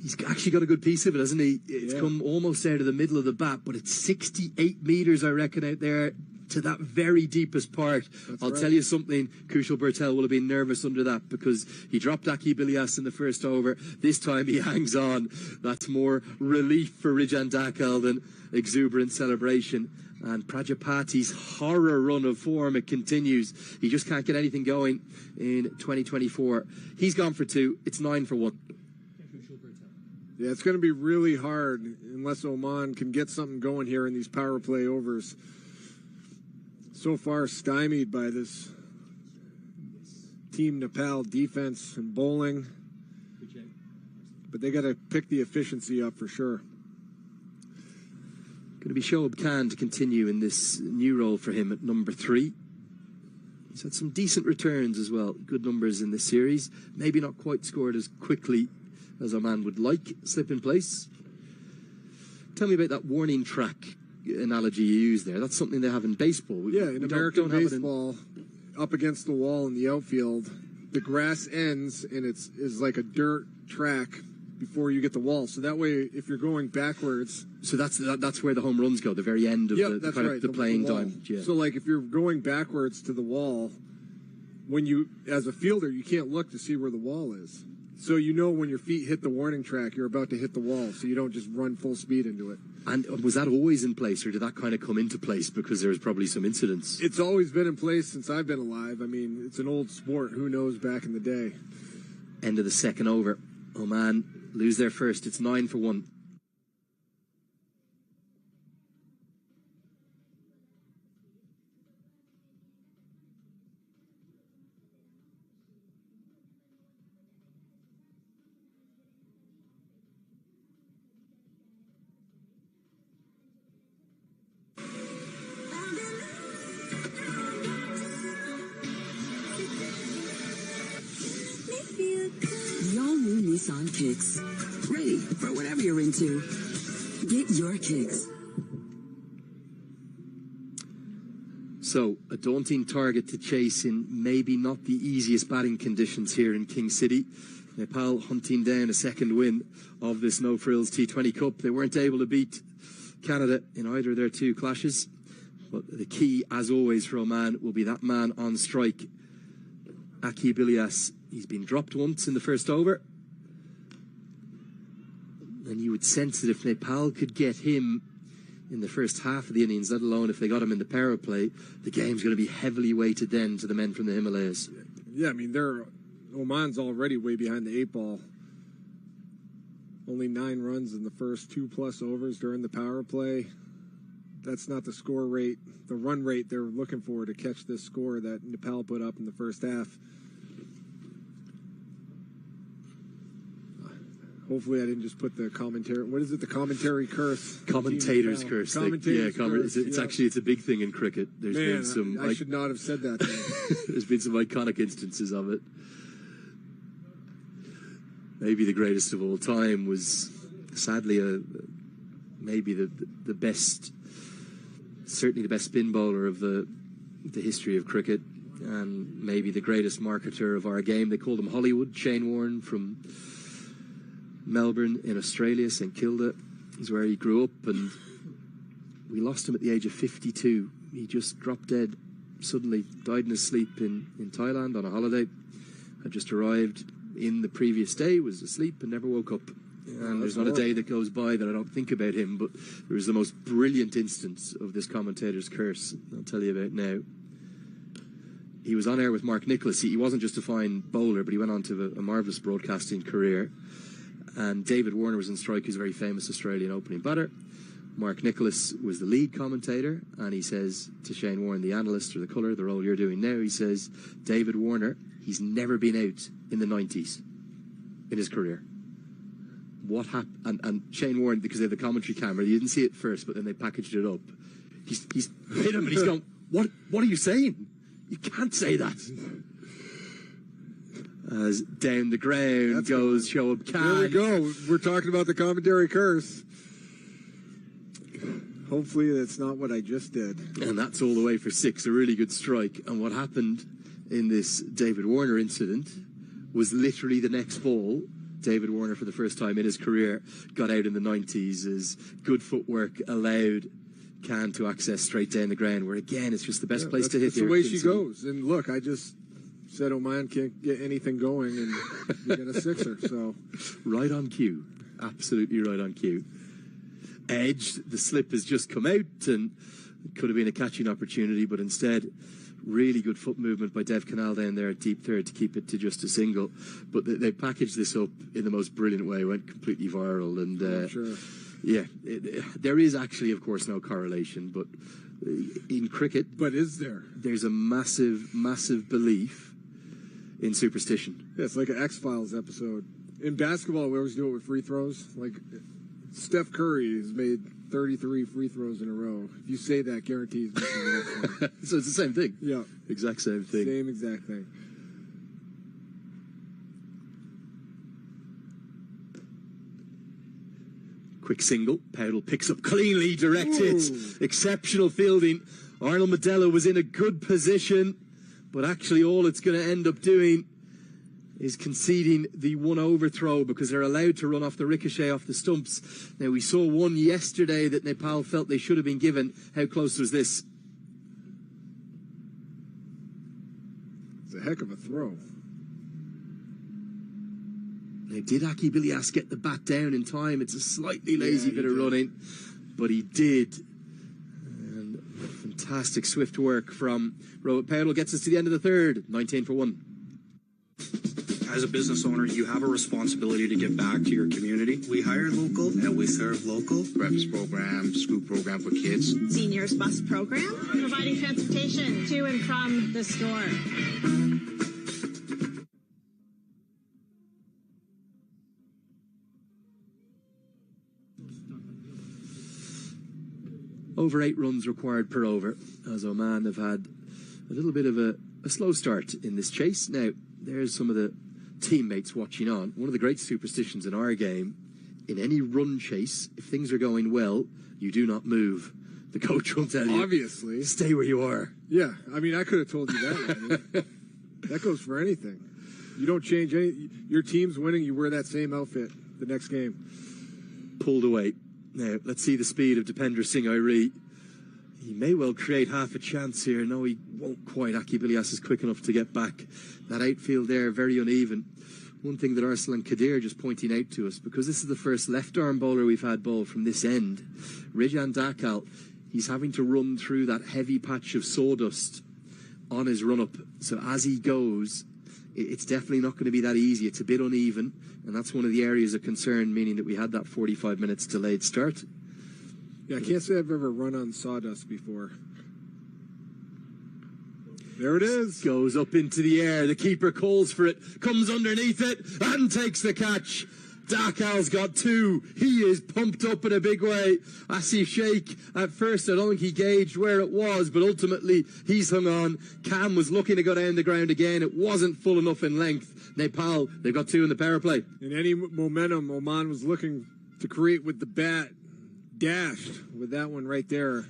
He's actually got a good piece of it, hasn't he? It's come almost out of the middle of the bat, but it's 68 metres, I reckon, out there to that very deepest part. I'll tell you something, Kushal Bertel will have been nervous under that because he dropped Aki Bilias in the first over. This time he hangs on. That's more relief for Rijan Dakal than exuberant celebration. And Prajapati's horror run of form, it continues. He just can't get anything going in 2024. He's gone for 2. It's 9 for 1. Yeah, it's going to be really hard unless Oman can get something going here in these power play overs. So far stymied by this Team Nepal defense and bowling. But they got to pick the efficiency up for sure. Going to be Shoaib Khan to continue in this new role for him at number 3. He's had some decent returns as well. Good numbers in this series. Maybe not quite scored as quickly as Oman would like. Slip in place. Tell me about that warning track analogy you used there. That's something they have in baseball. In American baseball, up against the wall in the outfield, the grass ends and is like a dirt track before you get the wall. So that way, if you're going backwards, so that's where the home runs go, the very end of the playing time. Yeah. So like if you're going backwards to the wall, when you, as a fielder, you can't look to see where the wall is. So you know when your feet hit the warning track, you're about to hit the wall, so you don't just run full speed into it. And was that always in place, or did that kind of come into place because there was probably some incidents? It's always been in place since I've been alive. I mean, it's an old sport. Who knows back in the day? End of the second over. Oman lose their first. It's 9 for 1. The all-new Nissan Kicks. Ready for whatever you're into. Get your kicks. So, a daunting target to chase in maybe not the easiest batting conditions here in King City. Nepal hunting down a second win of this No Frills T20 Cup. They weren't able to beat Canada in either of their two clashes. But the key, as always, for Oman will be that man on strike, Akib Ilyas. He's been dropped once in the first over. And you would sense that if Nepal could get him in the first half of the innings, let alone if they got him in the power play, the game's going to be heavily weighted then to the men from the Himalayas. Yeah, I mean, Oman's already way behind the 8 ball. Only 9 runs in the first 2+ overs during the power play. That's not the score rate, the run rate they're looking for to catch this score that Nepal put up in the first half. Hopefully I didn't just put the commentary. What is it? The commentary curse. Commentator's curse. It's actually a big thing in cricket. There's been some. I should not have said that. There's been some iconic instances of it. Maybe the greatest of all time was, sadly, maybe the best, certainly the best spin bowler of the history of cricket, and maybe the greatest marketer of our game. They called him Hollywood. Shane Warne from Melbourne in Australia, St Kilda is where he grew up, and we lost him at the age of 52. He just dropped dead suddenly, died in his sleep in Thailand on a holiday. Had just arrived in the previous day, was asleep and never woke up. And there's not a day that goes by that I don't think about him, but there was the most brilliant instance of this commentator's curse I'll tell you about now. He was on air with Mark Nicholas. He wasn't just a fine bowler, but he went on to a marvellous broadcasting career. And David Warner was in strike, who's a very famous Australian opening batter. Mark Nicholas was the lead commentator, and he says to Shane Warne, the analyst or the colour, the role you're doing now, he says, David Warner, he's never been out in the 90s in his career. What happened? And Shane Warne, because they had the commentary camera, you didn't see it first, but then they packaged it up. He's hit him, and he's going, what are you saying? You can't say that. As down the ground goes Shoaib Khan. There we go. We're talking about the commentary curse. Hopefully that's not what I just did. And that's all the way for 6. A really good strike. And what happened in this David Warner incident was literally the next ball. David Warner, for the first time in his career, got out in the 90s as good footwork allowed Khan to access straight down the ground, where again, it's just the best place to hit. That's the way she goes. And look, I just said Oman can't get anything going, and you get a 6er. So right on cue, absolutely right on cue. Edge, the slip has just come out, and it could have been a catching opportunity, but instead, really good foot movement by Dev Canal down there at deep third to keep it to just a single. But they packaged this up in the most brilliant way, went completely viral, and sure. Yeah, there is actually, of course, no correlation, but in cricket, but is there? There's a massive belief in superstition. Yeah, it's like an X-Files episode. In basketball, we always do it with free throws. Like, Steph Curry has made 33 free throws in a row. If you say that, guarantees missing the next one. So it's the same thing? Yeah. Exact same thing. Same exact thing. Quick single. Powdell picks up cleanly, direct hits. Exceptional fielding. Arnold Medella was in a good position, but actually all it's going to end up doing is conceding the one overthrow because they're allowed to run off the ricochet off the stumps. Now, we saw one yesterday that Nepal felt they should have been given. How close was this? It's a heck of a throw. Now, did Akibilias get the bat down in time? It's a slightly lazy bit of running, but he did. And fantastic swift work from Rohit Paudel gets us to the end of the third, 19 for 1. As a business owner, you have a responsibility to give back to your community. We hire local and we serve local. Breakfast program, school program for kids. Seniors bus program, providing transportation to and from the store. Over 8 runs required per over, as Oman have had a little bit of a slow start in this chase. Now, there's some of the teammates watching on. One of the great superstitions in our game, in any run chase, if things are going well, you do not move. The coach will tell you, obviously, stay where you are. Yeah, I mean, I could have told you that. I mean, that goes for anything. You don't change any. Your team's winning, you wear that same outfit the next game. Pulled away. Now, let's see the speed of Dipender Singh Airi. He may well create half a chance here. No, he won't quite. Akibilias is quick enough to get back. That outfield there, very uneven. One thing that Arslan Kadir just pointing out to us, because this is the first left-arm bowler we've had bowl from this end, Rijan Dakal, he's having to run through that heavy patch of sawdust on his run-up. So as he goes, it's definitely not going to be that easy. It's a bit uneven, and that's one of the areas of concern, meaning that we had that 45 minutes delayed start. Yeah, I can't say I've ever run on sawdust before. There it is. Goes up into the air. The keeper calls for it, comes underneath it, and takes the catch. Dakal's got 2. He is pumped up in a big way. Asif Sheikh, at first, I don't think he gauged where it was, but ultimately, he's hung on. Cam was looking to go down the ground again. It wasn't full enough in length. Nepal, they've got 2 in the power play. In any momentum, Oman was looking to create with the bat. Dashed with that one right there.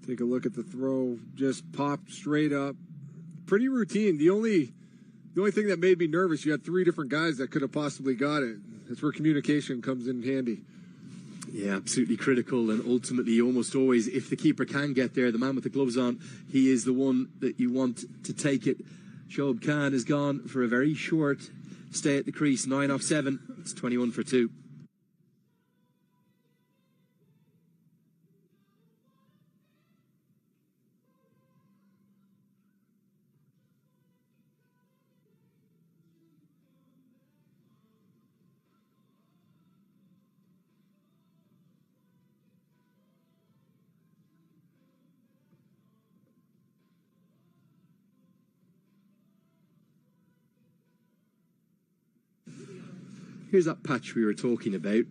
Take a look at the throw. Just popped straight up. Pretty routine. The only thing that made me nervous, you had 3 different guys that could have possibly got it. That's where communication comes in handy. Yeah, absolutely critical. And ultimately, almost always, if the keeper can get there, the man with the gloves on, he is the one that you want to take it. Shoaib Khan is gone for a very short stay at the crease. 9 off 7. It's 21 for 2. Here's that patch we were talking about.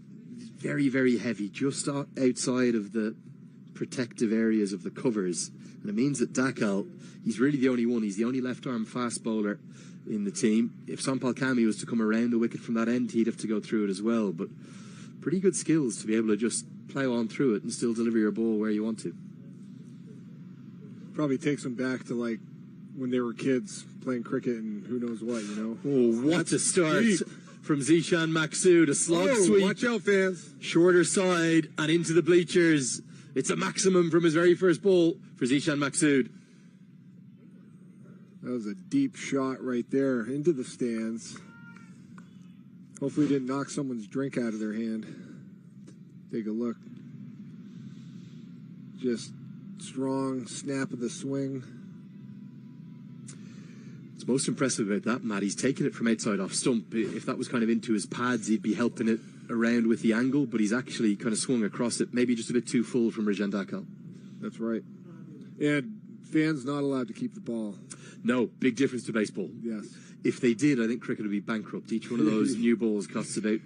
Very, very heavy, just outside of the protective areas of the covers. And it means that Dakal, he's really the only one. He's the only left-arm fast bowler in the team. If Sampal Kami was to come around the wicket from that end, he'd have to go through it as well. But pretty good skills to be able to just plough on through it and still deliver your ball where you want to. Probably takes them back to, like, when they were kids playing cricket and who knows what, you know. Oh, what a start from Zishan Maksud. A slog sweep. Watch out, fans. Shorter side and into the bleachers. It's a maximum from his very first ball for Zishan Maksud. That was a deep shot right there into the stands. Hopefully it didn't knock someone's drink out of their hand. Take a look. Just strong snap of the swing. What's most impressive about that, Matt, he's taking it from outside off stump. If that was kind of into his pads, he'd be helping it around with the angle, but he's actually kind of swung across it, maybe just a bit too full from Rijan Dakal. That's right. And fans not allowed to keep the ball. No, big difference to baseball. Yes. If they did, I think cricket would be bankrupt. Each one of those new balls costs about,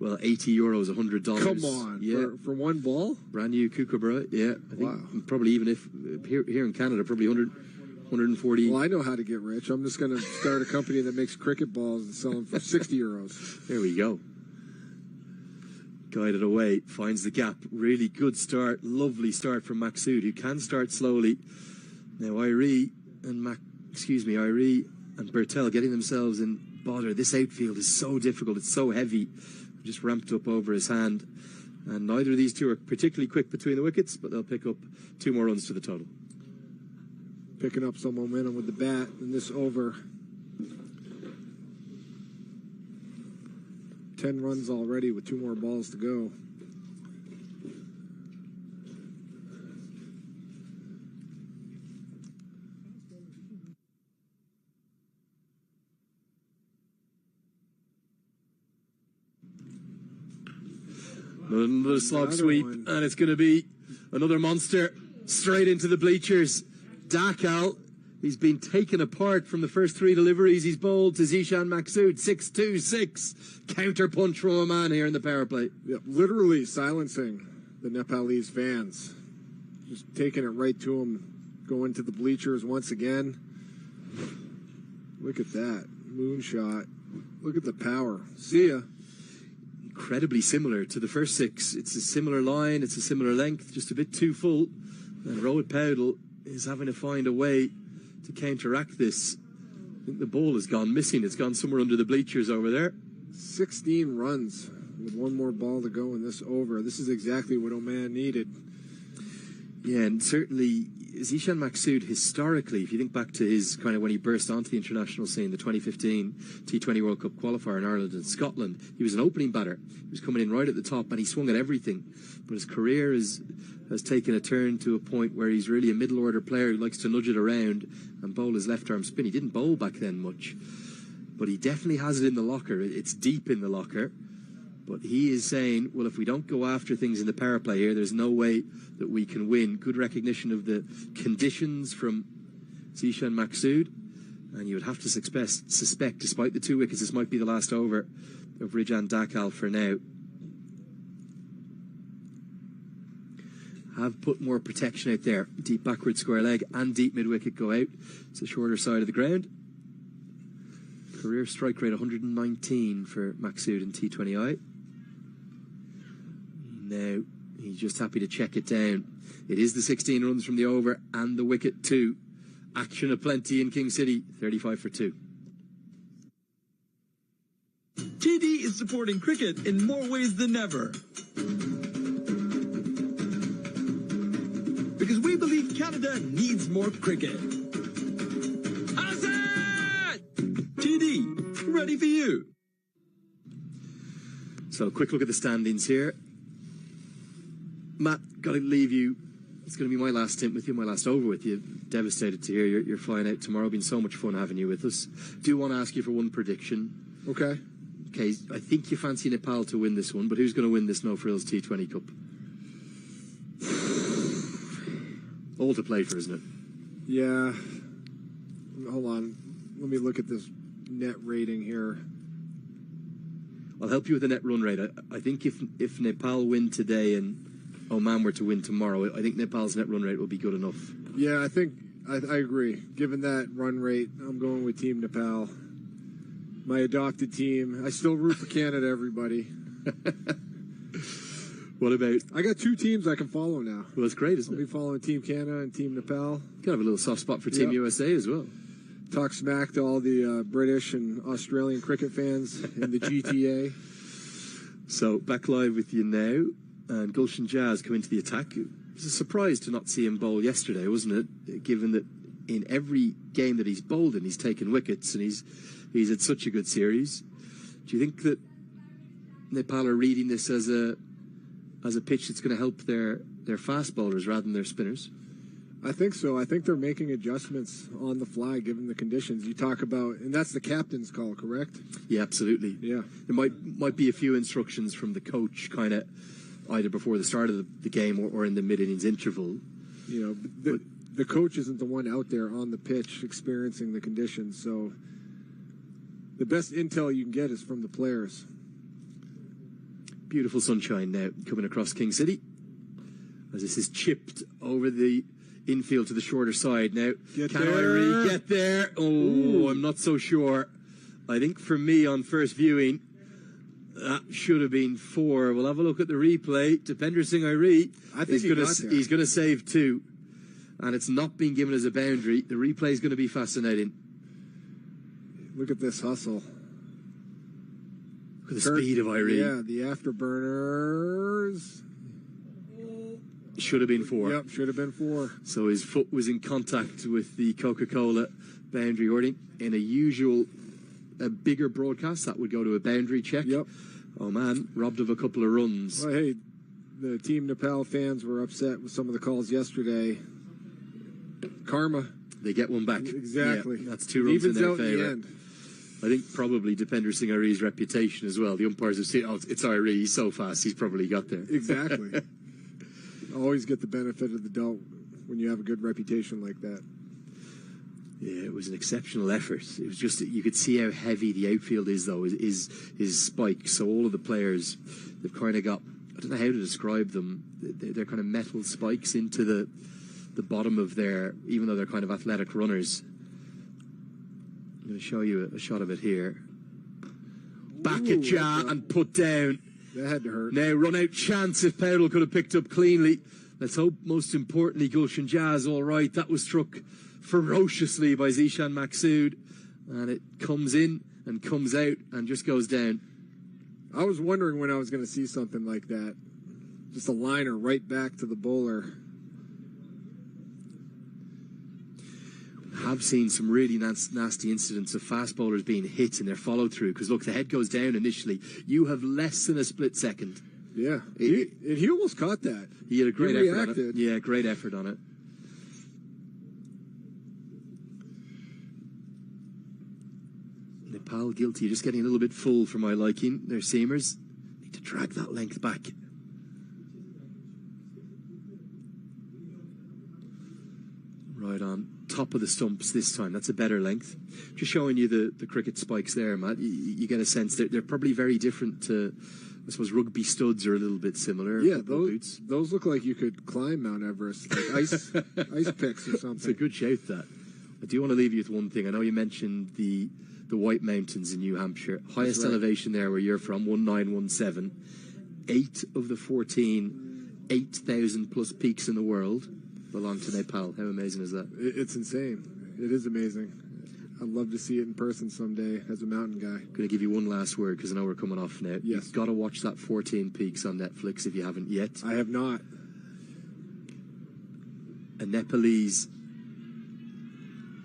well, €80, $100. Come on, yeah, for one ball? Brand new Kookaburra, yeah. I think probably even if, here in Canada, probably 140. Well, I know how to get rich. I'm just going to start a company that makes cricket balls and sell them for €60. There we go. Guided away, finds the gap. Really good start, lovely start from Maksud, who can start slowly. Now Irie and Bertel getting themselves in bother. This outfield is so difficult. It's so heavy. Just ramped up over his hand. And neither of these two are particularly quick between the wickets, but they'll pick up 2 more runs to the total. Picking up some momentum with the bat in this over. 10 runs already with 2 more balls to go. Another slog sweep, and it's going to be another monster straight into the bleachers. Dakal, he's been taken apart from the first 3 deliveries he's bowled to Zishan Maksud. 6-2-6. Counter punch from Oman here in the power play. Yep, literally silencing the Nepalese fans. Just taking it right to him. Going to the bleachers once again. Look at that. Moonshot. Look at the power. See ya. Incredibly similar to the first 6. It's a similar line, it's a similar length, just a bit too full. And Rohit Paudel is having to find a way to counteract this. I think the ball has gone missing. It's gone somewhere under the bleachers over there. 16 runs with 1 more ball to go in this over. This is exactly what Oman needed. Yeah, and certainly Zishan Maksud, historically, if you think back to his kind of when he burst onto the international scene, the 2015 T20 World Cup qualifier in Ireland and Scotland, he was an opening batter. He was coming in right at the top and he swung at everything. But his career has taken a turn to a point where he's really a middle order player who likes to nudge it around and bowl his left arm spin. He didn't bowl back then much, but he definitely has it in the locker. It's deep in the locker. But he is saying, well, if we don't go after things in the power play here, there's no way that we can win. Good recognition of the conditions from Zishan Maksud. And you would have to suspect, despite the 2 wickets, this might be the last over of Rijan Dakal for now. Have put more protection out there. Deep backward square leg and deep mid-wicket go out. It's the shorter side of the ground. Career strike rate 119 for Maksud in T20I. Now, he's just happy to check it down. It is the 16 runs from the over and the wicket too. Action aplenty in King City, 35 for 2. TD is supporting cricket in more ways than ever. Because we believe Canada needs more cricket. TD, ready for you. So, quick look at the standings here. Matt, got to leave you. It's going to be my last stint with you, my last over with you. Devastated to hear you're flying out tomorrow. Been so much fun having you with us. Do want to ask you for one prediction. Okay. Okay, I think you fancy Nepal to win this one, but who's going to win this No Frills T20 Cup? All to play for, isn't it? Yeah. Hold on. Let me look at this net rating here. I'll help you with the net run rate. I think if Nepal win today and Oman were to win tomorrow, I think Nepal's net run rate will be good enough. Yeah, I think I agree. Given that run rate, I'm going with Team Nepal. My adopted team. I still root for Canada, everybody. What about... I got 2 teams I can follow now. Well, that's great, isn't it? I'll be following Team Canada and Team Nepal. You can have a little soft spot for Team USA as well. Talk smack to all the British and Australian cricket fans in the GTA. So, back live with you now. And Gulshan Jazz come into the attack. It was a surprise to not see him bowl yesterday, wasn't it? Given that in every game that he's bowled in, he's taken wickets and he's had such a good series. Do you think that Nepal are reading this as a pitch that's going to help their fast bowlers rather than their spinners? I think so. I think they're making adjustments on the fly given the conditions. You talk about, and that's the captain's call, correct? Yeah, absolutely. Yeah. There might be a few instructions from the coach, kind of either before the start of the game or in the mid-innings interval. You know, the coach isn't the one out there on the pitch experiencing the conditions, so the best intel you can get is from the players. Beautiful sunshine now coming across King City as this is chipped over the infield to the shorter side. Now, can Irie get there? Oh, ooh. I'm not so sure. I think for me on first viewing, that should have been 4. We'll have a look at the replay. Dipender Singh Irie, I think he's going to save 2. And it's not been given as a boundary. The replay is going to be fascinating. Look at this hustle. Look at the speed of Irene. Yeah, the afterburners. Should have been 4. Yep, should have been 4. So his foot was in contact with the Coca-Cola boundary hoarding. In a bigger broadcast, that would go to a boundary check. Yep. Oh man, robbed of a couple of runs. Well, hey, the Team Nepal fans were upset with some of the calls yesterday. Karma. They get one back. Exactly. Yeah, that's 2 runs in their favour. end. I think probably Depender Singh Ari's reputation as well. The umpires have seen, it's Ari, he's so fast, he's probably got there. Exactly. Always get the benefit of the doubt when you have a good reputation like that. Yeah, it was an exceptional effort. It was just, you could see how heavy the outfield is, though, is spikes. So all of the players, they've kind of got, I don't know how to describe them, they're kind of metal spikes into the bottom of their, even though they're kind of athletic runners. I'm going to show you a shot of it here. Back at Ja and put down. That had to hurt. Now, run out chance if Powell could have picked up cleanly. Let's hope, most importantly, Gulshan Jazz all right. That was struck ferociously by Zishan Maksud. And it comes in and comes out and just goes down. I was wondering when I was going to see something like that. Just a liner right back to the bowler. Have seen some really nasty incidents of fast bowlers being hit in their follow-through. Because, look, the head goes down initially. You have less than a split second. Yeah. He almost caught that. He had a great effort on it. Yeah, great effort on it. Nepal guilty. Just getting a little bit full for my liking. Their seamers need to drag that length back. Right on top of the stumps this time. That's a better length. Just showing you the cricket spikes there, Matt. You get a sense they're probably very different to, I suppose, rugby studs are a little bit similar. Yeah, those look like you could climb Mount Everest, like ice picks or something. It's a good shape, that. I do want to leave you with one thing. I know you mentioned the White Mountains in New Hampshire. Highest elevation there where you're from, 1917. 8 of the 14 8,000 plus peaks in the world belong to Nepal. How amazing is that? It's insane. It is amazing. I'd love to see it in person someday as a mountain guy. I'm going to give you one last word because I know we're coming off now. Yes. You've got to watch that 14 Peaks on Netflix if you haven't yet. I have not. A Nepalese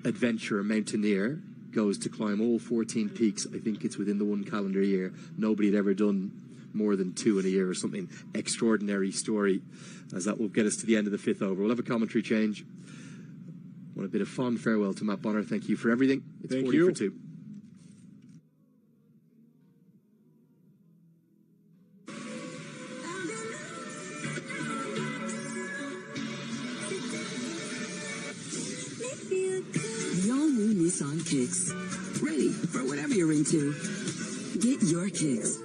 adventurer, mountaineer, goes to climb all 14 peaks. I think it's within the 1 calendar year. Nobody had ever done more than 2 in a year or something. Extraordinary story, as that will get us to the end of the 5th over. We'll have a commentary change. Want a bit of fond farewell to Matt Bonner. Thank you for everything. It's Thank 40 you. for 2. The all-new Nissan Kicks. Ready for whatever you're into. Get your kicks.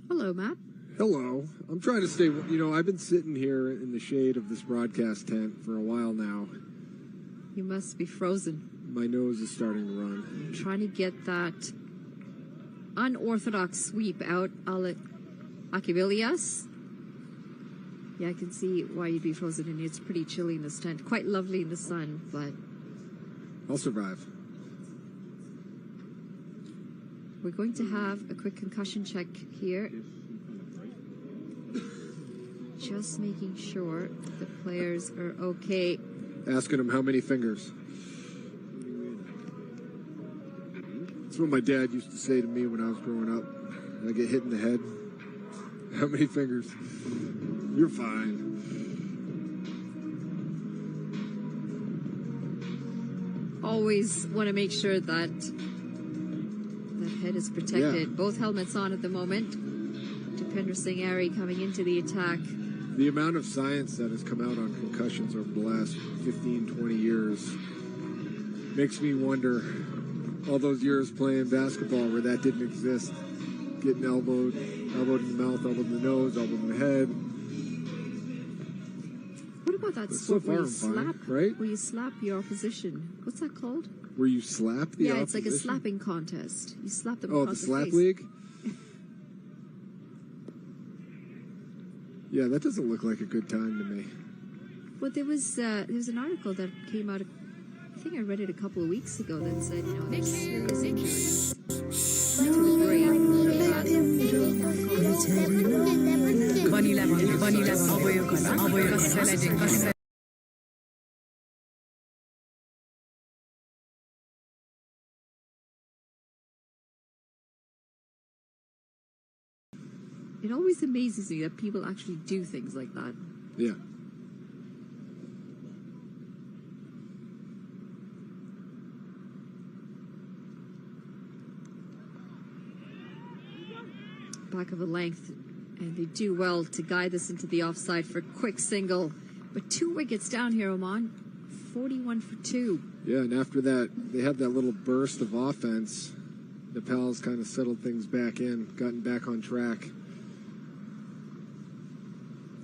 Hello, Matt. Hello. I'm trying to stay, I've been sitting here in the shade of this broadcast tent for a while now. You must be frozen. My nose is starting to run. I'm trying to get that unorthodox sweep out Akibilias. Yeah, I can see why you'd be frozen, and it's pretty chilly in this tent. Quite lovely in the sun, but I'll survive. we're going to have a quick concussion check here. Just making sure the players are okay. Asking him how many fingers. That's what my dad used to say to me when I was growing up. I get hit in the head. How many fingers? You're fine. Always want to make sure that head is protected. Yeah. Both helmets on at the moment. Depender Singh Ari coming into the attack. The amount of science that has come out on concussions over the last 15, 20 years makes me wonder, all those years playing basketball where that didn't exist, getting elbowed in the mouth, elbowed in the nose, elbowed in the head. What about that So sport where far, you I'm fine, slap, right? where you slap your opposition? What's that called? Where you slap the Yeah, opposition? it's like a slapping contest. You slap them Oh, across the slap face. league? Yeah, that doesn't look like a good time to me. Well, there was an article that came out, I think I read it a couple of weeks ago, that said, you know, there's serious injuries to the brain. It always amazes me that people actually do things like that. Yeah. Back of a length, and they do well to guide this into the offside for a quick single. But 2 wickets down here, Oman. 41 for 2. Yeah, and after that, they had that little burst of offense. Nepal's kind of settled things back in, gotten back on track.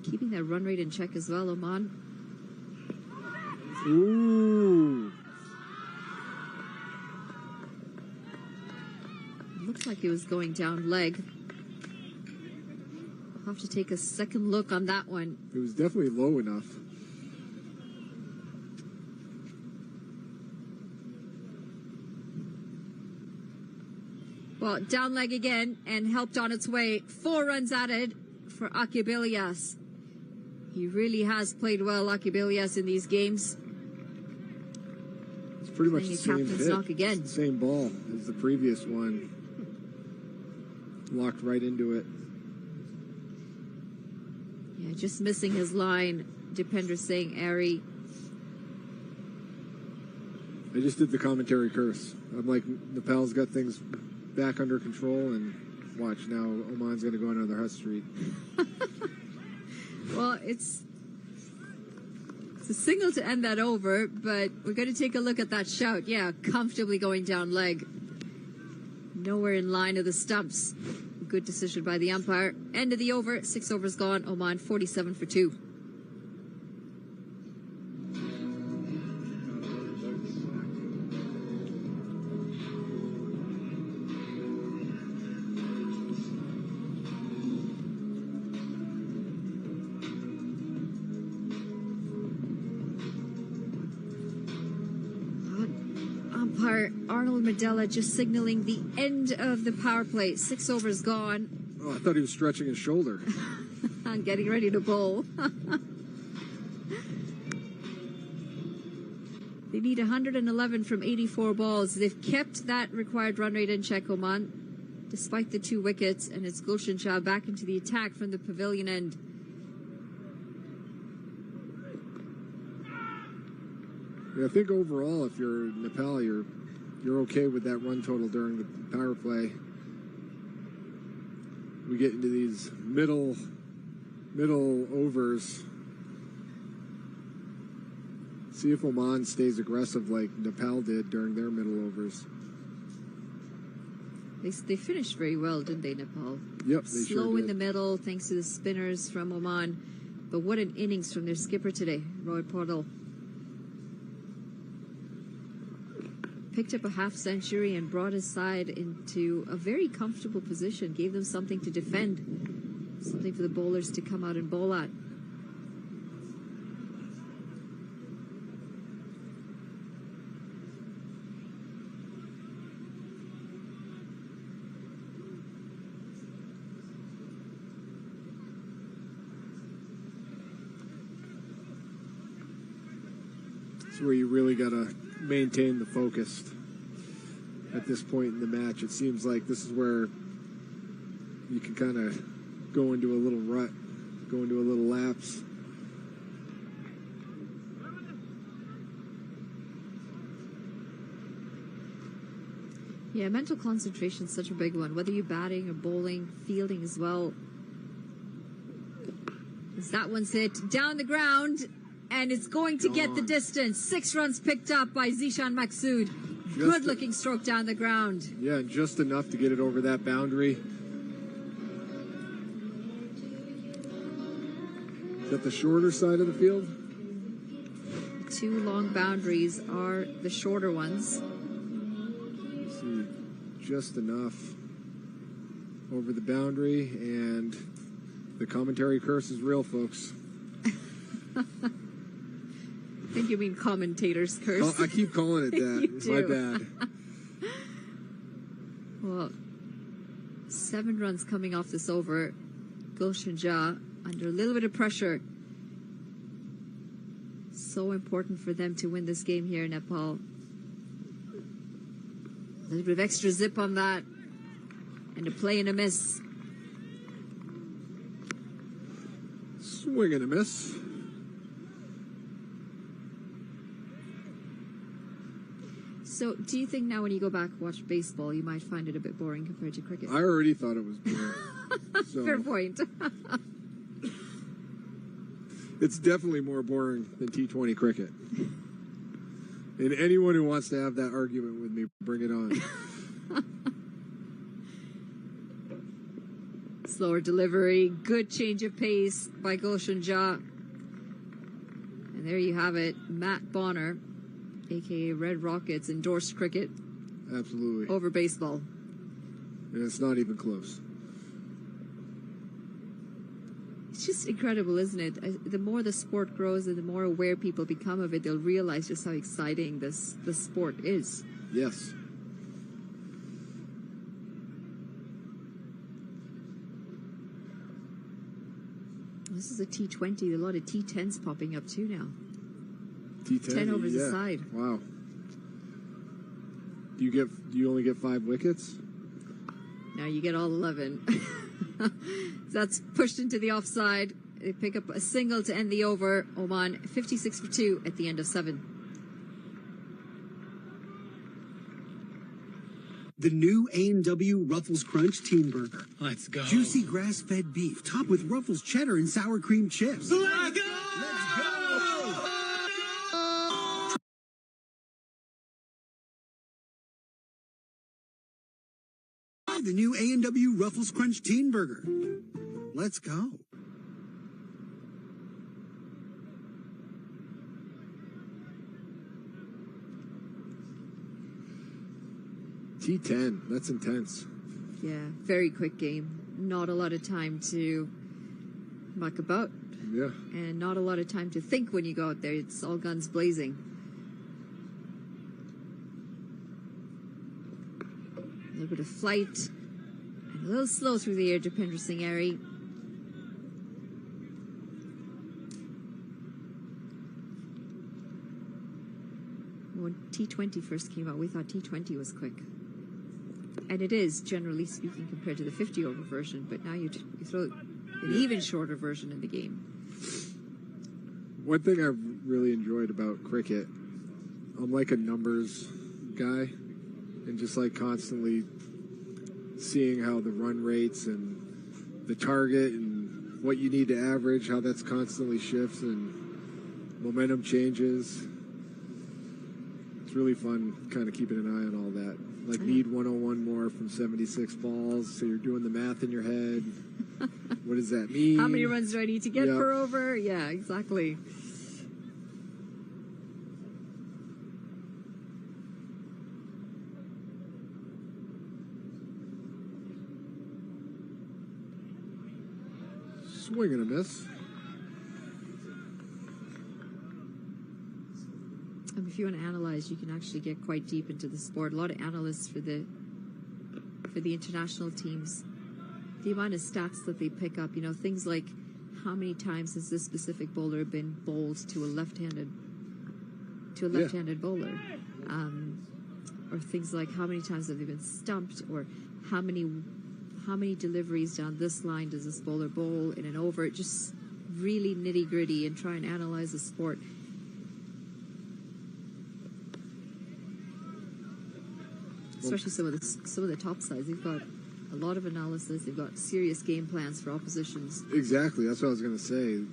Keeping that run rate in check as well, Oman. Ooh. Looks like it was going down leg. I'll have to take a second look on that one. It was definitely low enough. Well, down leg again and helped on its way. 4 runs added for Akib Ilyas. He really has played well, Akib Ilyas, in these games. It's pretty much Playing the a same captain's hit. knock again. It's the same ball as the previous one. Locked right into it. Yeah, just missing his line. Dipender saying airy. I just did the commentary curse. I'm like, Nepal's got things back under control, and watch now, Oman's going to go on another Hut Street. Well, it's a single to end that over, but we're going to take a look at that shout. Yeah, comfortably going down leg. Nowhere in line of the stumps. Good decision by the umpire. End of the over. 6 overs gone. Oman 47 for 2. Umpire Arnold Medella just signaling the end of the power play. 6 overs gone. Oh, I thought he was stretching his shoulder. I'm getting ready to bowl. They need 111 from 84 balls. They've kept that required run rate in check, Oman, despite the 2 wickets, and it's Gulshan Shah back into the attack from the pavilion end. Yeah, I think overall, if you're Nepal, you're okay with that run total during the power play. We get into these middle overs. See if Oman stays aggressive like Nepal did during their middle overs. They finished very well, didn't they, Nepal? Yep, they Slow sure in did. the middle, thanks to the spinners from Oman. But what an innings from their skipper today, Roy Portal. Picked up a half century and brought his side into a very comfortable position, gave them something to defend, something for the bowlers to come out and bowl at. It's where you really got to maintain the focus at this point in the match. It seems like this is where you can kind of go into a little rut, go into a little lapse. Yeah, mental concentration is such a big one, whether you're batting or bowling, fielding as well. As that one's hit down the ground, and it's going to get the distance. 6 runs picked up by Zishan Maksud. Good looking stroke down the ground. Yeah, just enough to get it over that boundary. Is that the shorter side of the field? two long boundaries are the shorter ones. See, just enough over the boundary, and the commentary curse is real, folks. I think you mean commentator's curse. I keep calling it that. It's my bad. Well, 7 runs coming off this over. Gulshan Jha under a little bit of pressure. So important for them to win this game here in Nepal. A little bit of extra zip on that. And a play and a miss. Swing and a miss. So, do you think now when you go back and watch baseball, you might find it a bit boring compared to cricket? I already thought it was boring. So, fair point. it's definitely more boring than T20 cricket. And anyone who wants to have that argument with me, bring it on. Slower delivery, good change of pace by Gulshan Jha. And there you have it, Matt Bonner, aka Red Rockets, endorsed cricket. Absolutely. Over baseball. And it's not even close. It's just incredible, isn't it? The more the sport grows and the more aware people become of it, they'll realize just how exciting the sport is. Yes. This is a T20. A lot of T10s popping up too now. T10, 10 overs a side. Wow. Do you only get 5 wickets? Now you get all 11. That's pushed into the offside. They pick up a single to end the over. Oman 56 for 2 at the end of 7. The new A&W Ruffles Crunch Teen Burger. Let's go. Juicy grass-fed beef topped with Ruffles cheddar and sour cream chips. Let's go! The new A&W Ruffles Crunch Teen Burger. Let's go. T10, that's intense. Yeah, very quick game. Not a lot of time to muck about. Yeah. And not a lot of time to think when you go out there. It's all guns blazing. A little bit of flight. And a little slow through the air to Pinder Singh Airy. When T20 first came out, we thought T20 was quick. And it is, generally speaking, compared to the 50-over version. But now you throw an even shorter version in the game. One thing I've really enjoyed about cricket, I'm like a numbers guy, and just like constantly seeing how the run rates and the target and what you need to average, how that's constantly shifts and momentum changes. It's really fun kind of keeping an eye on all that. Like need 101 more from 76 balls, so you're doing the math in your head. What does that mean? How many runs do I need to get per over? Yeah, exactly. Swing and a miss. If you want to analyze, you can actually get quite deep into the sport. A lot of analysts for the international teams, the amount of stats that they pick up, things like how many times has this specific bowler been bowled to a left-handed bowler, or things like how many times have they been stumped, or how many deliveries down this line does this bowler bowl in an over. Just really nitty-gritty and try and analyze the sport. Especially some of the top sides, they've got a lot of analysis. They've got serious game plans for oppositions. Exactly, that's what I was going to say.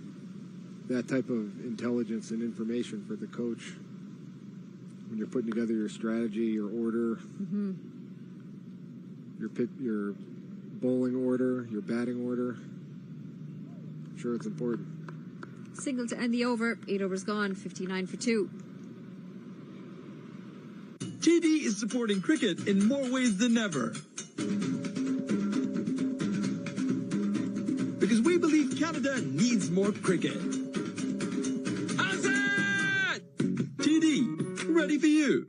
That type of intelligence and information for the coach when you're putting together your strategy, your order, your bowling order, your batting order. I'm sure it's important. Single to end the over. 8 overs gone. 59 for 2. TD is supporting cricket in more ways than ever. Because we believe Canada needs more cricket. Azad! TD, ready for you.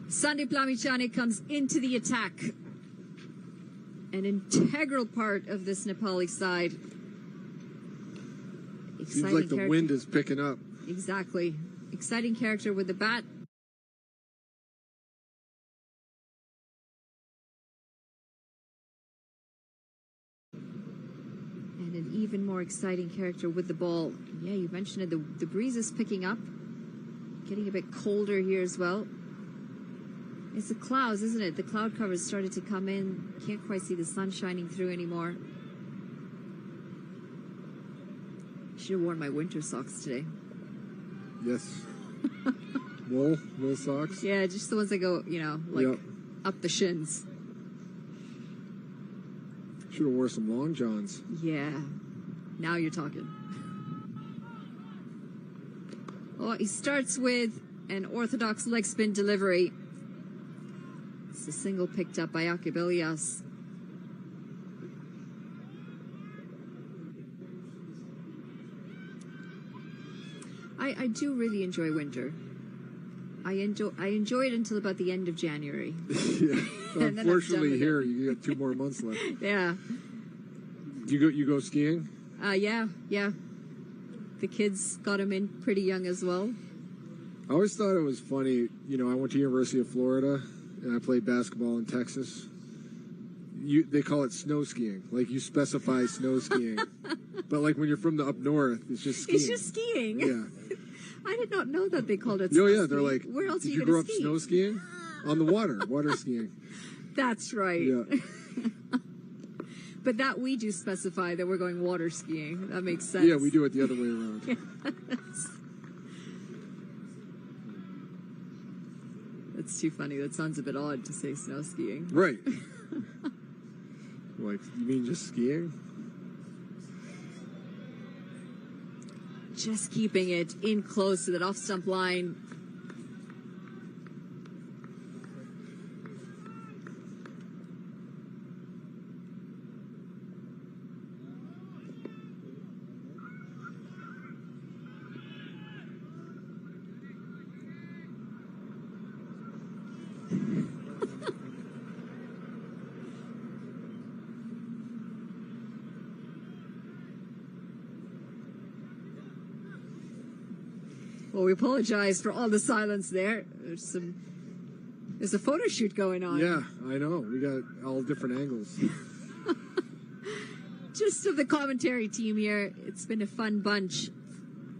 Sandeep Lamichhane comes into the attack. An integral part of this Nepali side. Seems like the wind is picking up. Exactly. Exciting character with the bat. And an even more exciting character with the ball. Yeah, you mentioned it. The breeze is picking up. Getting a bit colder here as well. It's the clouds, isn't it? The cloud cover has started to come in. Can't quite see the sun shining through anymore. Should have worn my winter socks today. Yes. wool socks? Yeah, just the ones that go, you know, like up the shins. Should have wore some long johns. Yeah. Now you're talking. Oh, he starts with an orthodox leg spin delivery. It's a single picked up by Akabilias. I do really enjoy winter. I enjoy it until about the end of January. Yeah. Unfortunately, here you got 2 more months left. Yeah. You go skiing? Yeah. The kids got him in pretty young as well. I always thought it was funny. You know, I went to University of Florida and I played basketball in Texas. They call it snow skiing. Like, you specify snow skiing. But, like, when you're from the up north, it's just skiing. It's just skiing. Yeah. I did not know that they called it snow skiing. They're like, where else did are you grow up ski? snow skiing? On the water skiing. That's right. Yeah. But that we do specify that we're going water skiing. That makes sense. Yeah, we do it the other way around. Yes. That's too funny. That sounds a bit odd to say snow skiing. Right. Like, you mean just skiing? Just keeping it in close to that off-stump line. Well, we apologize for all the silence there. There's a photo shoot going on. Yeah, I know. We got all different angles. Just of the commentary team here. It's been a fun bunch.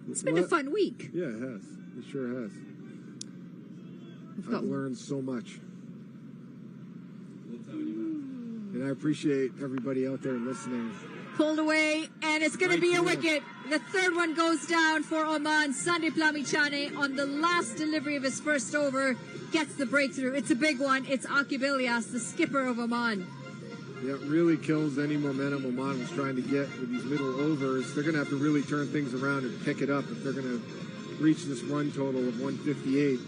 It's been a fun week. Yeah, it has. It sure has. I've learned so much. And I appreciate everybody out there listening. Pulled away, and it's going to be a wicket. The third one goes down for Oman. Sandeep Lamichhane, on the last delivery of his first over, gets the breakthrough. It's a big one. It's Akabilias, the skipper of Oman. Yeah, it really kills any momentum Oman was trying to get with these middle overs. They're going to have to really turn things around and pick it up if they're going to reach this run total of 158.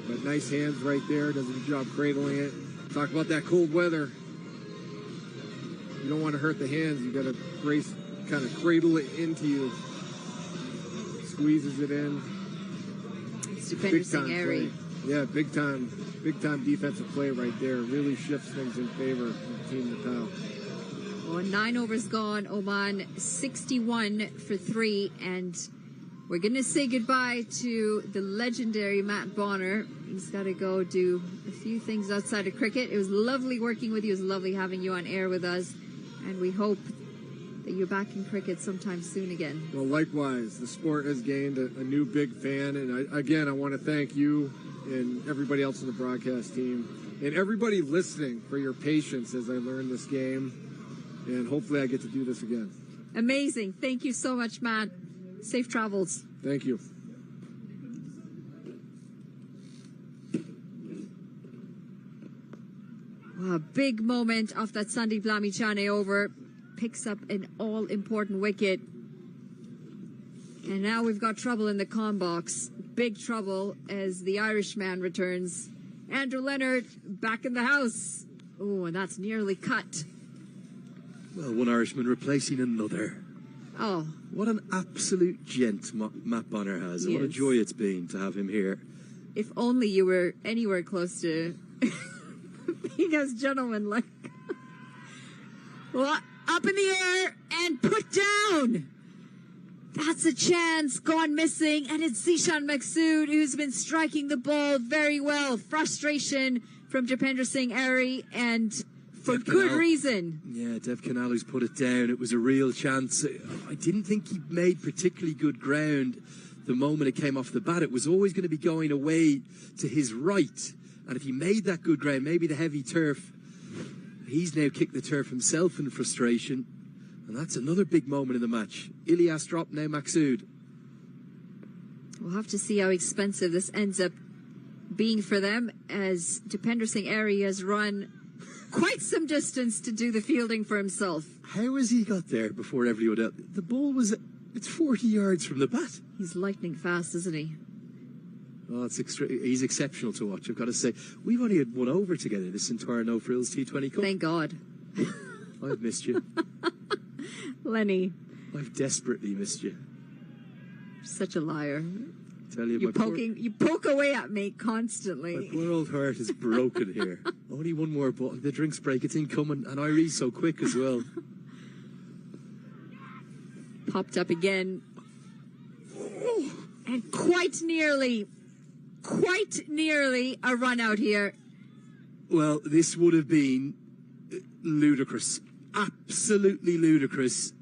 But nice hands right there. Does a good job cradling it. Talk about that cold weather. You don't want to hurt the hands. You got to kind of cradle it into you. Squeezes it in. It's defender Singh. Yeah, big time defensive play right there. Really shifts things in favor of Team Nepal. Well, 9 overs gone. Oman 61 for 3, and we're going to say goodbye to the legendary Matt Bonner. He's got to go do a few things outside of cricket. It was lovely working with you. It was lovely having you on air with us. And we hope that you're back in cricket sometime soon again. Well, likewise, the sport has gained a new big fan, and I want to thank you and everybody else in the broadcast team and everybody listening for your patience as I learn this game, and hopefully I get to do this again. Amazing. Thank you so much, Matt. Safe travels. Thank you. A big moment off that Sandeep Lamichhane over. Picks up an all-important wicket. And now we've got trouble in the comm box. Big trouble as the Irishman returns. Andrew Leonard back in the house. Oh, and that's nearly cut. Well, one Irishman replacing another. Oh. What an absolute gent Matt Bonner has. And what a joy it's been to have him here. If only you were anywhere close to being as gentlemanlike. Well, up in the air and put down. That's a chance gone missing, and it's Zishan Maqsood who's been striking the ball very well. Frustration from Dipender Singh Airy, and for good reason. Yeah, Dev Canal who's put it down. It was a real chance. I didn't think he made particularly good ground the moment it came off the bat. It was always going to be going away to his right, and if he made that good ground, maybe the heavy turf, he's now kicked the turf himself in frustration. And that's another big moment in the match. Ilyas dropped, now Maqsood. We'll have to see how expensive this ends up being for them, as Dipender Singh Airy has run quite some distance to do the fielding for himself. How has he got there before everyone else? The ball was, it's 40 yards from the bat. He's lightning fast, isn't he? Oh, he's exceptional to watch, I've got to say. We've only had one over together this entire No Frills T20 Cup. Thank God. I've missed you. Lenny. I've desperately missed you. Such a liar. Tell you, You poke away at me constantly. My poor old heart is broken here. Only one more ball. The drinks break, it's incoming, and Irie's so quick as well. Popped up again. And quite nearly a run out here. Well, this would have been ludicrous. Absolutely ludicrous.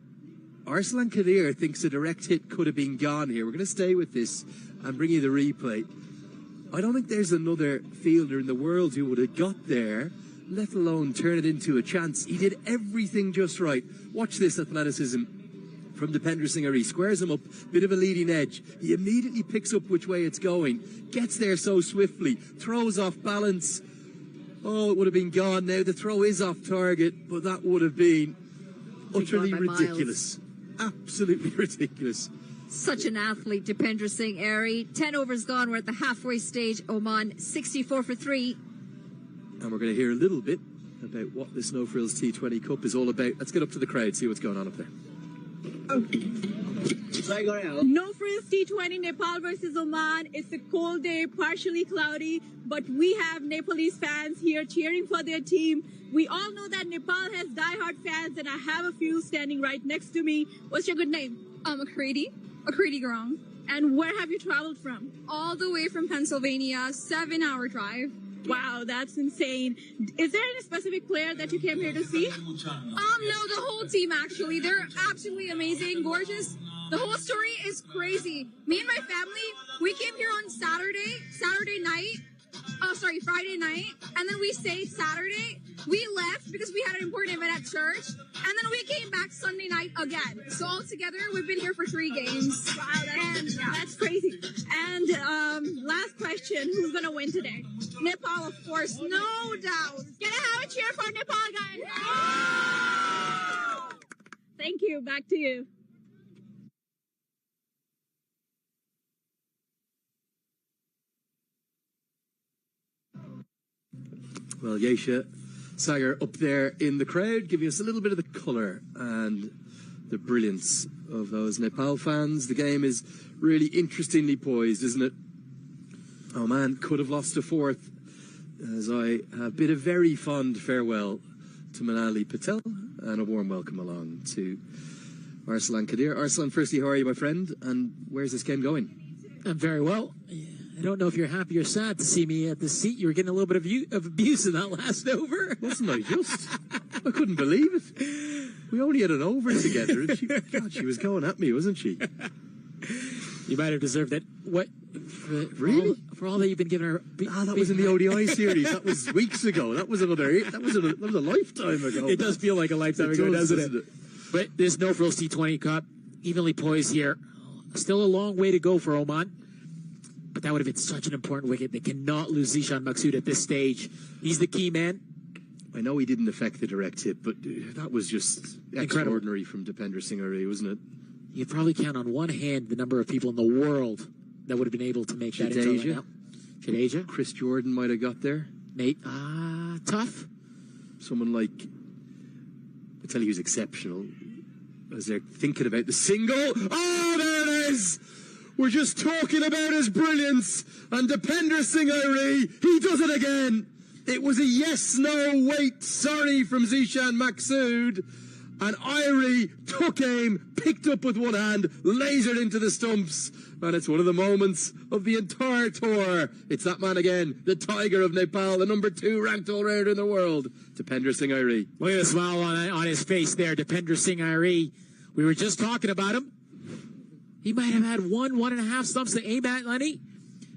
Arslan Kadir thinks a direct hit could have been gone here. We're going to stay with this and bring you the replay. I don't think there's another fielder in the world who would have got there, let alone turn it into a chance. He did everything just right. Watch this athleticism from Dipender Singh Airy. Squares him up, bit of a leading edge. He immediately picks up which way it's going, gets there so swiftly, throws off balance. Oh, it would have been gone now. The throw is off target, but that would have been utterly ridiculous. Absolutely ridiculous. Such an athlete, Dipender Singh Airy. 10 overs gone. We're at the halfway stage. Oman, 64 for 3. And we're going to hear a little bit about what this No Frills T20 Cup is all about. Let's get up to the crowd, see what's going on up there. No Frills T20 Nepal versus Oman. It's a cold day, partially cloudy, but we have Nepalese fans here cheering for their team. We all know that Nepal has diehard fans, and I have a few standing right next to me. What's your good name? Akriti Garong. And where have you traveled from? All the way from Pennsylvania, 7-hour drive. Wow, that's insane. Is there any specific player that you came here to see? No, the whole team actually. They're absolutely amazing, gorgeous. The whole story is crazy. Me and my family, we came here on Friday night, and then we stayed Saturday. We left because we had an important event at church, and then we came back Sunday night again. So altogether, we've been here for 3 games. Wow, that's crazy. And last question, who's going to win today? Nepal, of course, no doubt. Can I have a cheer for Nepal, guys? Yeah! Thank you. Back to you. Well, Yesha Sagar up there in the crowd, giving us a little bit of the colour and the brilliance of those Nepal fans. The game is really interestingly poised, isn't it? Oman could have lost a 4th, as I bid a very fond farewell to Manali Patel and a warm welcome along to Arslan Kadir. Arslan, firstly, how are you, my friend? And where's this game going? I'm very well. I don't know if you're happy or sad to see me at this seat. You were getting a little bit of abuse in that last over. Wasn't I just? I couldn't believe it. We only had an over together. And she was going at me, wasn't she? You might have deserved it. What? Really? For all that you've been giving her. That was in the ODI series. That was weeks ago. That was a lifetime ago. It does feel like a lifetime ago, doesn't it? But this No Frills T20 Cup, evenly poised here. Still a long way to go for Oman. But that would have been such an important wicket. They cannot lose Zishan Maksud at this stage. He's the key man. I know he didn't affect the direct hit, but that was just extraordinary from Dipender Singh Arey, wasn't it? You'd probably count on one hand the number of people in the world that would have been able to make that intro right now. Jadeja. Chris Jordan might have got there. Nate, tough. Someone like, I tell you who's exceptional, as they're thinking about the single. Oh, there it is! We're just talking about his brilliance. And Dipender Singh Arey, he does it again. It was a yes, no, wait, sorry from Zishan Maksud. And Irie took aim, picked up with one hand, lasered into the stumps. And it's one of the moments of the entire tour. It's that man again, the Tiger of Nepal, the number 2 ranked all-rounder in the world, Dipender Singh Arey. Look at the smile on his face there, Dipender Singh Arey. We were just talking about him. He might have had 1.5 stumps to aim at, Lenny.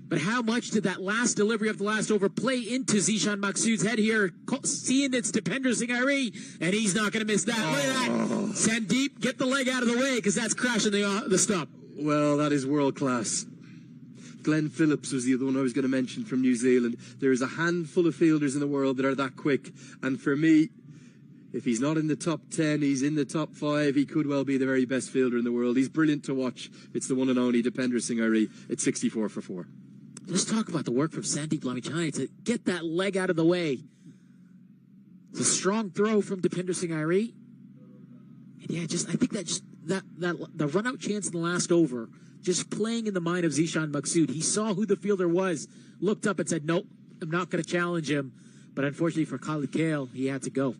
But how much did that last delivery of the last over play into Zishan Maksud's head here? Seeing it's Dipender Singh Arey, and he's not going to miss that. Look at that. Sandeep, get the leg out of the way, because that's crashing the stump. Well, that is world class. Glenn Phillips was the other one I was going to mention from New Zealand. There is a handful of fielders in the world that are that quick. And for me, if he's not in the top 10, he's in the top 5. He could well be the very best fielder in the world. He's brilliant to watch. It's the one and only Dipender Singh Arey. It's 64 for 4. Let's talk about the work from Sandeep Lamichhani to get that leg out of the way. It's a strong throw from Dipender Singh Arey. And yeah, I think that the run-out chance in the last over, just playing in the mind of Zishan Maksud. He saw who the fielder was, looked up and said, nope, I'm not going to challenge him. But unfortunately for Khalid Kale, he had to go.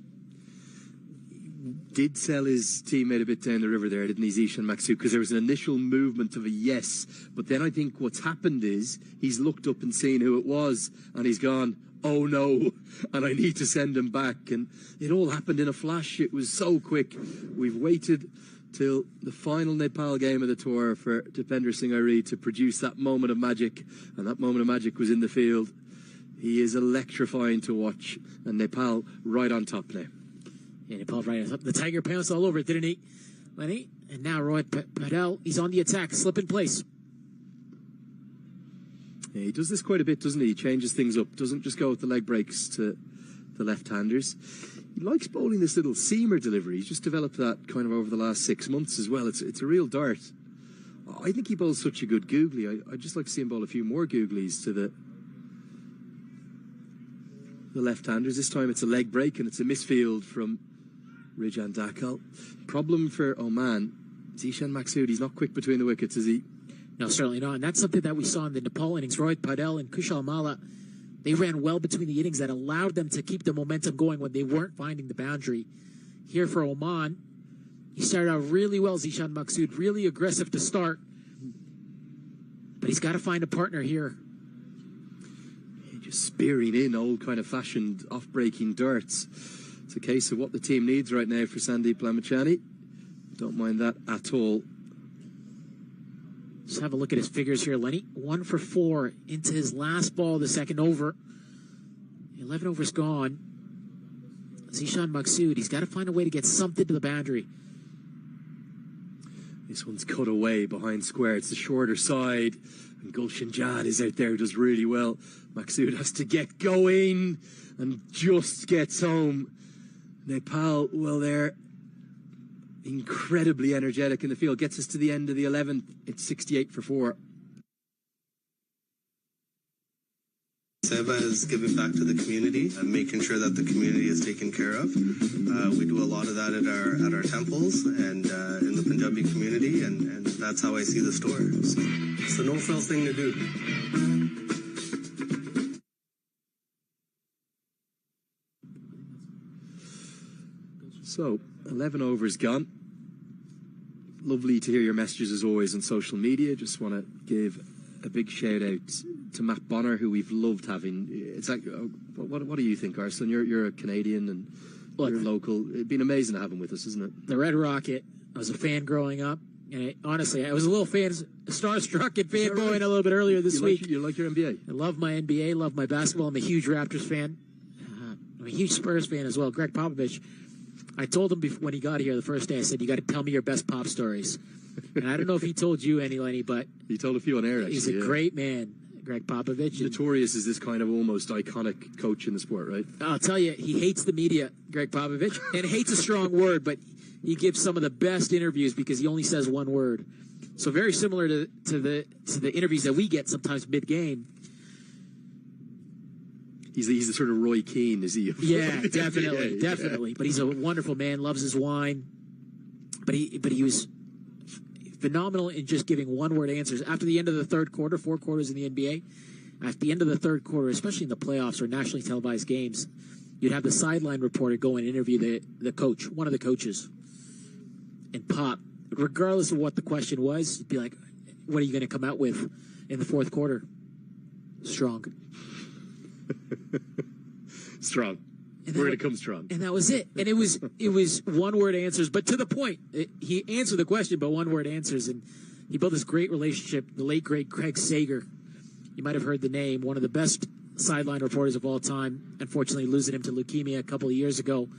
Did sell his teammate a bit down the river there, didn't he, Zishan Maksud? Because there was an initial movement of a yes. But then I think what's happened is he's looked up and seen who it was, and he's gone, oh no, and I need to send him back. And it all happened in a flash. It was so quick. We've waited till the final Nepal game of the tour for Dipender Singh Arey to produce that moment of magic, and that moment of magic was in the field. He is electrifying to watch, and Nepal right on top now. Yeah, Nepal right on top. The Tiger pounced all over it, didn't he, Lenny? And now Roy Padel, he's on the attack, slip in place. Yeah, he does this quite a bit, doesn't he? He changes things up, doesn't just go with the leg breaks to the left-handers. He likes bowling this little seamer delivery. He's just developed that kind of over the last 6 months as well. It's a real dart. I think he bowls such a good googly. I'd just like to see him bowl a few more googlies to the left-handers. This time it's a leg break and it's a misfield from Rijan Dakal. Problem for Oman, Zishan Maksud, he's not quick between the wickets, is he? No, certainly not. And that's something that we saw in the Nepal innings. Rohit Padel and Kushal Malla, they ran well between the innings that allowed them to keep the momentum going when they weren't finding the boundary. Here for Oman, he started out really well, Zishan Maksud, really aggressive to start. But he's got to find a partner here. Just spearing in old kind of fashioned off-breaking darts. It's a case of what the team needs right now for Sandeep Lamichhani. Don't mind that at all. Let's have a look at his figures here, Lenny. 1 for 4 into his last ball, the second over. 11 overs gone. Zishan Maksud, he's got to find a way to get something to the boundary. This one's cut away behind square. It's the shorter side. And Gulshan Jad is out there, does really well. Maksud has to get going and just gets home. Nepal, well, they're incredibly energetic in the field. Gets us to the end of the 11th. It's 68 for 4. Seva is giving back to the community and making sure that the community is taken care of. We do a lot of that at our temples and in the Punjabi community, and that's how I see the store. So it's the no-frills thing to do. So, 11 overs gone. Lovely to hear your messages as always on social media. Just want to give a big shout out to Matt Bonner, who we've loved having. It's like, what do you think, Arslan? You're a Canadian, and You're local. It'd been amazing to have him with us, isn't it? The Red Rocket. I was a fan growing up, and honestly, I was a little starstruck and fanboying a little bit earlier this week. You like your NBA? I love my NBA, love my basketball. I'm a huge Raptors fan. I'm a huge Spurs fan as well. Greg Popovich. I told him when he got here the first day, I said, you got to tell me your best pop stories. And I don't know if he told you any, Lenny, but he told a few on air, actually. He's a great man, Greg Popovich. Notorious as this kind of almost iconic coach in the sport, right? I'll tell you, he hates the media, Greg Popovich, and hates a strong word, but he gives some of the best interviews because he only says one word. So very similar to the interviews that we get sometimes mid-game. He's the sort of Roy Keane, is he? Yeah, definitely. But he's a wonderful man, loves his wine. But he was phenomenal in just giving one-word answers. After the end of the third quarter, 4 quarters in the NBA, at the end of the third quarter, especially in the playoffs or nationally televised games, you'd have the sideline reporter go and interview the coach, one of the coaches. And Pop, regardless of what the question was, he'd be like, what are you going to come out with in the fourth quarter? Strong. Strong. We're going to come strong. And that was it. And it was one-word answers, but to the point. He answered the question, but one-word answers. And he built this great relationship. The late, great Craig Sager. You might have heard the name. One of the best sideline reporters of all time. Unfortunately, losing him to leukemia a couple of years ago.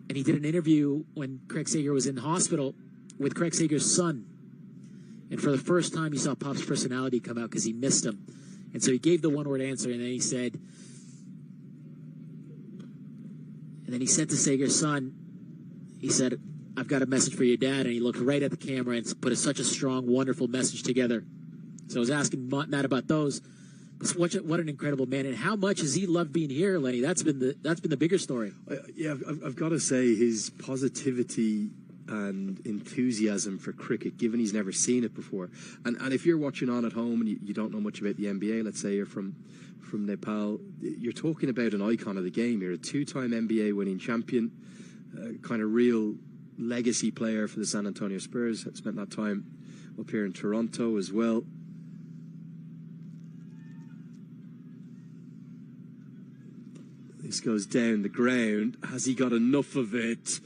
And he did an interview when Craig Sager was in the hospital with Craig Sager's son. And for the first time, he saw Pop's personality come out because he missed him. And so he gave the one-word answer, and then he said, to Sager's son, he said, I've got a message for your dad. And he looked right at the camera and put such a strong, wonderful message together. So I was asking Matt about those. What an incredible man, and how much has he loved being here, Lenny? That's been the bigger story. I've got to say his positivity and enthusiasm for cricket, given he's never seen it before. And if you're watching on at home and you don't know much about the NBA, let's say you're from Nepal, you're talking about an icon of the game. You're a 2-time NBA winning champion, kind of real legacy player for the San Antonio Spurs. I spent that time up here in Toronto as well. This goes down the ground. Has he got enough of it?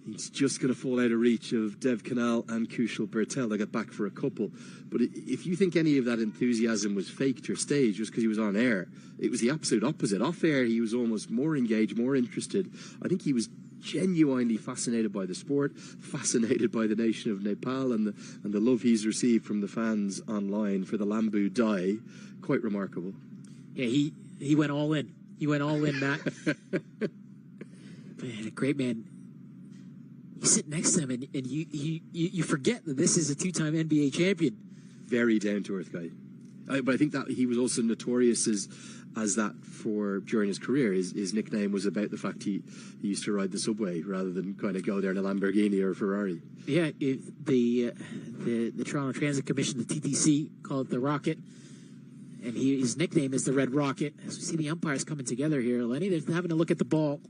He's just going to fall out of reach of Dev Canal and Kushal Bertel. They got back for a couple. But if you think any of that enthusiasm was faked or staged just because he was on air, it was the absolute opposite. Off air, he was almost more engaged, more interested. I think he was genuinely fascinated by the sport, fascinated by the nation of Nepal and the love he's received from the fans online for the Lambu Dai. Quite remarkable. Yeah, he went all in. He went all in, Matt. Man, a great man. You sit next to him, and you forget that this is a 2-time NBA champion. Very down-to-earth guy. But I think that he was also notorious as that during his career. His nickname was about the fact he used to ride the subway rather than kind of go there in a Lamborghini or a Ferrari. Yeah, the Toronto Transit Commission, the TTC, called it the Rocket. And his nickname is the Red Rocket. As we see the umpires coming together here, Lenny, they're having a look at the ball.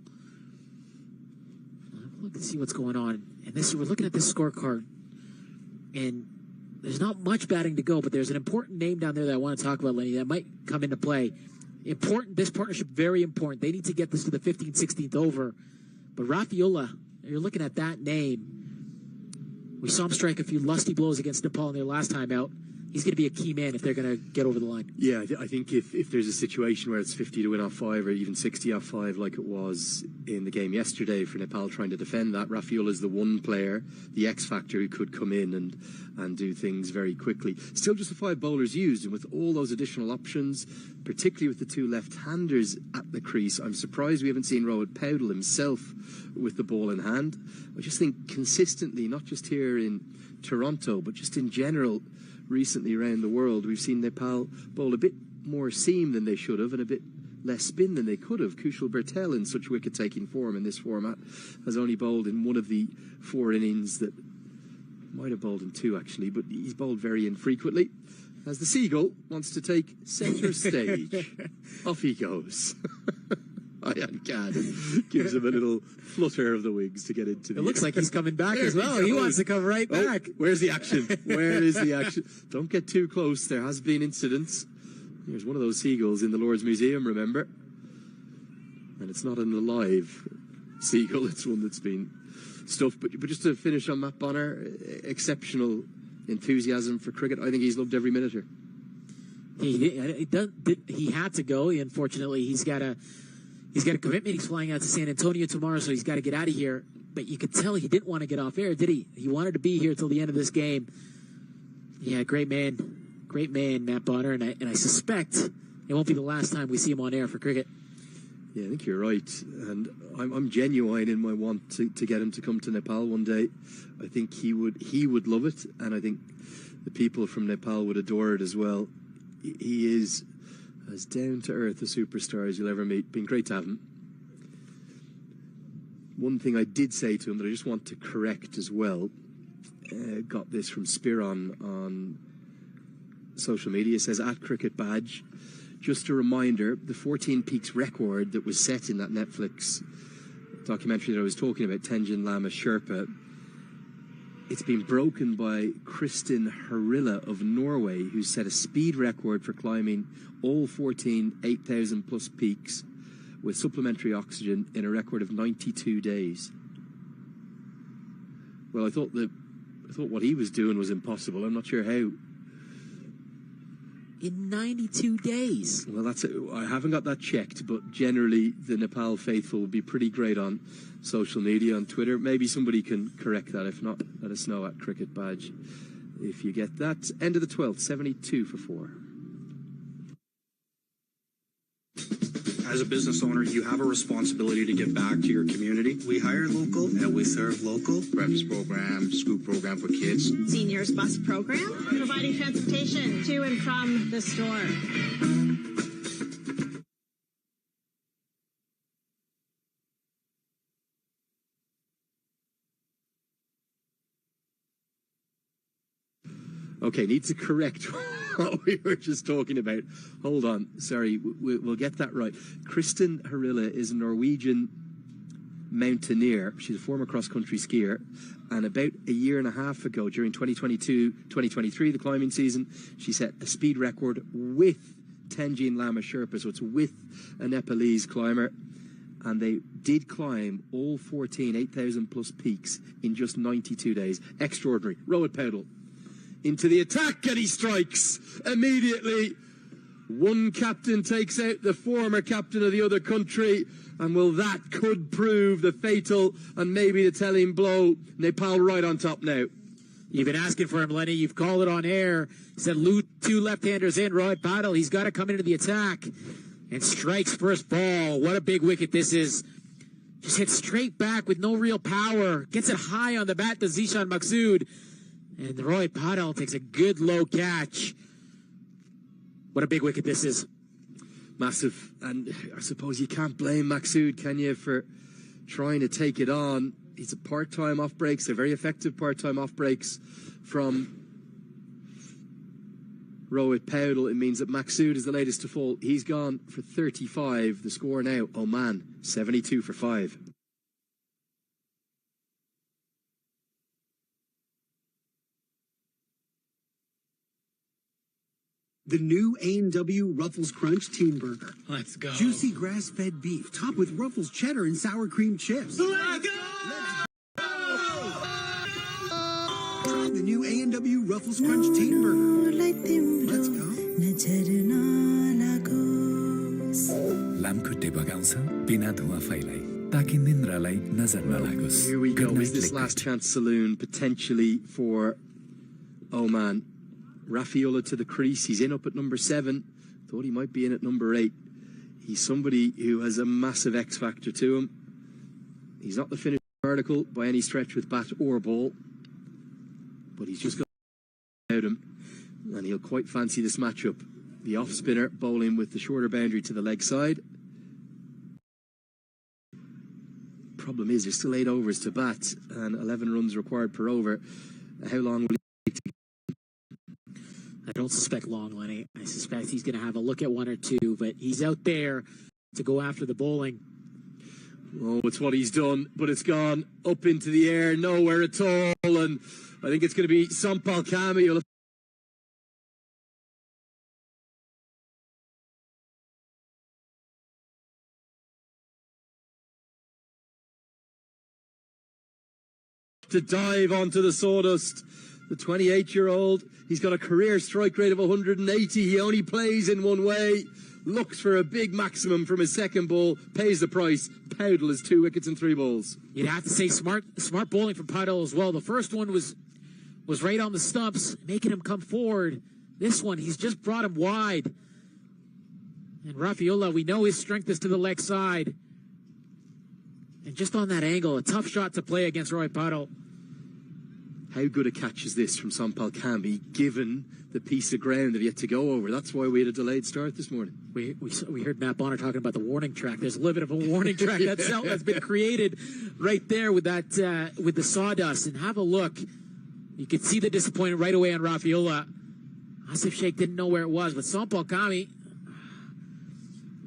Look and see what's going on. And we're looking at this scorecard. And there's not much batting to go, but there's an important name down there that I want to talk about, Lenny, that might come into play. Important, this partnership, very important. They need to get this to the 15th, 16th over. But Rafaela, you're looking at that name. We saw him strike a few lusty blows against Nepal in their last time out. He's going to be a key man if they're going to get over the line. Yeah, I think if there's a situation where it's 50 to win off 5 or even 60 off 5 like it was in the game yesterday for Nepal trying to defend that, Rafael is the one player, the X factor, who could come in and do things very quickly. Still just the 5 bowlers used, and with all those additional options, particularly with the 2 left-handers at the crease, I'm surprised we haven't seen Rohit Paudel himself with the ball in hand. I just think consistently, not just here in Toronto, but just in general, recently around the world, we've seen Nepal bowl a bit more seam than they should have and a bit less spin than they could have. Kushal Bertel, in such wicket-taking form in this format, has only bowled in one of the 4 innings that might have bowled in 2 actually, but he's bowled very infrequently. As the Seagull wants to take centre stage, off he goes. Ian Khan gives him a little flutter of the wings to get into the... It looks like he's coming back as well. He wants to come right back. Where's the action? Where is the action? Don't get too close. There has been incidents. There's one of those seagulls in the Lord's Museum, remember? And it's not in the live seagull. It's one that's been stuffed. But just to finish on Matt Bonner, exceptional enthusiasm for cricket. I think he's loved every minute here. He had to go. Unfortunately, he's got a commitment. He's flying out to San Antonio tomorrow, so he's got to get out of here. But you could tell he didn't want to get off air, did he? He wanted to be here till the end of this game. Yeah, great man, Matt Bonner, and I suspect it won't be the last time we see him on air for cricket. Yeah, I think you're right, and I'm genuine in my want to get him to come to Nepal one day. I think he would love it, and I think the people from Nepal would adore it as well. He is as down to earth a superstar as you'll ever meet. Been great to have him. One thing I did say to him that I just want to correct as well, got this from Spiron on social media, says at Cricket Badge, just a reminder, the 14 peaks record that was set in that Netflix documentary that I was talking about, Tenzin Lama Sherpa, it's been broken by Kristin Harila of Norway, who set a speed record for climbing all 14 8,000 plus peaks with supplementary oxygen in a record of 92 days. Well, I thought what he was doing was impossible. I'm not sure how. In 92 days. Well, that's it. I haven't got that checked, but generally the Nepal faithful would be pretty great on social media, on Twitter. Maybe somebody can correct that. If not, let us know at Cricket Badge if you get that. End of the 12th, 72 for 4. As a business owner, you have a responsibility to give back to your community. We hire local and we serve local. Breakfast program, school program for kids. Seniors bus program, providing transportation to and from the store. Okay, need to correct what we were just talking about. Hold on, sorry, we'll get that right. Kristin Harila is a Norwegian mountaineer. She's a former cross-country skier, and about a year and a half ago, during 2022-2023, the climbing season, she set a speed record with Tenzin Lama Sherpa, so it's with a Nepalese climber, and they did climb all 14 8,000 plus peaks in just 92 days. Extraordinary. Rohit Paudel into the attack, and he strikes immediately. One captain takes out the former captain of the other country, and well, that could prove the fatal and maybe the telling blow. Nepal right on top now. You've been asking for him, Lenny. You've called it on air. Said two left-handers in. Rohit Paudel, he's got to come into the attack and strikes first ball. What a big wicket this is. Just hit straight back with no real power. Gets it high on the bat to Zishan Maksud. And Rohit Paudel takes a good low catch. What a big wicket this is. Massive. And I suppose you can't blame Maksud, can you, for trying to take it on. He's a part-time off breaks. They're very effective part-time off breaks from Rohit Paudel. It means that Maksud is the latest to fall. He's gone for 35. The score now, Oman, 72 for 5. The new A&W Ruffles Crunch Teen Burger. Let's go. Juicy grass-fed beef topped with Ruffles cheddar and sour cream chips. Let's go! Try the new A&W Ruffles Crunch Teen Burger. Let's go. लामखुट्टे बगाउँछ बिना धुवा फैलाई ताकि निन्द्रालाई नजर नलागोस्. Here we go. Is this last chance saloon potentially for Oman? Rafiola to the crease. He's in up at number 7. Thought he might be in at number 8. He's somebody who has a massive X factor to him. He's not the finished article by any stretch with bat or ball, but he's just got out him, and he'll quite fancy this matchup. The off spinner bowling with the shorter boundary to the leg side. Problem is, there's still 8 overs to bat and 11 runs required per over. How long will it take to? I don't suspect long, Lenny. I suspect he's going to have a look at 1 or 2, but he's out there to go after the bowling. Oh, it's what he's done, but it's gone up into the air, nowhere at all, and I think it's going to be Sampal Kami. to dive onto the sawdust. The 28-year-old, he's got a career strike rate of 180. He only plays in one way. Looks for a big maximum from his second ball, pays the price. Powdle is 2 wickets and 3 balls. You'd have to say smart bowling from Powdle as well. The first one was right on the stumps, making him come forward. This one, he's just brought him wide. And Rafiola, we know his strength is to the leg side. And just on that angle, a tough shot to play against Roy Powdle. How good a catch is this from Sampal Kambi, given the piece of ground that he had to go over? That's why we had a delayed start this morning. We heard Matt Bonner talking about the warning track. There's a little bit of a warning track that's been created right there with that with the sawdust. And have a look. You could see the disappointment right away on Rafiola. Asif Sheikh didn't know where it was, but Sampal Kambi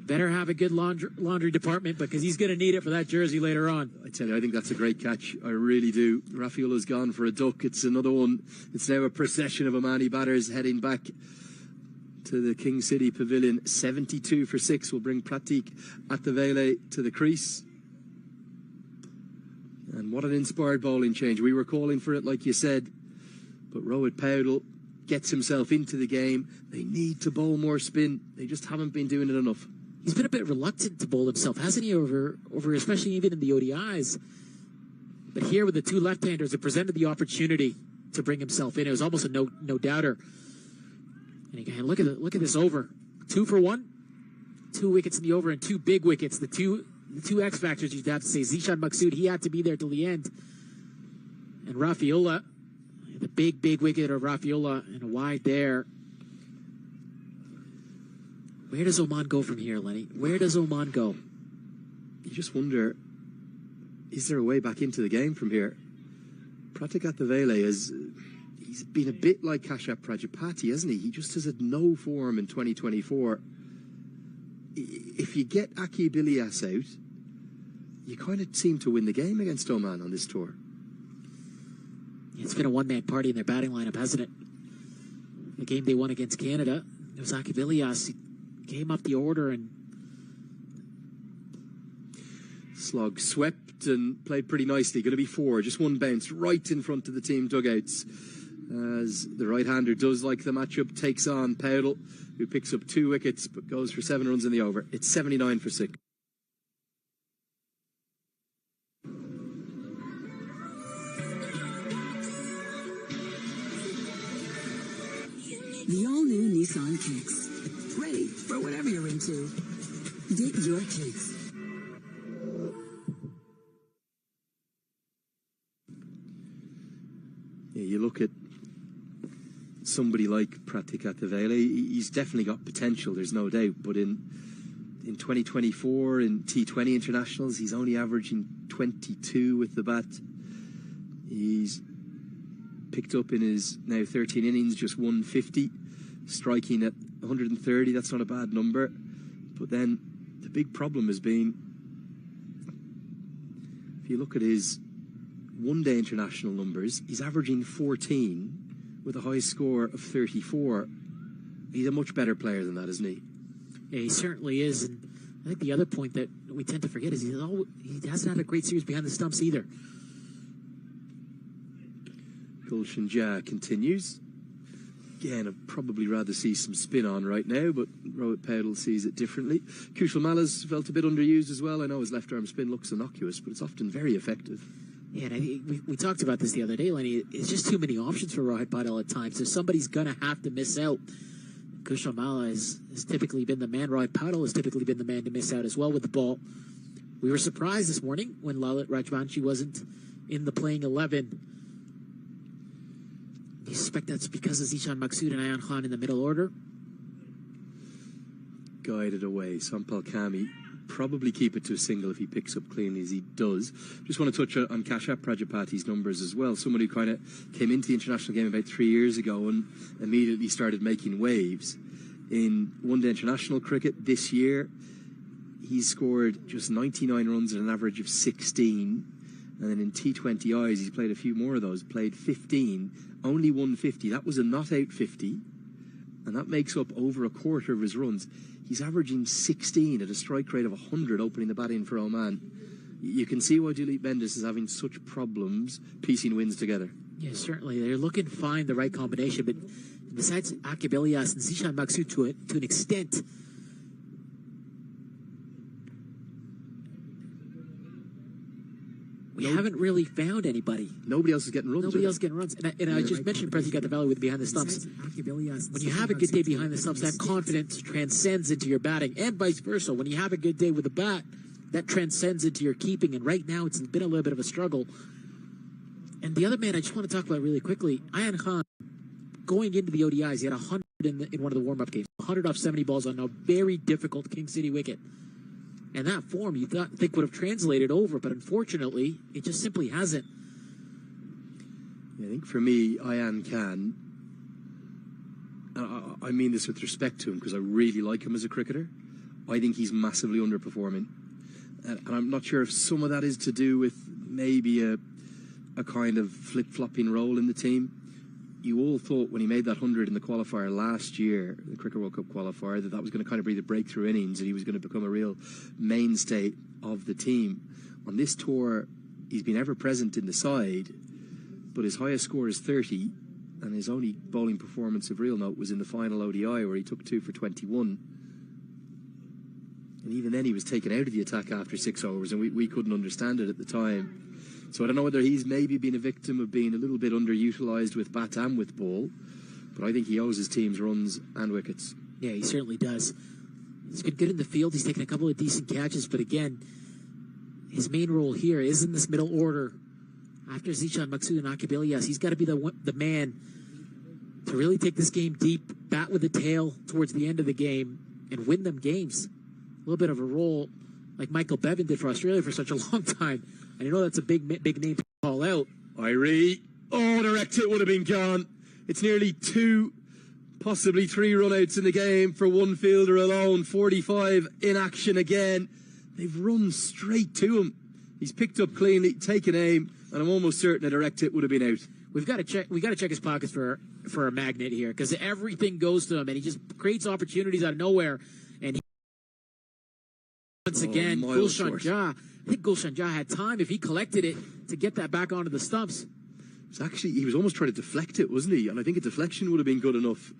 better have a good laundry department because he's going to need it for that jersey later on. I tell you, I think that's a great catch. I really do. Rafiola's gone for a duck. It's another one. It's now a procession of Omani batters heading back to the King City Pavilion. 72 for 6 will bring Pratik Attavele to the crease. And what an inspired bowling change. We were calling for it, like you said. But Rohit Powdle gets himself into the game. They need to bowl more spin. They just haven't been doing it enough. He's been a bit reluctant to bowl himself, hasn't he, over especially even in the ODIs. But here with the 2 left-handers, it presented the opportunity to bring himself in. It was almost a no-doubter. And again, look at this over. 2 for 1, 2 wickets in the over, and 2 big wickets. The two X factors, you'd have to say. Zishan Maksud, he had to be there till the end. And Rafiola, the big wicket of Rafiola, and a wide there. Where does Oman go from here, Lenny? Where does Oman go? You just wonder, is there a way back into the game from here? Pratik Attavele he's been a bit like Kashyap Prajapati, hasn't he? He just has had no form in 2024. If you get Aki Bilias out, you kind of seem to win the game against Oman on this tour. It's been a one-man party in their batting lineup, hasn't it? The game they won against Canada, it was Aki Bilias. Came up the order and Slog swept and played pretty nicely. Going to be 4, just 1 bounce right in front of the team dugouts as the right-hander does like the matchup, takes on Powdle, who picks up 2 wickets but goes for 7 runs in the over. It's 79 for 6. The all-new Nissan Kicks. Ready for whatever you're into. Get your kicks. Yeah, you look at somebody like Pratik Attavele, he's definitely got potential, there's no doubt, but in 2024, in T20 internationals, he's only averaging 22 with the bat. He's picked up in his now 13 innings just 150, striking at 130, that's not a bad number. But then the big problem has been, if you look at his one-day international numbers, he's averaging 14 with a high score of 34. He's a much better player than that, isn't he? Yeah, he certainly is. And I think the other point that we tend to forget is he hasn't had a great series behind the stumps either. Gulshan Jah continues. Again, I'd probably rather see some spin on right now, but Rohit Powdle sees it differently. Kushal Mala's felt a bit underused as well. I know his left arm spin looks innocuous, but it's often very effective. Yeah, and I think we talked about this the other day, Lenny. It's just too many options for Rohit Powdle at times. So somebody's going to have to miss out. Kushal Mala has typically been the man. Rohit Powdle has typically been the man to miss out as well with the ball. We were surprised this morning when Lalit Rajvanshi wasn't in the playing 11. Do you suspect that's because of Zishan Maksud and Ayan Khan in the middle order? Guided away. Sampal Kambi probably keep it to a single if he picks up cleanly as he does. Just want to touch on Kashyap Prajapati's numbers as well. Someone who kind of came into the international game about 3 years ago and immediately started making waves. In one-day international cricket this year, he's scored just 99 runs at an average of 16. And then in T20Is, he's played a few more of those, played 15, only 150. That was a not-out 50, and that makes up over a quarter of his runs. He's averaging 16 at a strike rate of 100 opening the bat in for Oman. You can see why Dilip Bendis is having such problems piecing wins together. Yeah, certainly. They're looking to find the right combination, but besides Akibelias and Zishan Maksud to an extent, we haven't really found anybody. Nobody else is getting runs. Nobody else is getting runs. And I just mentioned Prezi got the valley with behind the stumps. When you have a good day behind the stumps, that confidence transcends into your batting, and vice versa. When you have a good day with the bat, that transcends into your keeping. And right now, it's been a little bit of a struggle. And the other man I just want to talk about really quickly, Ayan Khan, going into the ODIs, he had 100 in one of the warm-up games, 100 off 70 balls on a very difficult King City wicket. And that form you think would have translated over, but unfortunately, it just simply hasn't. I think for me, Ayan Khan, I mean this with respect to him because I really like him as a cricketer. I think he's massively underperforming. And I'm not sure if some of that is to do with maybe a kind of flip-flopping role in the team. You all thought when he made that 100 in the qualifier last year, the Cricket World Cup qualifier, that was going to kind of be the breakthrough innings and he was going to become a real mainstay of the team. On this tour, he's been ever present in the side, but his highest score is 30, and his only bowling performance of real note was in the final ODI where he took 2 for 21. And even then he was taken out of the attack after 6 overs, and we couldn't understand it at the time. So I don't know whether he's maybe been a victim of being a little bit underutilised with bat and with ball, but I think he owes his team's runs and wickets. Yeah, he certainly does. He's been good in the field. He's taken a couple of decent catches, but again, his main role here is in this middle order. After Zishan Maksud and Akibelias, he's got to be the man to really take this game deep, bat with the tail towards the end of the game, and win them games. A little bit of a role like Michael Bevan did for Australia for such a long time. And you know that's a big name to call out. Irie. Oh, the direct hit would have been gone. It's nearly 2, possibly 3 run-outs in the game for one fielder alone. 45 in action again. They've run straight to him. He's picked up cleanly, taken aim, and I'm almost certain a direct hit would have been out. We got to check his pockets for a magnet here, because everything goes to him, and he just creates opportunities out of nowhere. And once again, Gulshan Jah. I think Gulshan Jah had time, if he collected it, to get that back onto the stumps. It's actually, he was almost trying to deflect it, wasn't he? And I think a deflection would have been good enough.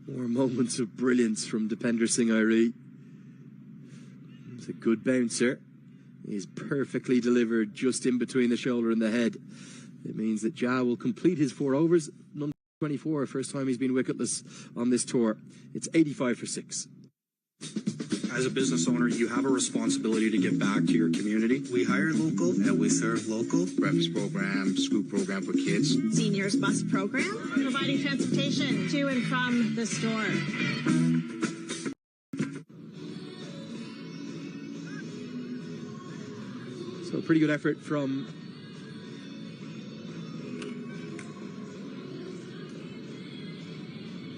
More moments of brilliance from Dipender Singh Irie. It's a good bouncer. He's perfectly delivered just in between the shoulder and the head. It means that Jah will complete his 4 overs. Number 24, first time he's been wicketless on this tour. It's 85 for 6. As a business owner, you have a responsibility to give back to your community. We hire local and we serve local. Breakfast program, school program for kids. Seniors bus program, providing transportation to and from the store. So a pretty good effort from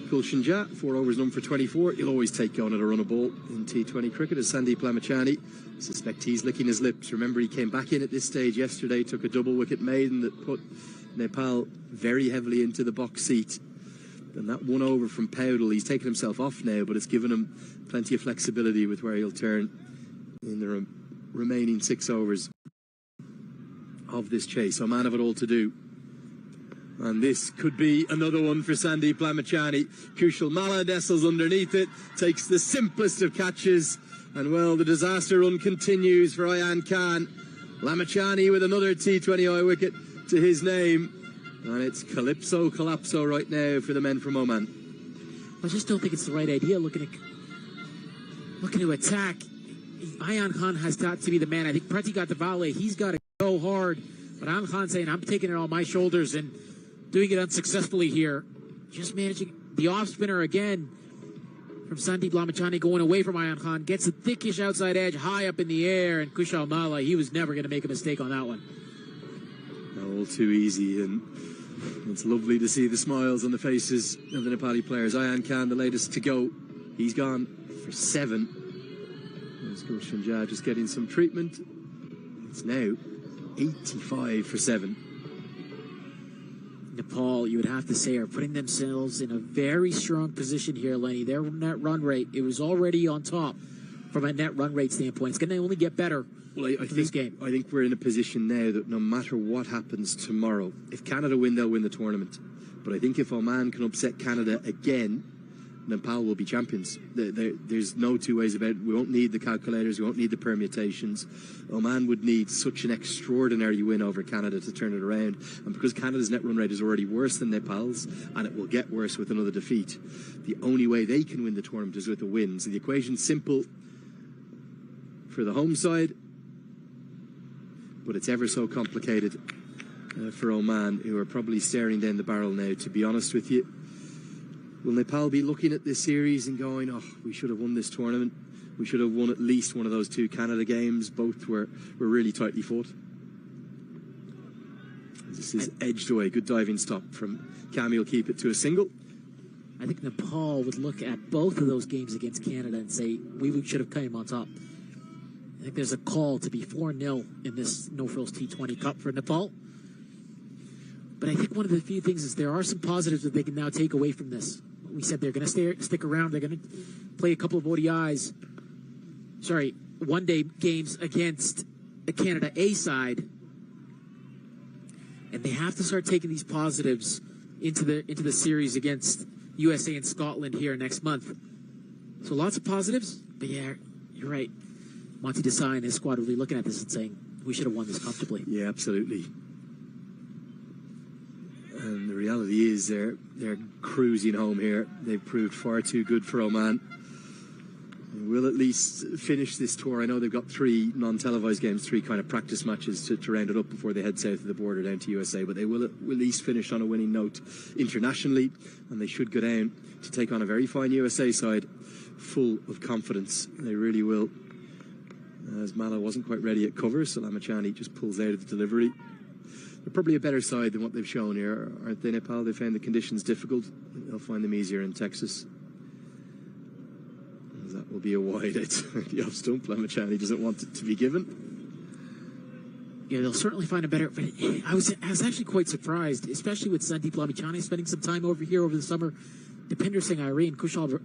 Gulshan Jah, 4 overs, none for 24. He'll always take on at a run of ball in T20 cricket as Sandeep Lamachani. I suspect he's licking his lips. Remember, he came back in at this stage yesterday, took a double wicket maiden that put Nepal very heavily into the box seat. And that 1 over from Powdell, he's taken himself off now, but it's given him plenty of flexibility with where he'll turn in the remaining 6 overs of this chase. A man of it all to do. And this could be another one for Sandeep Lamachani. Kushal Malla nestles underneath it, takes the simplest of catches, and well, the disaster run continues for Ayan Khan. Lamachani with another T20I wicket to his name, and it's Calypso Collapso right now for the men from Oman. I just don't think it's the right idea looking to attack. Ayan Khan has got to be the man. I think Preti got the volley. He's got to go hard. But Ayan Khan saying, I'm taking it on my shoulders and doing it unsuccessfully here. Just managing the off spinner again from Sandeep Lamachani going away from Ayan Khan. Gets a thickish outside edge high up in the air. And Kushal Malla, he was never going to make a mistake on that one. All too easy. And it's lovely to see the smiles on the faces of the Nepali players. Ayan Khan, the latest to go. He's gone for 7. There's Gulshan Jah just getting some treatment. It's now 85 for 7. Nepal, you would have to say, are putting themselves in a very strong position here, Lenny. Their net run rate, it was already on top. from a net run rate standpoint. It's going to only get better. Well, I think this game. I think we're in a position now that no matter what happens tomorrow, if Canada win, they'll win the tournament. But I think if Oman can upset Canada again, Nepal will be champions. There's no two ways about it. We won't need the calculators. We won't need the permutations. Oman would need such an extraordinary win over Canada to turn it around. And because Canada's net run rate is already worse than Nepal's, and it will get worse with another defeat, the only way they can win the tournament is with a win. So the equation's simple for the home side, but it's ever so complicated for Oman, who are probably staring down the barrel now, to be honest with you. Will Nepal be looking at this series and going, oh, we should have won this tournament. We should have won at least one of those two Canada games. Both were really tightly fought. This is edged away. Good diving stop from Cami. Will keep it to a single. I think Nepal would look at both of those games against Canada and say, we should have come on top. I think there's a call to be 4-0 in this No Frills T20 Cup for Nepal. But I think one of the few things is there are some positives that they can now take away from this. We said they're going to stick around. They're going to play a couple of ODIs. Sorry, one-day games against the Canada A side. And they have to start taking these positives into the series against USA and Scotland here next month. So lots of positives. But yeah, you're right. Monty Desai and his squad are really looking at this and saying, we should have won this comfortably. Yeah, absolutely. And the reality is they're cruising home here. They've proved far too good for Oman. They will at least finish this tour. I know they've got 3 non-televised games, 3 kind of practice matches to round it up before they head south of the border down to USA, but they will at least finish on a winning note internationally, and they should go down to take on a very fine USA side full of confidence. They really will. As Mala wasn't quite ready at cover, so Lamachani just pulls out of the delivery. They're probably a better side than what they've shown here, aren't they, Nepal? They found the conditions difficult. They'll find them easier in Texas. That will be a wide at the off stump. Lamachani doesn't want it to be given. Yeah, they'll certainly find a better. But I was actually quite surprised, especially with Sandeep Lamachani spending some time over here over the summer. Depinder Singh Irene, Kushal,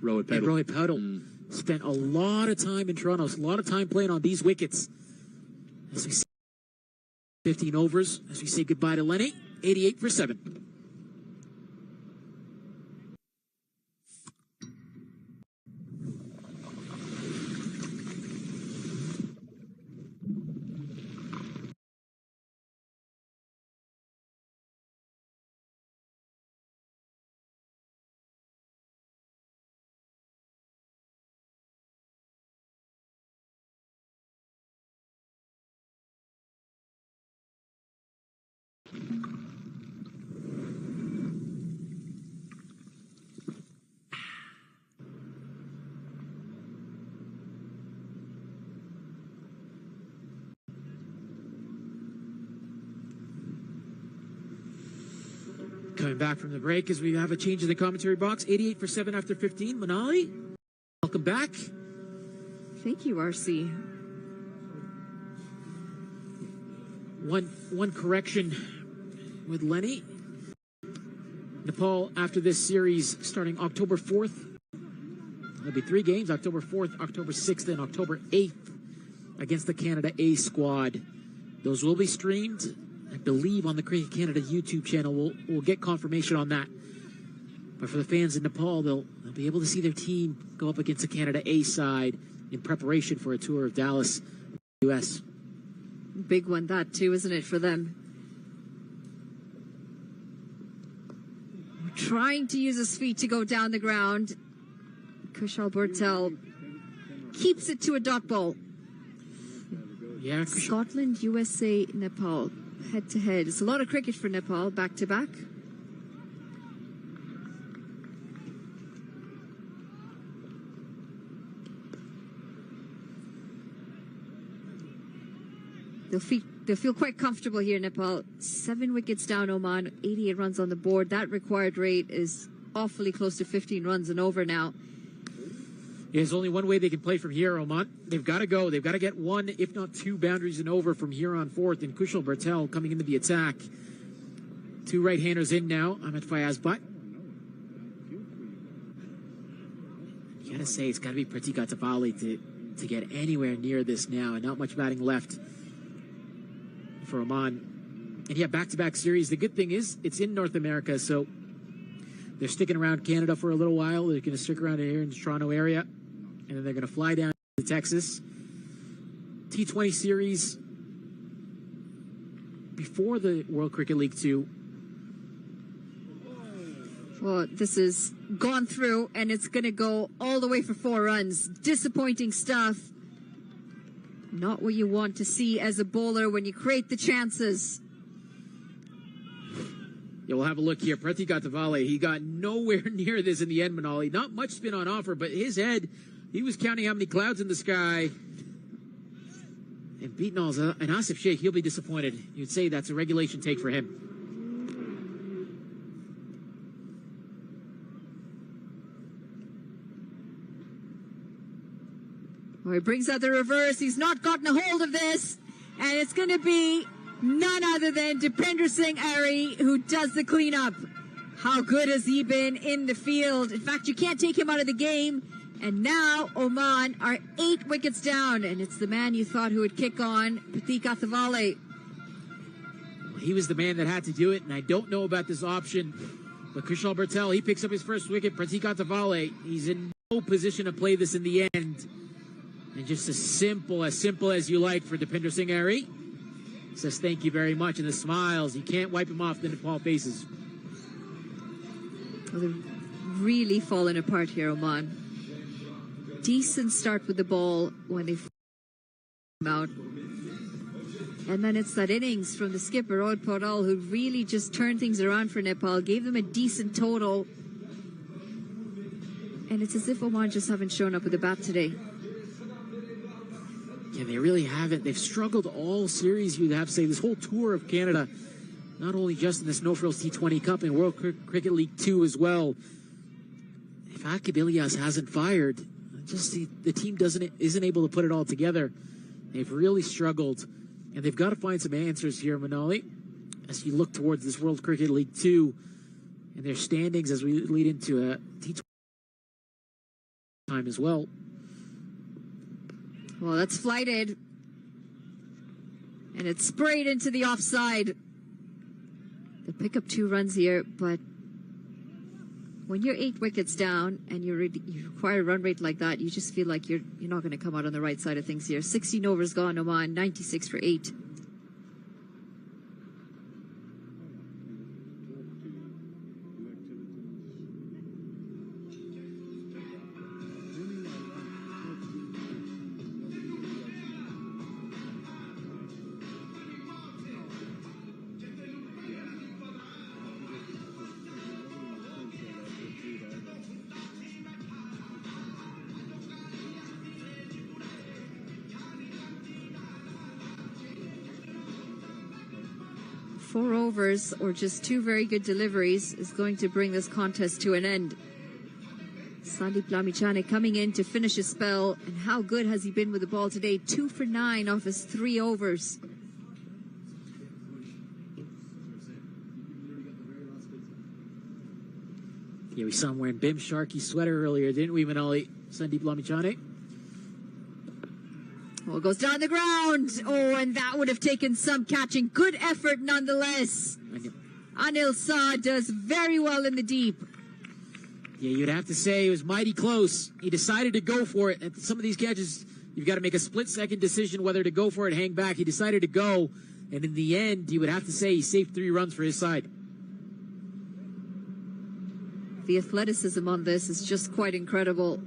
Rohit Paudel spent a lot of time in Toronto, a lot of time playing on these wickets. As we see 15 overs, as we say goodbye to Lenny, 88 for 7. Coming back from the break as we have a change in the commentary box. 88 for 7 after 15. Manali, welcome back. Thank you, RC. One correction with Lenny. Nepal, after this series, starting October 4th, there'll be 3 games, October 4th, October 6th, and October 8th against the Canada A squad. Those will be streamed, I believe, on the Cricket Canada YouTube channel. We'll get confirmation on that. But for the fans in Nepal, they'll be able to see their team go up against the Canada A side in preparation for a tour of Dallas, US. Big one, that too, isn't it, for them? Trying to use his feet to go down the ground. Kushal Bortel keeps it to a dot ball. Yeah, Scotland, USA, Nepal, head to head. It's a lot of cricket for Nepal, back to back. They'll feel quite comfortable here, Nepal. 7 wickets down, Oman, 88 runs on the board. That required rate is awfully close to 15 runs and over now. There's only one way they can play from here, Oman. They've got to go. They've got to get 1, if not 2 boundaries and over from here on forth. And Kushal Bertel coming into the attack. 2 right-handers in now. Ahmed Fayaz Butt. You gotta say, it's gotta be Pratik Attavale to get anywhere near this now, and not much batting left for Oman. And yeah, back-to-back series. The good thing is, it's in North America, so they're sticking around Canada for a little while. They're gonna stick around here in the Toronto area, and then they're gonna fly down to Texas. T20 series before the World Cricket League 2. Well, this is gone through, and it's going to go all the way for 4 runs. Disappointing stuff. Not what you want to see as a bowler when you create the chances. Yeah, we'll have a look here. Pratik Attavale, he got nowhere near this in the end, Manali. Not much spin on offer, but his head, he was counting how many clouds in the sky. And beating all and Asif Sheikh, he'll be disappointed. You'd say that's a regulation take for him. Well, he brings out the reverse. He's not gotten a hold of this. And it's going to be none other than Dipinder Singh Airy who does the cleanup. How good has he been in the field? In fact, you can't take him out of the game. And now Oman are 8 wickets down. And it's the man you thought who would kick on, Pratik Attavale. He was the man that had to do it. And I don't know about this option. But Kushal Bertel, he picks up his first wicket. Pratik Attavale, he's in no position to play this in the end. And just as simple as you like for Dipinder Singh Airy. Says thank you very much, and the smiles. You can't wipe him off the Nepal faces. Well, they're really falling apart here, Oman. Decent start with the ball when they come out. And then it's that innings from the skipper, Rod Podal, who really just turned things around for Nepal, gave them a decent total. And it's as if Oman just haven't shown up with a bat today. Yeah, they really haven't. They've struggled all series, you'd have to say, this whole tour of Canada. Not only just in this No Frills T20 Cup and World Cricket League 2 as well. If Akib Ilyas hasn't fired, just the team isn't able to put it all together. They've really struggled. And they've got to find some answers here, Manali, as you look towards this World Cricket League 2 and their standings as we lead into a T20 time as well. Well, that's flighted. And it's sprayed into the offside. They pick up 2 runs here, but when you're 8 wickets down and you require a run rate like that, you just feel like you're not going to come out on the right side of things here. 16 overs gone, Oman, 96 for 8. Or just 2 very good deliveries is going to bring this contest to an end. Sandeep Lamichhane coming in to finish his spell, and how good has he been with the ball today? 2 for 9 off his 3 overs. Yeah, we saw him wearing Bim Sharkey sweater earlier, didn't we, Manali? Sandeep Lamichhane. Well, it goes down the ground. Oh, and that would have taken some catching. Good effort nonetheless. Anil Saad does very well in the deep. Yeah, you'd have to say it was mighty close. He decided to go for it. And some of these catches, you've got to make a split-second decision whether to go for it, hang back. He decided to go. And in the end, you would have to say he saved 3 runs for his side. The athleticism on this is just quite incredible.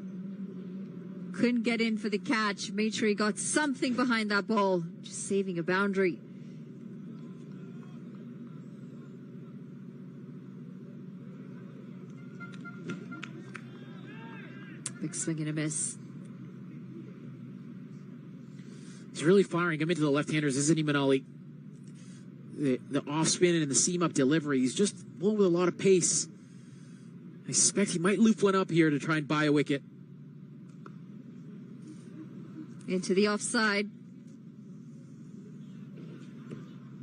Couldn't get in for the catch. Made sure he got something behind that ball. Just saving a boundary. Big swing and a miss. He's really firing him into the left-handers, isn't he, Manali? The off-spin and the seam-up delivery. He's just one with a lot of pace. I suspect he might loop one up here to try and buy a wicket. Into the offside.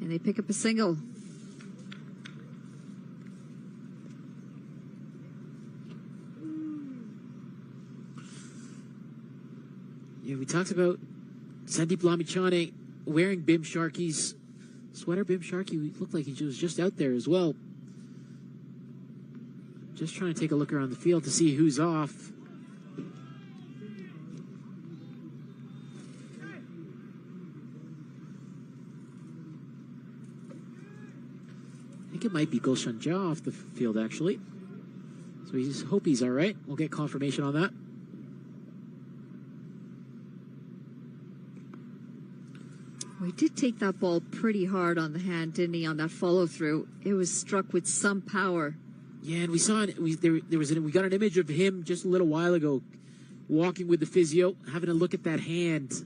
And they pick up a single. Yeah, we talked about Sandeep Lamichhane wearing Bim Sharkey's sweater. Bim Sharkey looked like he was just out there as well. Just trying to take a look around the field to see who's off. I think it might be Gulshan Jha off the field, actually. So we just hope he's all right. We'll get confirmation on that. Well, he did take that ball pretty hard on the hand, didn't he, on that follow-through? It was struck with some power. Yeah, and we saw it. We got an image of him just a little while ago, walking with the physio, having a look at that hand.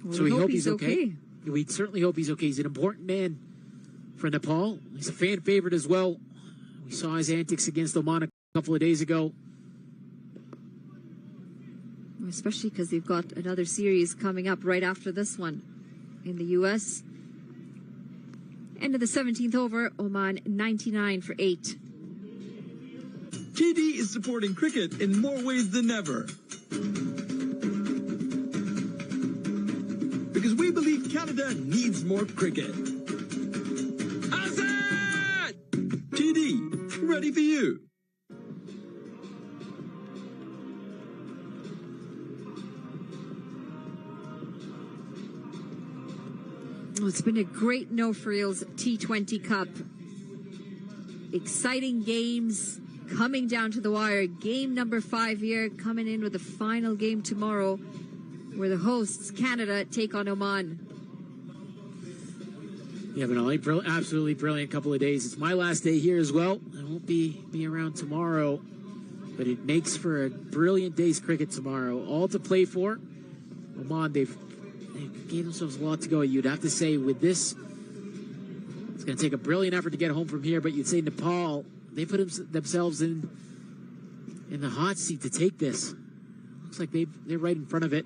Well, so we hope he's okay. We certainly hope he's okay. He's an important man for Nepal. He's a fan favorite as well. We saw his antics against Oman a couple of days ago. Especially because they've got another series coming up right after this one in the U.S. End of the 17th over, Oman 99 for 8. TD is supporting cricket in more ways than ever. Because we believe Canada needs more cricket. Azad! TD, ready for you. Well, it's been a great no-frills T20 Cup. Exciting games coming down to the wire. Game number 5 here, coming in with the final game tomorrow, where the hosts, Canada, take on Oman. Yeah, but absolutely brilliant couple of days. It's my last day here as well. I won't be around tomorrow, but it makes for a brilliant day's cricket tomorrow. All to play for. Oman, they gave themselves a lot to go. You'd have to say with this, it's going to take a brilliant effort to get home from here, but you'd say Nepal, they put themselves in the hot seat to take this. Looks like they're right in front of it,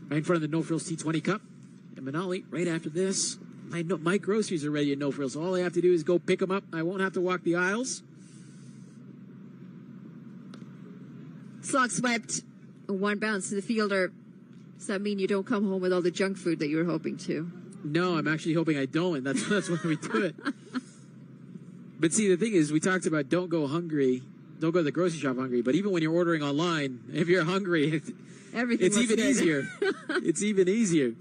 right in front of the No Frills T20 Cup. And Manali, right after this, my groceries are ready at No Frills. So all I have to do is go pick them up. I won't have to walk the aisles. Slog swept, one bounce to the fielder. Does that mean you don't come home with all the junk food that you were hoping to? No, I'm actually hoping I don't, and that's why we do it. But see, the thing is, we talked about don't go to the grocery shop hungry, but even when you're ordering online, if you're hungry, it's even easier. It's even easier.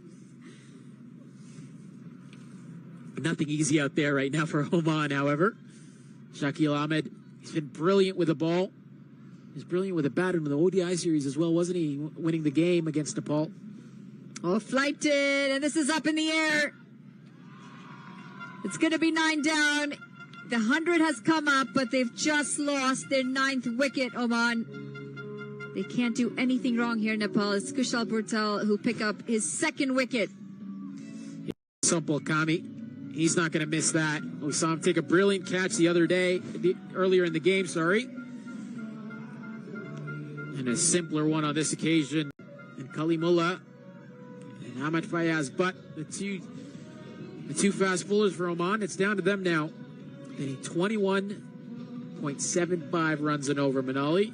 Nothing easy out there right now for Oman, however. Shakil Ahmed, he's been brilliant with the ball. He's brilliant with a bat in the ODI series as well, wasn't he? Winning the game against Nepal. Oh, flighted, and this is up in the air. It's going to be 9 down. The 100 has come up, but they've just lost their 9th wicket, Oman. They can't do anything wrong here, Nepal. It's Kushal Bhurtel who pick up his 2nd wicket. Sampal Kami, he's not going to miss that. We saw him take a brilliant catch earlier in the game, and a simpler one on this occasion. And Kalimullah and Ahmad Fayaz, but the two fast bowlers for Oman, it's down to them now. They need 21.75 runs and over, Manali.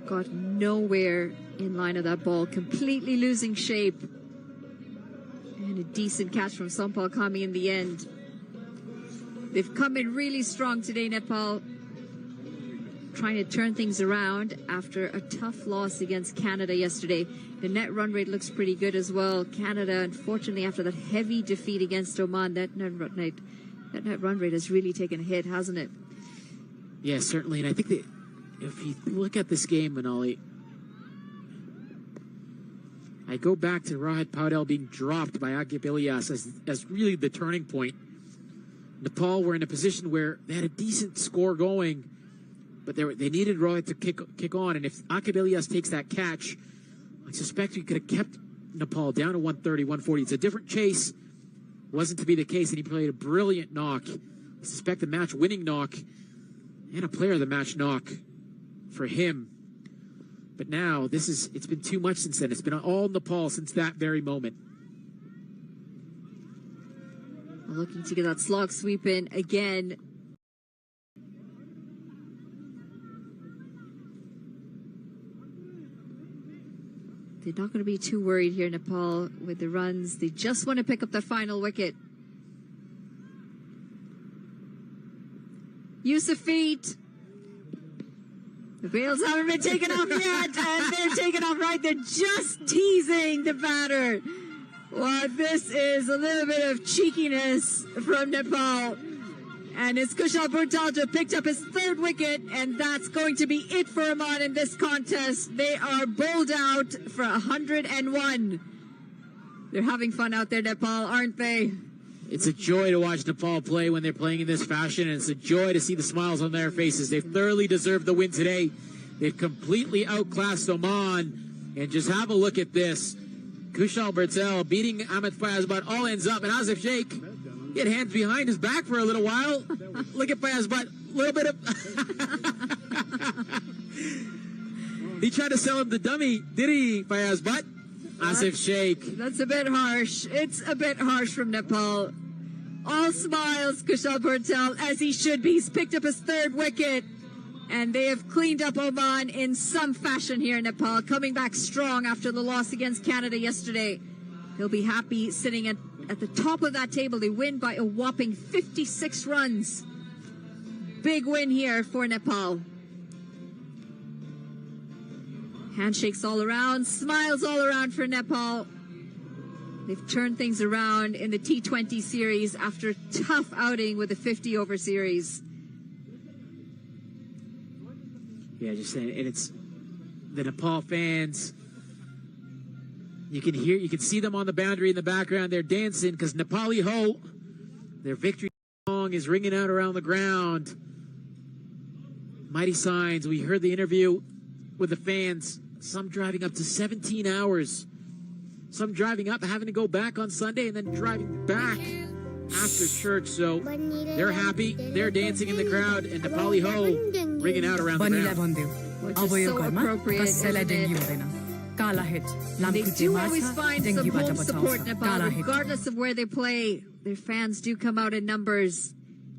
Got nowhere in line of that ball, completely losing shape. And a decent catch from Sampal Kami in the end. They've come in really strong today, Nepal, trying to turn things around after a tough loss against Canada yesterday. The net run rate looks pretty good as well. Canada, unfortunately, after that heavy defeat against Oman, that net run rate has really taken a hit, hasn't it? Yeah, certainly. And I think that if you look at this game, Manali, I go back to Rohit Paudel being dropped by Akib Ilyas as really the turning point. Nepal were in a position where they had a decent score going, but they needed Rohit to kick on. And if Akib Ilyas takes that catch, I suspect he could have kept Nepal down to 130, 140. It's a different chase. Wasn't to be the case, and he played a brilliant knock. I suspect a match-winning knock and a player of the match knock for him. But now, it's been too much since then. It's been all Nepal since that very moment. Looking to get that slog sweep in again. They're not going to be too worried here, Nepal, with the runs. They just want to pick up the final wicket. Use of feet. The bails haven't been taken off yet, and they're taken off right. They're just teasing the batter. Well, this is a little bit of cheekiness from Nepal. And it's Kushal Bhurtalja picked up his third wicket, and that's going to be it for Oman in this contest. They are bowled out for 101. They're having fun out there, Nepal, aren't they? It's a joy to watch Nepal play when they're playing in this fashion, and it's a joy to see the smiles on their faces. They've thoroughly deserved the win today. They've completely outclassed Oman, and just have a look at this. Kushal Bhurtalja beating Ahmed Fayazbad, all ends up, and Asif Sheikh, he had hands behind his back for a little while. Look at Fayazbad, a little bit of... He tried to sell him the dummy, did he, Fayazbad? Asif Sheikh. That's a bit harsh. It's a bit harsh from Nepal. All smiles, Kushal Bhurtalja, as he should be. He's picked up his third wicket. And they have cleaned up Oman in some fashion here in Nepal, coming back strong after the loss against Canada yesterday. He'll be happy sitting at the top of that table. They win by a whopping 56 runs. Big win here for Nepal. Handshakes all around, smiles all around for Nepal. They've turned things around in the T20 series after a tough outing with the 50-over series. Yeah, just saying, and it's the Nepal fans. You can see them on the boundary in the background. They're dancing because Nepali Ho, their victory song is ringing out around the ground. Mighty signs. We heard the interview with the fans. Some driving up to 17 hours. Some driving up, having to go back on Sunday, and then driving back after church. So they're happy. They're dancing in the crowd, and Nepali Ho ringing out around the ground. Which is so appropriate, isn't it? They do always find some home support, Nepal, regardless of where they play. Their fans do come out in numbers,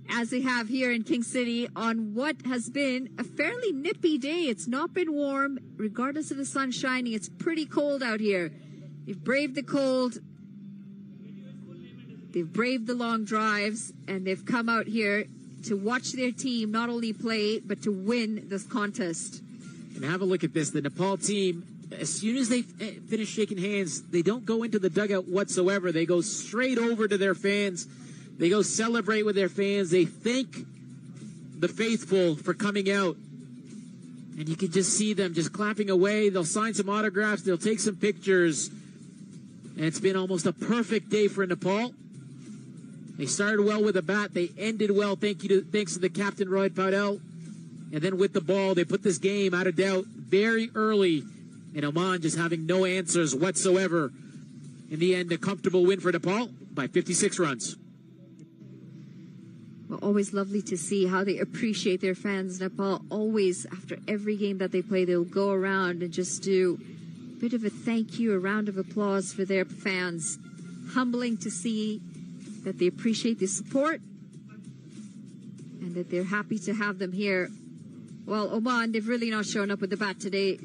as they have here in King City on what has been a fairly nippy day. It's not been warm, regardless of the sun shining. It's pretty cold out here. They've braved the cold. They've braved the long drives, and they've come out here to watch their team not only play, but to win this contest. And have a look at this. The Nepal team, as soon as they finish shaking hands, they don't go into the dugout whatsoever. They go straight over to their fans. They go celebrate with their fans. They thank the faithful for coming out. And you can just see them just clapping away. They'll sign some autographs. They'll take some pictures. And it's been almost a perfect day for Nepal. They started well with a bat. They ended well, thanks to the captain, Rohit Paudel. And then with the ball, they put this game out of doubt very early. And Oman just having no answers whatsoever. In the end, a comfortable win for Nepal by 56 runs. Well, always lovely to see how they appreciate their fans. Nepal always, after every game that they play, they'll go around and just do a bit of a thank you, a round of applause for their fans. Humbling to see that they appreciate the support and that they're happy to have them here. Well, Oman, they've really not shown up with the bat today.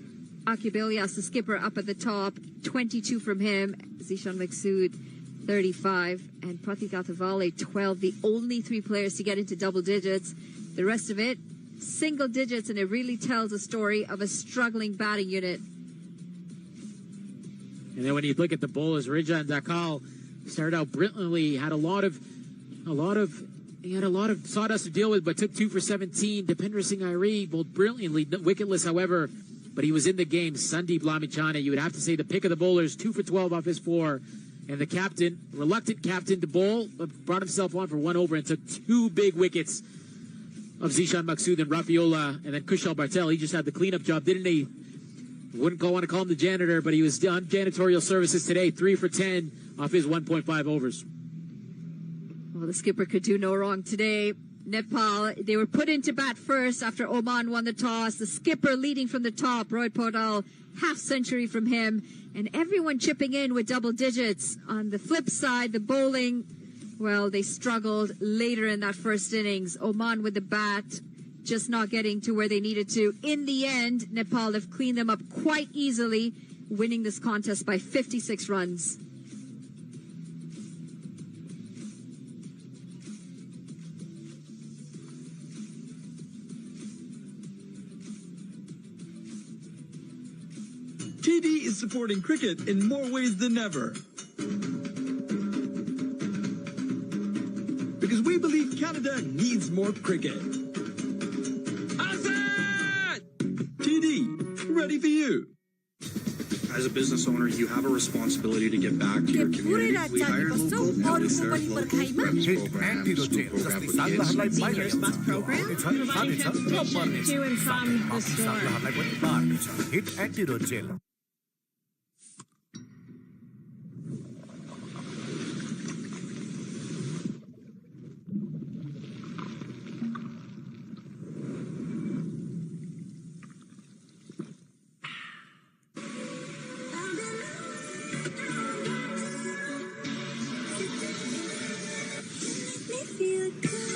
Akib Ilyas, the skipper, up at the top, 22 from him. Zishan Maksud, 35, and Pratik Athavale, 12. The only three players to get into double digits. The rest of it, single digits, and it really tells a story of a struggling batting unit. And then when you look at the bowlers, Rijan Dakal started out brilliantly, had a lot of sawdust to deal with, but took 2 for 17. Dipendra Singh Airi bowled brilliantly, wicketless, however, but he was in the game. Sandeep Lamichhane, you would have to say the pick of the bowlers, 2 for 12 off his 4. And the captain, reluctant captain to bowl, brought himself on for 1 over and took 2 big wickets of Zishan Maksud and Rafiola. And then Kushal Bhurtalja, he just had the cleanup job, didn't he? Wouldn't want to call him the janitor, but he was on janitorial services today, 3 for 10 off his 1.5 overs. Well, the skipper could do no wrong today. Nepal, they were put into bat first after Oman won the toss. The skipper leading from the top, Rohit Paudel, half century from him. And everyone chipping in with double digits. On the flip side, the bowling, Well, they struggled later in that first innings. Oman with the bat, just not getting to where they needed to. In the end, Nepal have cleaned them up quite easily, winning this contest by 56 runs. TD is supporting cricket in more ways than ever. Because we believe Canada needs more cricket. Azad! TD, ready for you. As a business owner, you have a responsibility to give back to your community. We hire local, and we serve local programs, program for kids. Seniors bus program, providing transportation to and from the store. Hit antidote jail.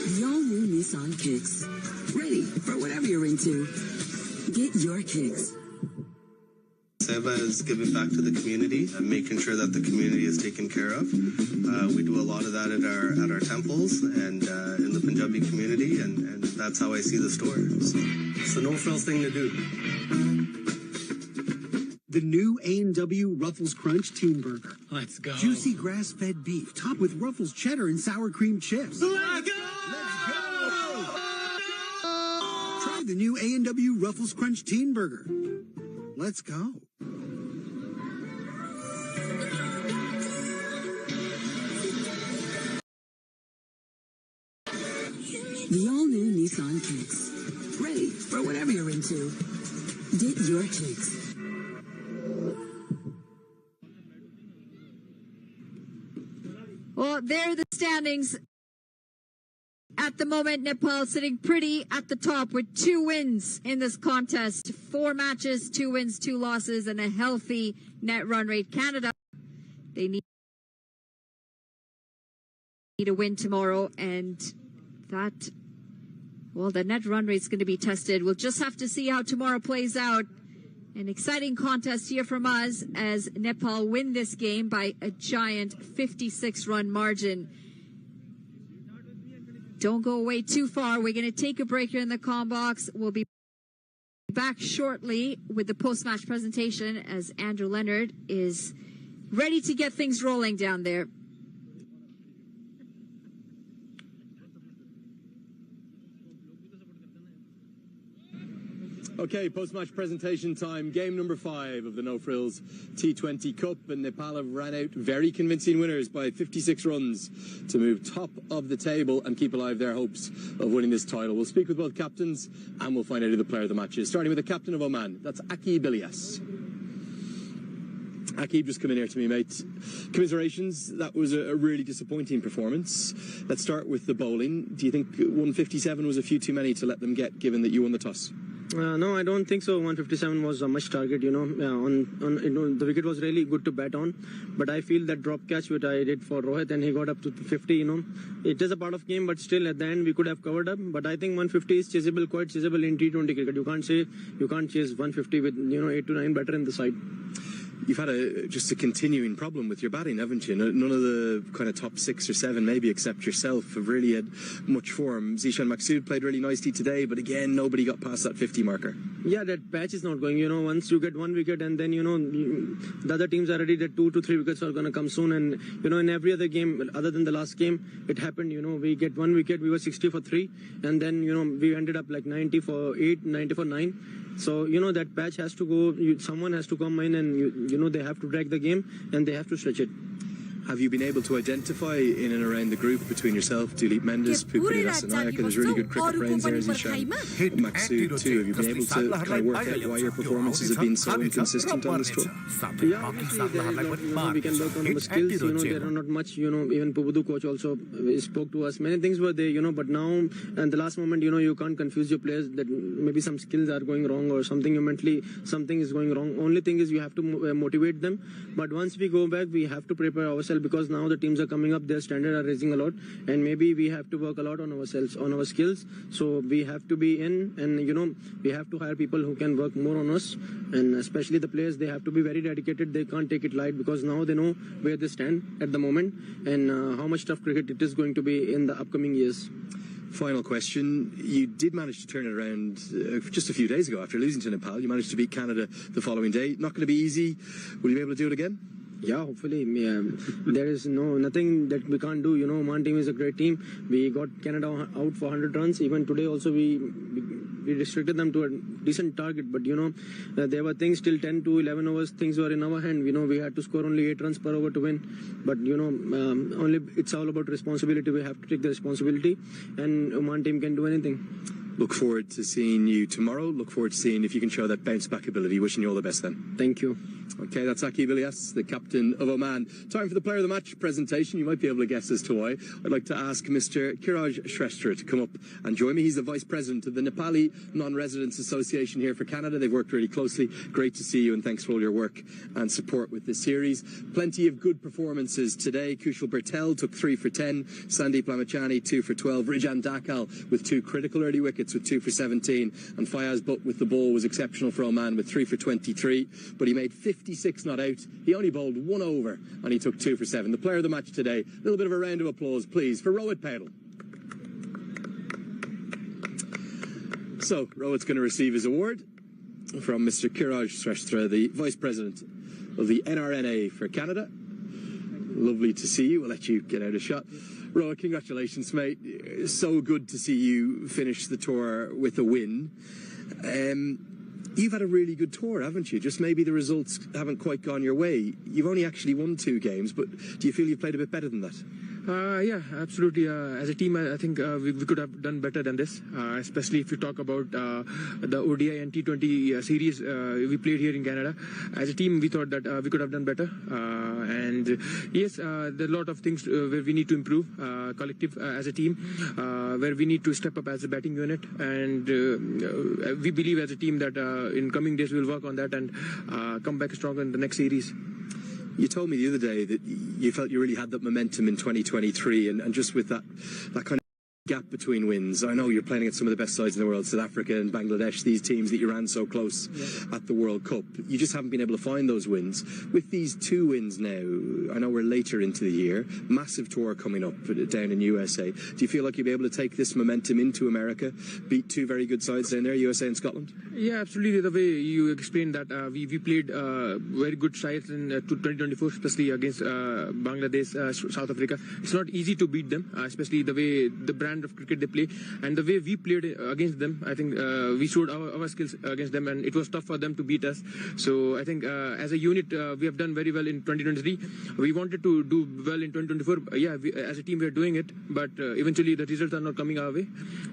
The all-new Nissan Kicks. Ready for whatever you're into. Get your kicks. Seva is giving back to the community and making sure that the community is taken care of. We do a lot of that at our temples and in the Punjabi community, and that's how I see the store. So it's a no-frills thing to do. The new A&W Ruffles Crunch Teen Burger. Let's go. Juicy grass-fed beef topped with Ruffles cheddar and sour cream chips. Let's go! Try the new A&W Ruffles Crunch Teen Burger. Let's go. The all-new Nissan Kicks. Ready for whatever you're into. Get your kicks. Well, there are the standings. At the moment, Nepal sitting pretty at the top with 2 wins in this contest. 4 matches, 2 wins, 2 losses, and a healthy net run rate. Canada, they need a win tomorrow, and that, well, the net run rate is going to be tested. We'll just have to see how tomorrow plays out. An exciting contest here from us as Nepal win this game by a giant 56-run margin. Don't go away too far. We're going to take a break here in the comm box. We'll be back shortly with the post-match presentation as Andrew Leonard is ready to get things rolling down there. Okay, post-match presentation time. Game number 5 of the No Frills T20 Cup, and Nepal have ran out very convincing winners by 56 runs to move top of the table and keep alive their hopes of winning this title. We'll speak with both captains and we'll find out who the player of the match is. Starting with the captain of Oman, that's Akib Ilyas. Akib, just come in here to me, mate. Commiserations, that was a really disappointing performance. Let's start with the bowling. Do you think 157 was a few too many to let them get, given that you won the toss? No, I don't think so. 157 was a much target, the wicket was really good to bat on, but I feel that drop catch which I did for Rohit and he got up to 50, it is a part of game, but still at the end we could have covered up. But I think 150 is chaseable, quite chaseable in T20 cricket. You can't say you can't chase 150 with 8 to 9 batter in the side. You've had just a continuing problem with your batting, haven't you? None of the kind of top 6 or 7, maybe except yourself, have really had much form. Zishan Maksud played really nicely today, but again, nobody got past that 50 marker. Yeah, that patch is not going. Once you get 1 wicket and then, the other teams are ready that 2 to 3 wickets are going to come soon. And, in every other game, other than the last game, it happened, we get 1 wicket, we were 60 for 3. And then, we ended up like 90 for 8, 90 for 9. So, that patch has to go, someone has to come in and, they have to drag the game and they have to stretch it. Have you been able to identify in and around the group between yourself, Dilip Mendes, Pupuri Rasanayake, there's really good cricket brains there, Zishan Maksud too. Have you been able to kind of work out why your performances have been so inconsistent on this tour? Yeah, we can work on the skills, there are not much, even Pubudu coach also spoke to us. Many things were there, but now, and the last moment, you can't confuse your players that maybe some skills are going wrong or something, mentally, something is going wrong. Only thing is you have to motivate them. But once we go back, we have to prepare ourselves ourselves, because now the teams are coming up, their standards are raising a lot, and maybe we have to work a lot on ourselves, on our skills. So we have to be in, and we have to hire people who can work more on us, and especially the players, they have to be very dedicated. They can't take it light, because now they know where they stand at the moment and how much tough cricket it is going to be in the upcoming years. Final question. You did manage to turn it around just a few days ago after losing to Nepal. You managed to beat Canada the following day. Not going to be easy. Will you be able to do it again? Yeah, hopefully. There is nothing that we can't do. Oman team is a great team. We got Canada out for 100 runs. Even today also we restricted them to a decent target. But, there were things till 10 to 11 overs. Things were in our hand. We had to score only 8 runs per over to win. But, only it's all about responsibility. We have to take the responsibility. And Oman team can do anything. Look forward to seeing you tomorrow. Look forward to seeing if you can show that bounce back ability. Wishing you all the best then. Thank you. Okay, that's Akib Ilyas, the captain of Oman. Time for the player of the match presentation. You might be able to guess as to why. I'd like to ask Mr. Kiraj Shrestha to come up and join me. He's the vice president of the Nepali Non-Residents Association here for Canada. They've worked really closely. Great to see you, and thanks for all your work and support with this series. Plenty of good performances today. Kushal Bertel took 3 for 10. Sandeep Lamachani 2 for 12. Rijan Dakal with 2 critical early wickets with 2 for 17. And Fayaz Butt with the ball was exceptional for Oman with 3 for 23. But he made 56 not out. He only bowled 1 over and he took 2 for 7. The player of the match today. A little bit of a round of applause, please, for Rohit Patel. So, Rohit's going to receive his award from Mr. Kiraj Shrestha, the Vice President of the NRNA for Canada. Lovely to see you. We'll let you get out a shot. Rohit, congratulations, mate. So good to see you finish the tour with a win. You've had a really good tour, haven't you? Just maybe the results haven't quite gone your way. You've only actually won 2 games, but do you feel you've played a bit better than that? Yeah, absolutely. As a team, I think we could have done better than this, especially if you talk about the ODI and T20 series we played here in Canada. As a team, we thought that we could have done better. And yes, there are a lot of things where we need to improve, collective as a team, where we need to step up as a batting unit. And we believe as a team that in coming days we'll work on that and come back stronger in the next series. You told me the other day that you felt you really had that momentum in 2023, and just with that kind of gap between wins. I know you're playing against some of the best sides in the world, South Africa and Bangladesh, these teams that you ran so close at the World Cup. You just haven't been able to find those wins. With these 2 wins now, I know we're later into the year, massive tour coming up down in USA. Do you feel like you'll be able to take this momentum into America, beat 2 very good sides down there, USA and Scotland? Yeah, absolutely. The way you explained that, we played very good sides in 2024, especially against Bangladesh, South Africa. It's not easy to beat them, especially the way the brand of cricket they play and the way we played against them. I think we showed our skills against them, and it was tough for them to beat us. So I think as a unit we have done very well in 2023. We wanted to do well in 2024. Yeah, as a team we are doing it, but eventually the results are not coming our way.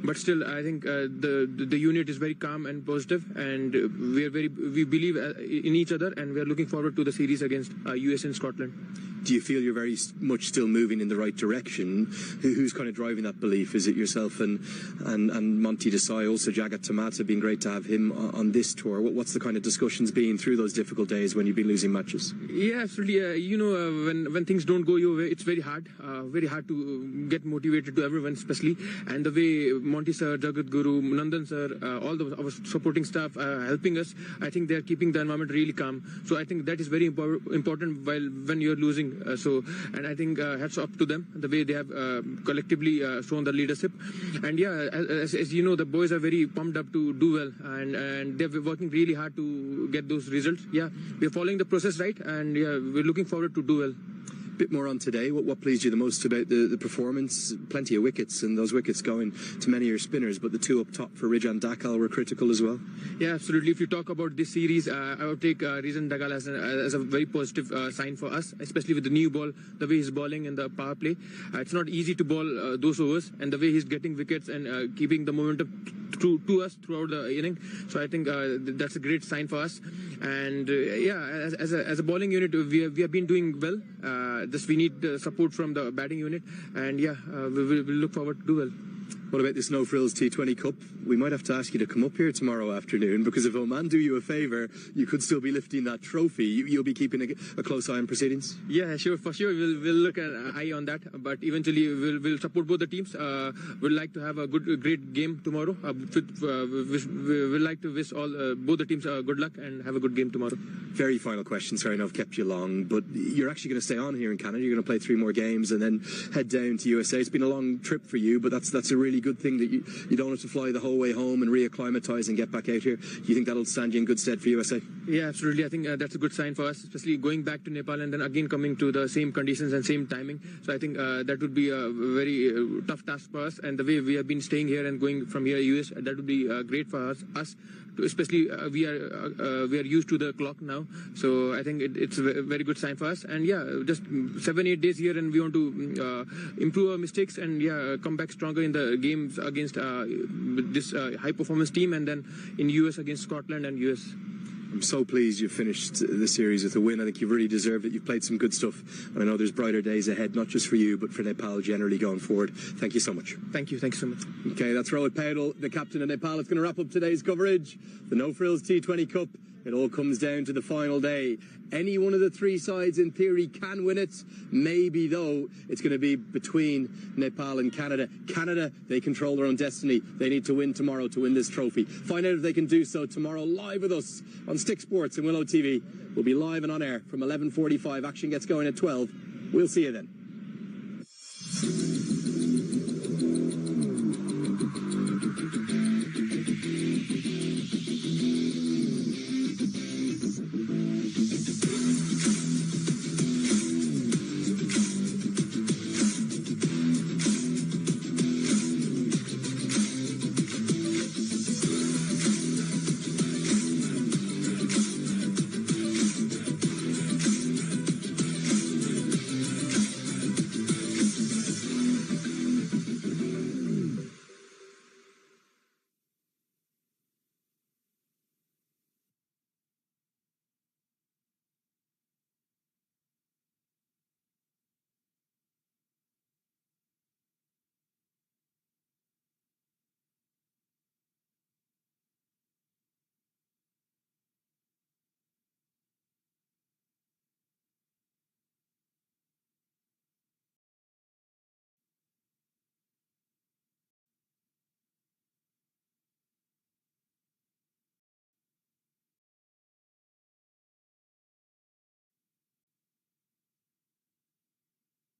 But still, I think the unit is very calm and positive, and we believe in each other, and we are looking forward to the series against US and Scotland. Do you feel you're very much still moving in the right direction? Who's kind of driving that belief? Is it yourself and Monty Desai, also Jagat Tamat? Have been great to have him on this tour. What's the kind of discussions been through those difficult days when you've been losing matches? Yeah, absolutely. When things don't go your way, it's very hard to get motivated to everyone, especially. And the way Monty sir, Jagat Guru, Nandan sir, all our supporting staff helping us, I think they're keeping the environment really calm. So I think that is very important when you're losing. And I think hats off to them, the way they have collectively shown the leadership. And yeah, as you know, the boys are very pumped up to do well, and they're working really hard to get those results. Yeah, we're following the process right, and yeah, we're looking forward to do well. Bit more on today. What pleased you the most about the performance? Plenty of wickets, and those wickets going to many of your spinners, but the 2 up top for Rijan Dakal were critical as well. Yeah, absolutely. If you talk about this series, I would take Rijan Dakal as a very positive sign for us, especially with the new ball, the way he's bowling in the power play. It's not easy to bowl those overs, and the way he's getting wickets and keeping the momentum to us throughout the inning. So I think that's a great sign for us. And yeah, as a bowling unit, we have been doing well. Just we need support from the batting unit, and yeah, we will look forward to do well. What about this No Frills T20 Cup? We might have to ask you to come up here tomorrow afternoon, because if Oman do you a favour, you could still be lifting that trophy. You'll be keeping a close eye on proceedings? Yeah, sure, for sure. We'll look an eye on that, but eventually we'll support both the teams. We'd like to have a great game tomorrow. We'd like to wish all both the teams good luck and have a good game tomorrow. Very final question. Sorry, I know I've kept you long, but you're actually going to stay on here in Canada. You're going to play 3 more games and then head down to USA. It's been a long trip for you, but that's a really good thing that you don't have to fly the whole way home and reacclimatise and get back out here. Do you think that'll stand you in good stead for USA? Yeah, absolutely. I think that's a good sign for us, especially going back to Nepal and then again coming to the same conditions and same timing. So I think that would be a very tough task for us. And the way we have been staying here and going from here to US, that would be great for us. Especially we are used to the clock now, so I think it's a very good sign for us. And yeah, just 7-8 days here, and we want to improve our mistakes and come back stronger in the games against this high performance team, and then in US against Scotland and US. I'm so pleased you finished the series with a win. I think you've really deserved it. You've played some good stuff, and I know there's brighter days ahead, not just for you, but for Nepal generally going forward. Thank you so much. Thank you so much. Okay, that's Rohit Paudel, the captain of Nepal. It's going to wrap up today's coverage. The No Frills T20 Cup. It all comes down to the final day. Any one of the 3 sides, in theory, can win it. Maybe, though, it's going to be between Nepal and Canada. Canada, they control their own destiny. They need to win tomorrow to win this trophy. Find out if they can do so tomorrow live with us on Stick Sports and Willow TV. We'll be live and on air from 11:45. Action gets going at 12. We'll see you then.